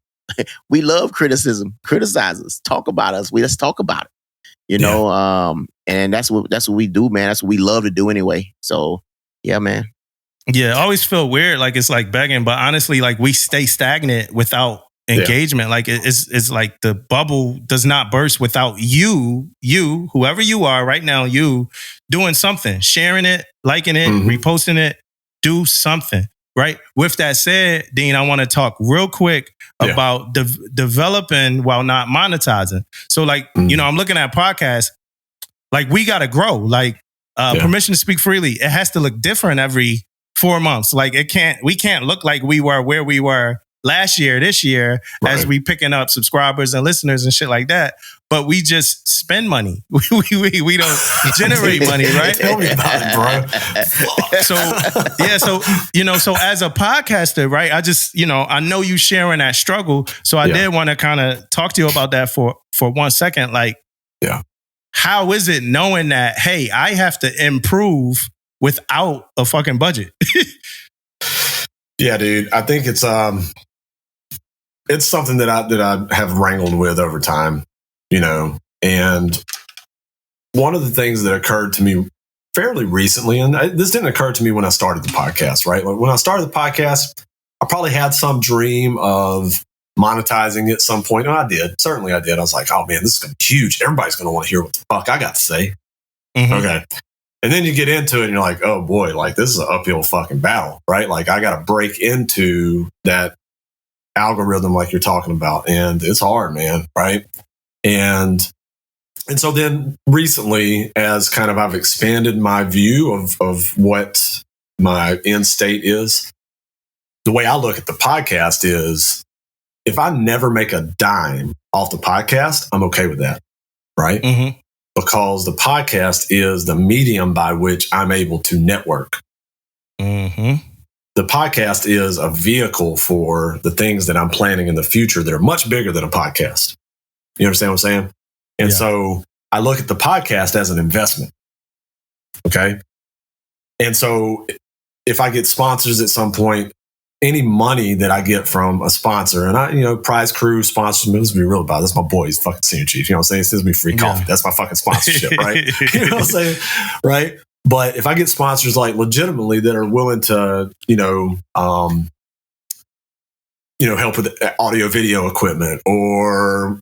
we love criticism. Criticize us. Talk about us. Let's talk about it. You know, and that's what we do, man. That's what we love to do anyway. So yeah, man. Yeah, I always feel weird, like it's like begging, but honestly, like we stay stagnant without engagement. Like it's like the bubble does not burst without you, whoever you are right now, you doing something, sharing it, liking it, reposting it, do something. Right. With that said, Dean, I want to talk real quick about developing while not monetizing. So like, you know, I'm looking at podcasts, like we got to grow, like Permission to Speak Freely. It has to look different every 4 months. Like we can't look like we were where we were last year, this year, as we picking up subscribers and listeners and shit like that. But we just spend money. We don't generate money, right? Tell me about it, bro. So you know, so as a podcaster, right? I just, you know, I know you sharing that struggle. So I did want to kind of talk to you about that for 1 second. Like, how is it knowing that, hey, I have to improve without a fucking budget? Yeah, dude. I think it's something that I have wrangled with over time, you know. And one of the things that occurred to me fairly recently, and this didn't occur to me when I started the podcast, right? Like when I started the podcast, I probably had some dream of monetizing at some point. And I did. Certainly I did. I was like, oh man, this is going to be huge. Everybody's going to want to hear what the fuck I got to say. Okay. And then you get into it and you're like, oh boy, like this is an uphill fucking battle, right? Like I got to break into that algorithm like you're talking about. And it's hard, man. Right. And so then recently, as kind of I've expanded my view of what my end state is, the way I look at the podcast is if I never make a dime off the podcast, I'm okay with that. Right. Because the podcast is the medium by which I'm able to network. The podcast is a vehicle for the things that I'm planning in the future that are much bigger than a podcast. You understand what I'm saying? And so I look at the podcast as an investment. Okay. And so if I get sponsors at some point, any money that I get from a sponsor, and I, you know, Prize Crew sponsors me, let's be real about it. That's my boy. He's fucking senior chief. You know what I'm saying? He sends me free coffee. That's my fucking sponsorship, right? You know what I'm saying? Right. But if I get sponsors like legitimately that are willing to, help with audio video equipment or,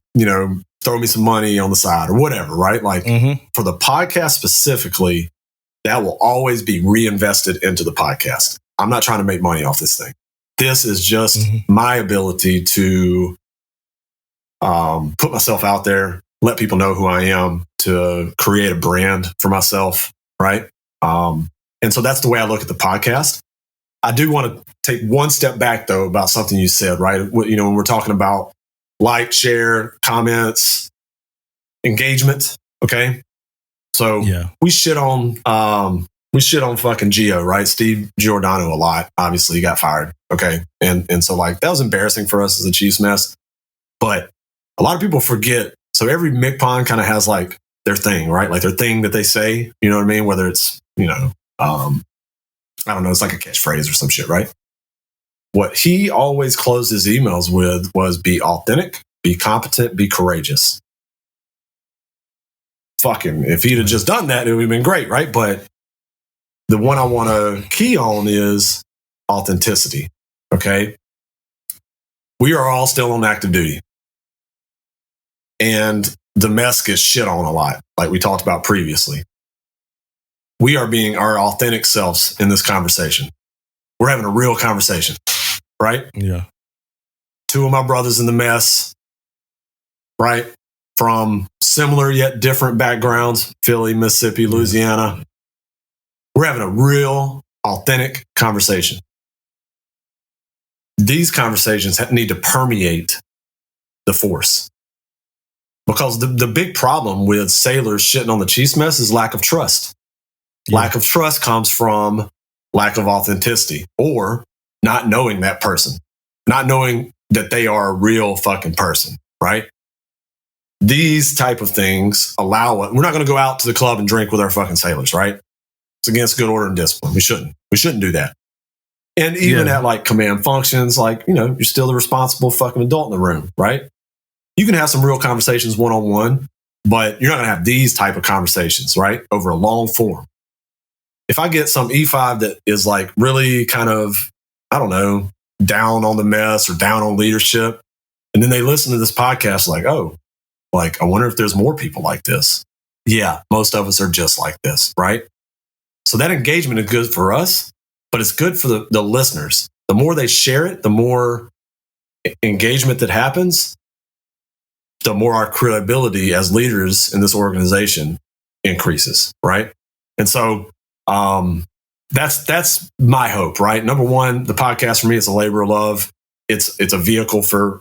throw me some money on the side or whatever, right? Like for the podcast specifically, that will always be reinvested into the podcast. I'm not trying to make money off this thing. This is just my ability to put myself out there, let people know who I am, to create a brand for myself, right? And so that's the way I look at the podcast. I do want to take one step back, though, about something you said, right? When we're talking about like, share, comments, engagement, okay? So we shit on fucking Gio, right? Steve Giordano a lot. Obviously, he got fired. Okay. And so like that was embarrassing for us as a Chiefs mess. But a lot of people forget. So every McPon kind of has like their thing, right? Like their thing that they say, you know what I mean? Whether it's, I don't know, it's like a catchphrase or some shit, right? What he always closed his emails with was be authentic, be competent, be courageous. Fucking, if he'd have just done that, it would have been great, right? But the one I want to key on is authenticity. Okay. We are all still on active duty. And the mess gets shit on a lot, like we talked about previously. We are being our authentic selves in this conversation. We're having a real conversation, right? Yeah. Two of my brothers in the mess, right? From similar yet different backgrounds, Philly, Mississippi, Louisiana. We're having a real, authentic conversation. These conversations need to permeate the force. Because the big problem with sailors shitting on the Chiefs mess is lack of trust. Yeah. Lack of trust comes from lack of authenticity or not knowing that person, not knowing that they are a real fucking person, right? These type of things allow it. We're not going to go out to the club and drink with our fucking sailors, right? It's against good order and discipline. We shouldn't do that. And even at like command functions, like, you're still the responsible fucking adult in the room, right? You can have some real conversations one-on-one, but you're not going to have these type of conversations, right? Over a long form. If I get some E5 that is like really kind of, I don't know, down on the mess or down on leadership, and then they listen to this podcast like, oh, like, I wonder if there's more people like this. Yeah, most of us are just like this, right? So that engagement is good for us, but it's good for the listeners. The more they share it, the more engagement that happens, the more our credibility as leaders in this organization increases, right? And so that's my hope, right? Number one, the podcast for me is a labor of love. It's a vehicle for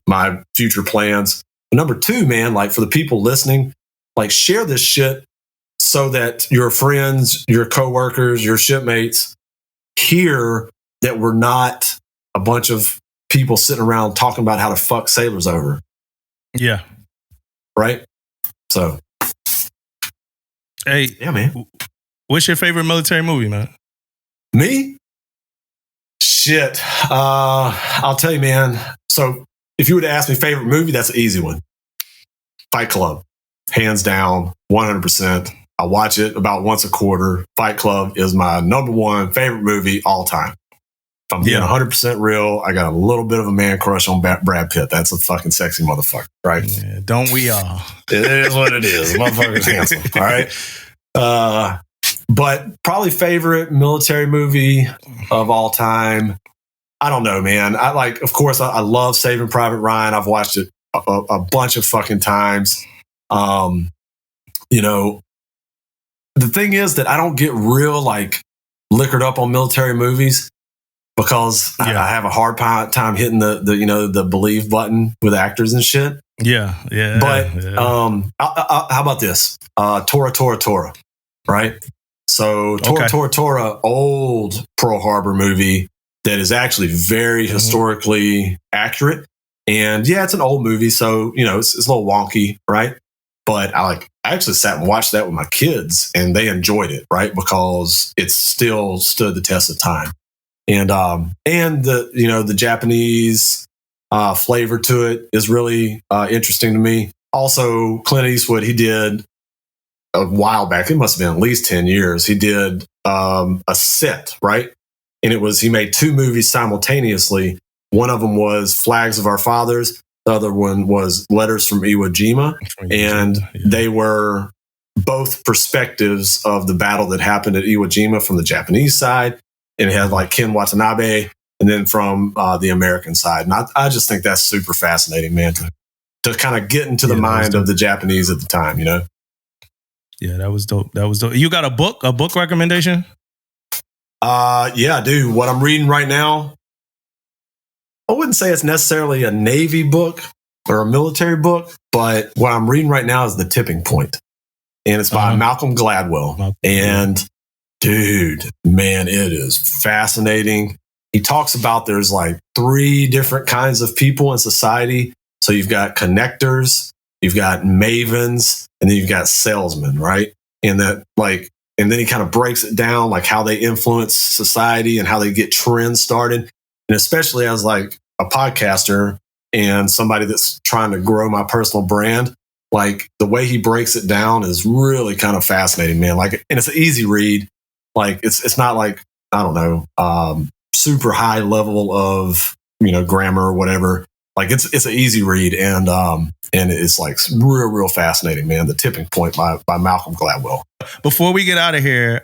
my future plans. But number two, man, like for the people listening, like share this shit so that your friends, your coworkers, your shipmates hear that we're not a bunch of people sitting around talking about how to fuck sailors over. Yeah. Right? So. Hey. Yeah, man. What's your favorite military movie, man? Me? Shit. I'll tell you, man. So if you were to ask me favorite movie, that's an easy one. Fight Club. Hands down, 100%. I watch it about once a quarter. Fight Club is my number one favorite movie all time. If I'm being 100% real, I got a little bit of a man crush on Brad Pitt. That's a fucking sexy motherfucker, right? Yeah, don't we all? It is what it is. The motherfucker's handsome, all right? But probably favorite military movie of all time. I don't know, man. Of course, I love Saving Private Ryan. I've watched it a bunch of fucking times. The thing is that I don't get real liquored up on military movies because I have a hard time hitting the believe button with actors and shit. Yeah. But how about this? Tora Tora Tora, right? So Tora Tora, old Pearl Harbor movie that is actually very historically accurate. And yeah, it's an old movie, so it's a little wonky, right? But I actually sat and watched that with my kids, and they enjoyed it, right? Because it still stood the test of time, and the Japanese flavor to it is really interesting to me. Also, Clint Eastwood, he did a while back. It must have been at least 10 years. He did a set, right? And he made two movies simultaneously. One of them was Flags of Our Fathers. The other one was Letters from Iwo Jima. And they were both perspectives of the battle that happened at Iwo Jima from the Japanese side. And it had Ken Watanabe, and then from the American side. And I just think that's super fascinating, man, to kind of get into the mind of the Japanese at the time, Yeah, that was dope. You got a book recommendation? Yeah, dude. What I'm reading right now, I wouldn't say it's necessarily a Navy book or a military book, but what I'm reading right now is The Tipping Point. And it's by Malcolm Gladwell. And dude, man, it is fascinating. He talks about there's three different kinds of people in society. So you've got connectors, you've got mavens, and then you've got salesmen, right? And that and then he kind of breaks it down, how they influence society and how they get trends started. And especially as a podcaster and somebody that's trying to grow my personal brand, the way he breaks it down is really kind of fascinating, man. And it's an easy read. It's not I don't know, super high level of, grammar or whatever. It's an easy read, and it's real fascinating, man. The Tipping Point by Malcolm Gladwell. Before we get out of here,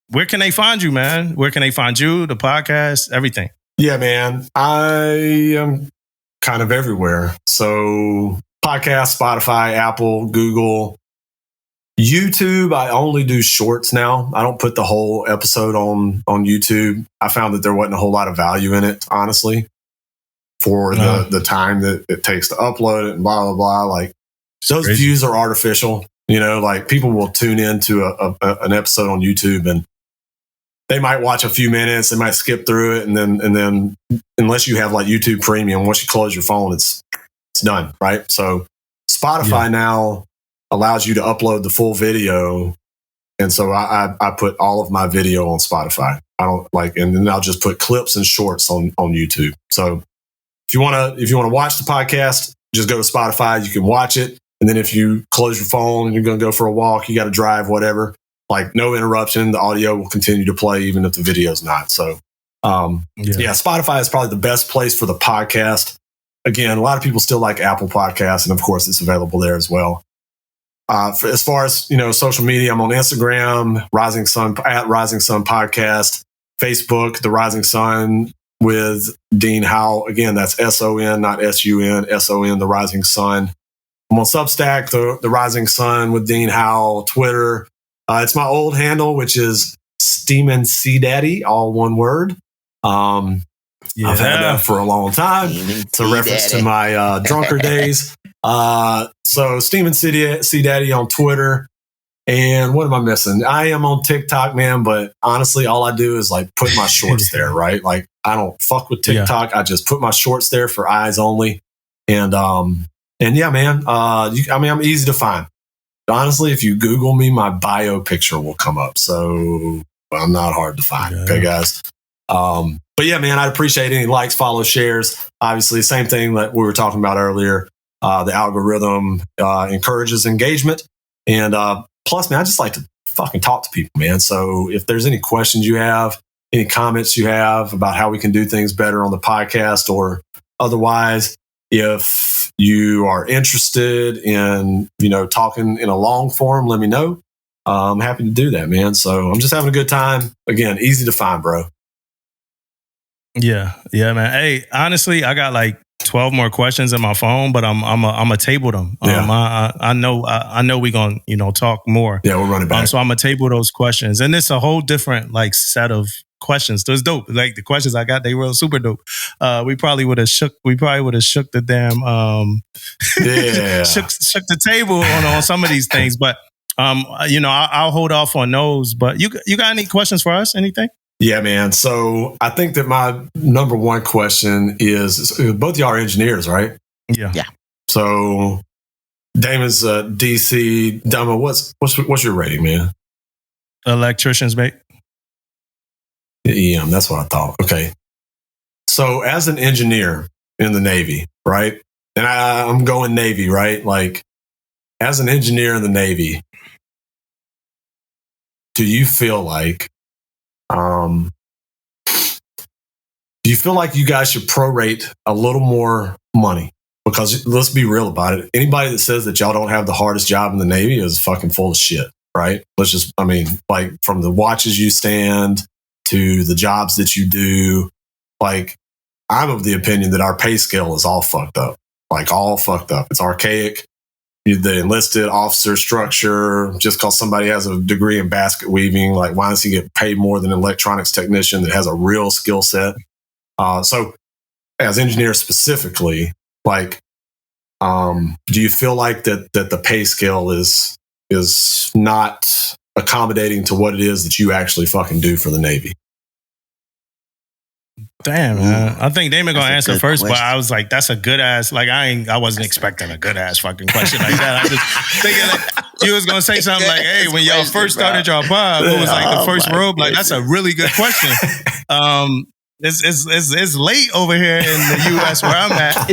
where can they find you, man? Where can they find you, the podcast, everything? Yeah, man. I am kind of everywhere. So podcast, Spotify, Apple, Google, YouTube. I only do shorts now. I don't put the whole episode on YouTube. I found that there wasn't a whole lot of value in it, honestly, for the time that it takes to upload it and blah, blah, blah. Those views are artificial. People will tune into an episode on YouTube and they might watch a few minutes, they might skip through it, and then unless you have YouTube Premium, once you close your phone, it's done, right? So Spotify now allows you to upload the full video, and so I put all of my video on Spotify. I don't like, and then I'll just put clips and shorts on YouTube. So if you want to watch the podcast, just go to Spotify. You can watch it. And then if you close your phone and you're going to go for a walk, you got to drive, whatever, like no interruption. The audio will continue to play even if the video's not. So Spotify is probably the best place for the podcast. Again, a lot of people still like Apple Podcasts, and of course it's available there as well. As far as, social media, I'm on Instagram, Rising Sun Podcast, Facebook, The Rising Sun with Dean Howell. Again, that's SON, not SUN, SON, The Rising Sun. I'm on Substack, The Rising Sun with Dean Howell, Twitter. It's my old handle, which is Steamin' C Daddy, all one word. I've had that for a long time. It's a reference to my drunker days. So Steamin' C Daddy on Twitter. And what am I missing? I am on TikTok, man, but honestly, all I do is like put my shorts there, right? Like I don't fuck with TikTok. I just put my shorts there for eyes only. And yeah, man, I'm easy to find. Honestly, if you Google me, my bio picture will come up. So I'm not hard to find. Yeah. Okay, guys. But yeah, man, I'd appreciate any likes, follows, shares. Obviously, same thing that we were talking about earlier. The algorithm encourages engagement. And plus, man, I just like to fucking talk to people, man. So if there's any questions you have, any comments you have about how we can do things better on the podcast or otherwise, if you are interested in, talking in a long form, let me know. I'm happy to do that, man. So I'm just having a good time. Again, easy to find, bro. Yeah, man. Hey, honestly, I got like 12 more questions in my phone, but I'm gonna table them. Yeah. I know we're gonna talk more. Yeah, we'll run it back. So I'm gonna table those questions, and it's a whole different like set of questions. So it's dope. Like the questions I got, they were super dope. We probably would have shook the damn shook the table on some of these things. But I'll hold off on those. But you got any questions for us? Anything? Yeah, man. So I think that my number one question is, both of y'all are engineers, right? Yeah. So Damon's DC. Dama, what's your rating, man? Electricians, mate. EM, that's what I thought. Okay. So as an engineer in the Navy, right? And I'm going Navy, right? Like as an engineer in the Navy, do you feel like do you feel like you guys should prorate a little more money? Because let's be real about it. Anybody that says that y'all don't have the hardest job in the Navy is fucking full of shit, right? Like from the watches you stand to the jobs that you do, like I'm of the opinion that our pay scale is all fucked up. Like all fucked up. It's archaic. The enlisted officer structure, just because somebody has a degree in basket weaving, like why does he get paid more than an electronics technician that has a real skill set? So as engineers specifically, like, do you feel like that the pay scale is not accommodating to what it is that you actually fucking do for the Navy? Damn, man. I think Damon gonna answer first, question. But I was like, that's a good ass. Like I wasn't expecting a good ass fucking question like that. I just thinking like you was gonna say something like, hey, when y'all first started your pod, it was like the first robe. Like that's a really good question. It's late over here in the US where I'm at.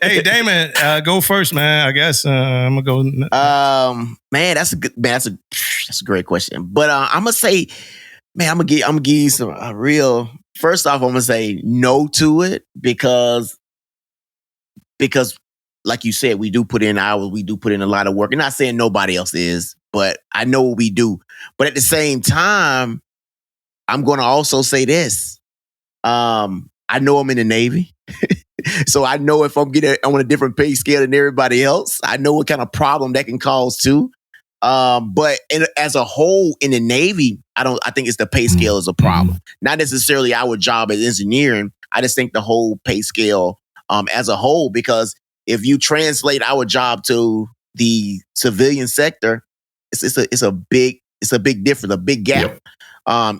Hey Damon, go first, man. I guess I'm gonna go. Man, that's a great question. But I'm gonna say, man, I'm gonna give you some real. First off, I'm gonna say no to it because, like you said, we do put in hours, we do put in a lot of work. I'm not saying nobody else is, but I know what we do. But at the same time, I'm gonna also say this. I know I'm in the Navy, so I know if I'm getting on a different pay scale than everybody else, I know what kind of problem that can cause too. But as a whole in the Navy, I think it's the pay scale is a problem. Not necessarily our job as engineering. I just think the whole pay scale as a whole, because if you translate our job to the civilian sector, it's a big difference, a big gap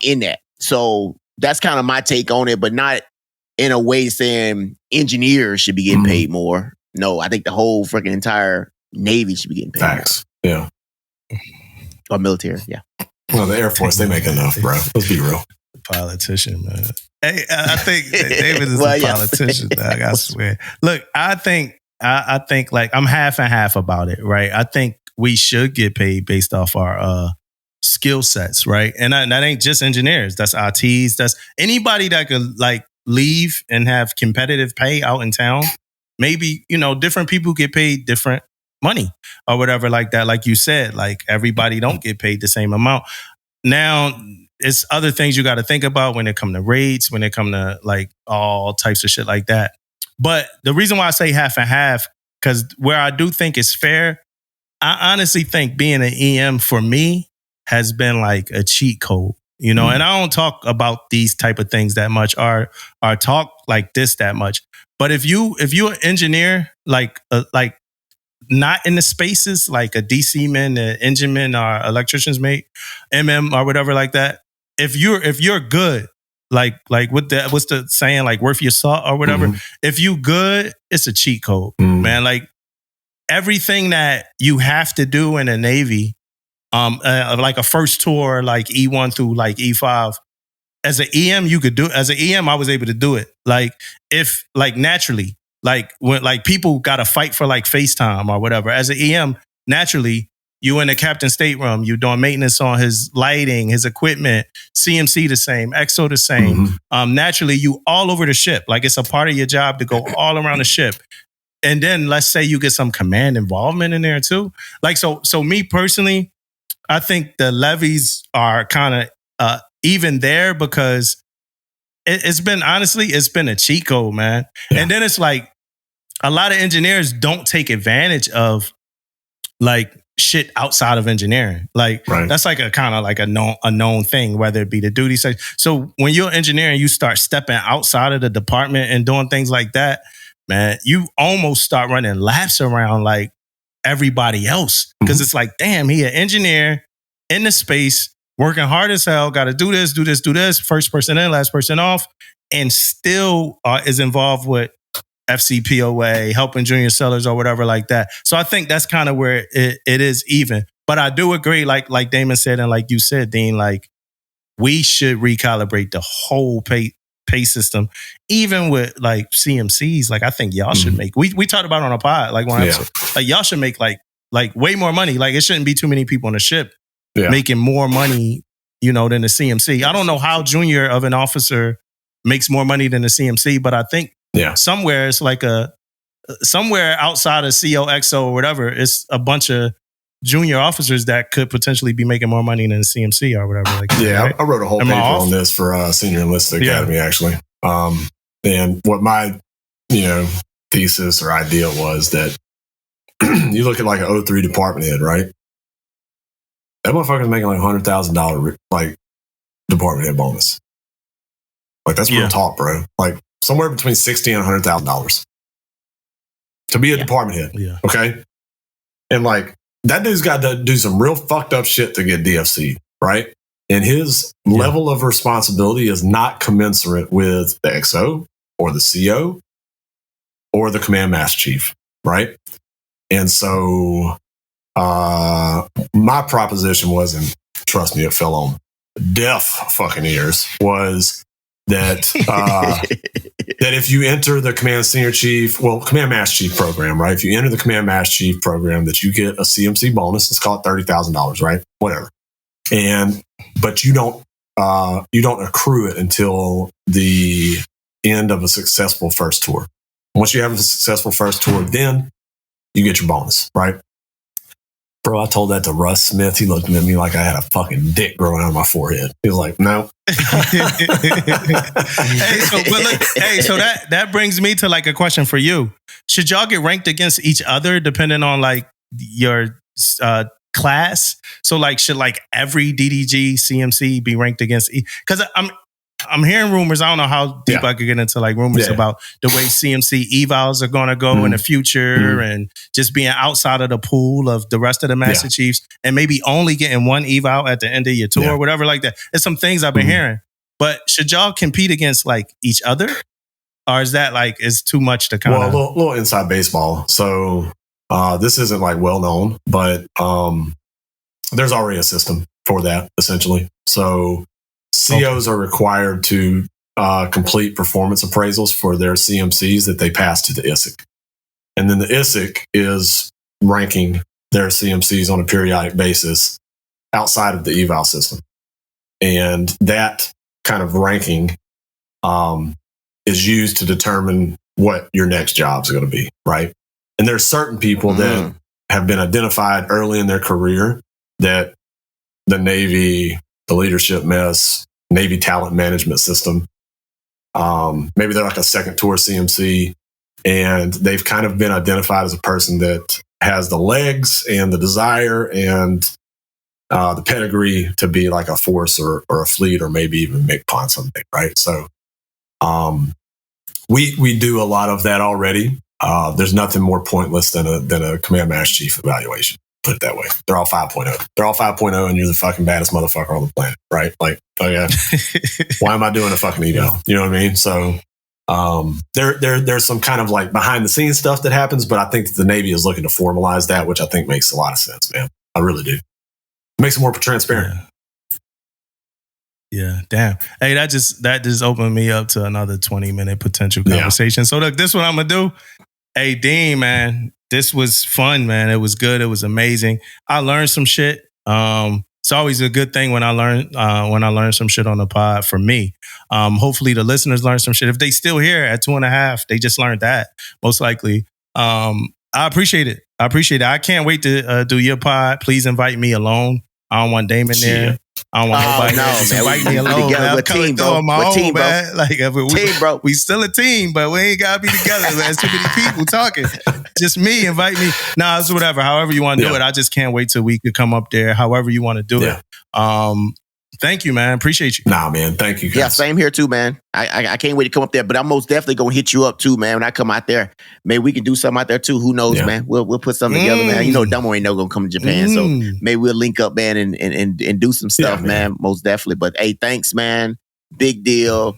in that. So that's kind of my take on it, but not in a way saying engineers should be getting paid more. No, I think the whole freaking entire Navy should be getting paid Facts. More. Yeah. Or military, yeah. Well, the Air Force, they make enough, bro. Let's be real. politician, man. Hey, I think David is a politician, dog, I swear. Look, I think like I'm half and half about it, right? I think we should get paid based off our skill sets, right? And that ain't just engineers. That's ITs. That's anybody that could like leave and have competitive pay out in town. Maybe, different people get paid different money or whatever like that. Like you said, like everybody don't get paid the same amount. Now, it's other things you got to think about when it come to rates, when it come to like all types of shit like that. But the reason why I say half and half, because where I do think it's fair, I honestly think being an EM for me has been like a cheat code, and I don't talk about these type of things that much or talk like this that much. But if you're an engineer, like not in the spaces like a DC man, an engine man, or electrician's mate, MM or whatever like that. If you're good, like what's the saying, like worth your salt or whatever. Mm-hmm. If you good, it's a cheat code, man. Like everything that you have to do in the Navy, like a first tour, like E1 through like E5. As an EM, you could do. As an EM, I was able to do it. Like if like naturally, like when like people got to fight for like FaceTime or whatever. As an EM, naturally, you in the captain's stateroom, you doing maintenance on his lighting, his equipment, CMC the same, EXO the same. Mm-hmm. Naturally, you all over the ship. Like it's a part of your job to go all around the ship. And then let's say you get some command involvement in there too. Like so me personally, I think the levies are kind of even there because it's been a cheat code, man. Yeah. And then it's like a lot of engineers don't take advantage of like shit outside of engineering. Like That's like a kind of like a known thing, whether it be the duty section. So when you're an engineer and you start stepping outside of the department and doing things like that, man, you almost start running laps around like everybody else. Because it's like, damn, he an engineer in the space, working hard as hell, got to do this, first person in, last person off, and still is involved with FCPOA, helping junior sellers or whatever like that. So I think that's kind of where it is even. But I do agree, like Damon said, and like you said, Dean, like we should recalibrate the whole pay system, even with like CMCs. Like I think y'all should make. We talked about it on a pod, like one episode. Like y'all should make like way more money. Like it shouldn't be too many people on the ship making more money, than the CMC. I don't know how junior of an officer makes more money than the CMC, but I think somewhere it's like somewhere outside of COXO or whatever, it's a bunch of junior officers that could potentially be making more money than the CMC or whatever. Like I wrote a whole paper on this for Senior Enlisted Academy, actually. And what my, thesis or idea was that you look at like an 03 department head, right? That motherfucker's making like $100,000 like department head bonus. Like that's real talk, bro. Like somewhere between $60,000 and $100,000 to be a department head. Yeah. Okay. And like that dude's got to do some real fucked up shit to get DFC, right? And his level of responsibility is not commensurate with the XO or the CO or the command master chief, right? And so my proposition was, and trust me, it fell on deaf fucking ears, was that that if you enter the command master chief program, right? If you enter the command master chief program, that you get a CMC bonus. Let's call it $30,000, right? Whatever. But you don't accrue it until the end of a successful first tour. Once you have a successful first tour, then you get your bonus, right? Bro, I told that to Russ Smith. He looked at me like I had a fucking dick growing out of my forehead. He was like, no. So that brings me to like a question for you. Should y'all get ranked against each other depending on like your class? So like, should like every DDG CMC be ranked against? Because I'm hearing rumors. I don't know how deep I could get into like rumors about the way CMC evals are going to go in the future and just being outside of the pool of the rest of the Master Chiefs and maybe only getting one eval at the end of your tour or whatever like that. It's some things I've been hearing. But should y'all compete against like each other? Or is that like, is too much to kind of... Well, a little inside baseball. So this isn't like well known, but there's already a system for that essentially. So COs are required to complete performance appraisals for their CMCs that they pass to the ISIC. And then the ISIC is ranking their CMCs on a periodic basis outside of the eval system. And that kind of ranking is used to determine what your next job is going to be, right? And there's certain people that have been identified early in their career that the Navy, the leadership mess, Navy talent management system, maybe they're like a second tour CMC, and they've kind of been identified as a person that has the legs and the desire and the pedigree to be like a force or a fleet or maybe even MCPON someday, right? So we do a lot of that already. There's nothing more pointless than a command master chief evaluation. Put it that way. They're all 5.0. They're all 5.0, and you're the fucking baddest motherfucker on the planet, right? Like, oh yeah, why am I doing a fucking eval? You know what I mean? So there's some kind of like behind the scenes stuff that happens, but I think that the Navy is looking to formalize that, which I think makes a lot of sense, man. I really do. It makes it more transparent. Yeah, damn. Hey, that just opened me up to another 20-minute potential conversation. Yeah. So look, this is what I'm gonna do. Hey, Dean, man, this was fun, man. It was good. It was amazing. I learned some shit. It's always a good thing when I learn some shit on the pod for me. Hopefully the listeners learn some shit. If they still here at 2.5, they just learned that most likely. I appreciate it. I can't wait to do your pod. Please invite me alone. I don't want Damon there. I don't want nobody else to invite me alone. We're team, bro. Like, bro. We still a team, but we ain't gotta be together, man. There's too many people talking. Just me, invite me. Nah, it's whatever. However you want to do it. I just can't wait till we could come up there. However you want to do it. Thank you, man. Appreciate you. Nah, man. Thank you, guys. Yeah, same here too, man. I can't wait to come up there, but I'm most definitely gonna hit you up too, man. When I come out there, maybe we can do something out there too. Who knows, man? We'll put something together, man. You know, Dumbo ain't no gonna come to Japan, so maybe we'll link up, man, and do some stuff, man. Most definitely. But hey, thanks, man. Big deal.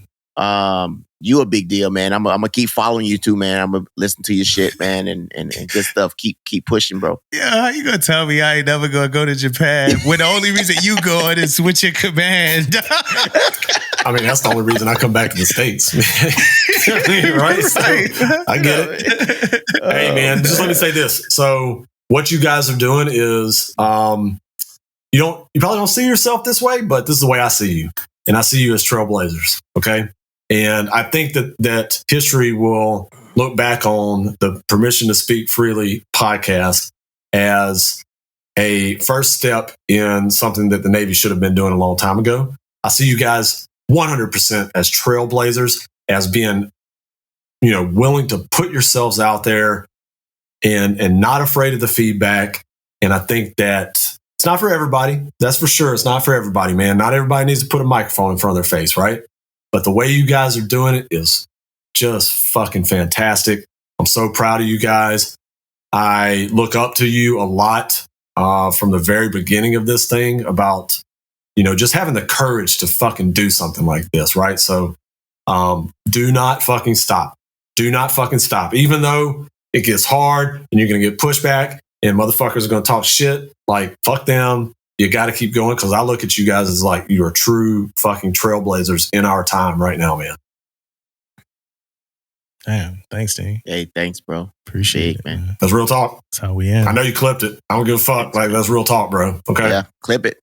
You a big deal, man. I'm gonna keep following you too, man. I'm gonna listen to your shit, man, and good stuff. Keep pushing, bro. Yeah, how you gonna tell me I ain't never gonna go to Japan when the only reason you going is switch your command? I mean, that's the only reason I come back to the States. Right? So, I get it. Hey, man, just let me say this. So what you guys are doing is you probably don't see yourself this way, but this is the way I see you. And I see you as trailblazers, okay? And I think that history will look back on the Permission to Speak Freely podcast as a first step in something that the Navy should have been doing a long time ago. I see you guys 100% as trailblazers, as being, willing to put yourselves out there and not afraid of the feedback. And I think that it's not for everybody. That's for sure. It's not for everybody, man. Not everybody needs to put a microphone in front of their face, right? But the way you guys are doing it is just fucking fantastic. I'm so proud of you guys. I look up to you a lot from the very beginning of this thing about, just having the courage to fucking do something like this, right? So do not fucking stop. Do not fucking stop. Even though it gets hard and you're going to get pushback and motherfuckers are going to talk shit, like, fuck them. You got to keep going, because I look at you guys as like you're true fucking trailblazers in our time right now, man. Damn, thanks, Dean. Hey, thanks, bro. Appreciate it, man. That's real talk. That's how we end. I know you clipped it. I don't give a fuck. Like, that's real talk, bro. Okay. Yeah, clip it.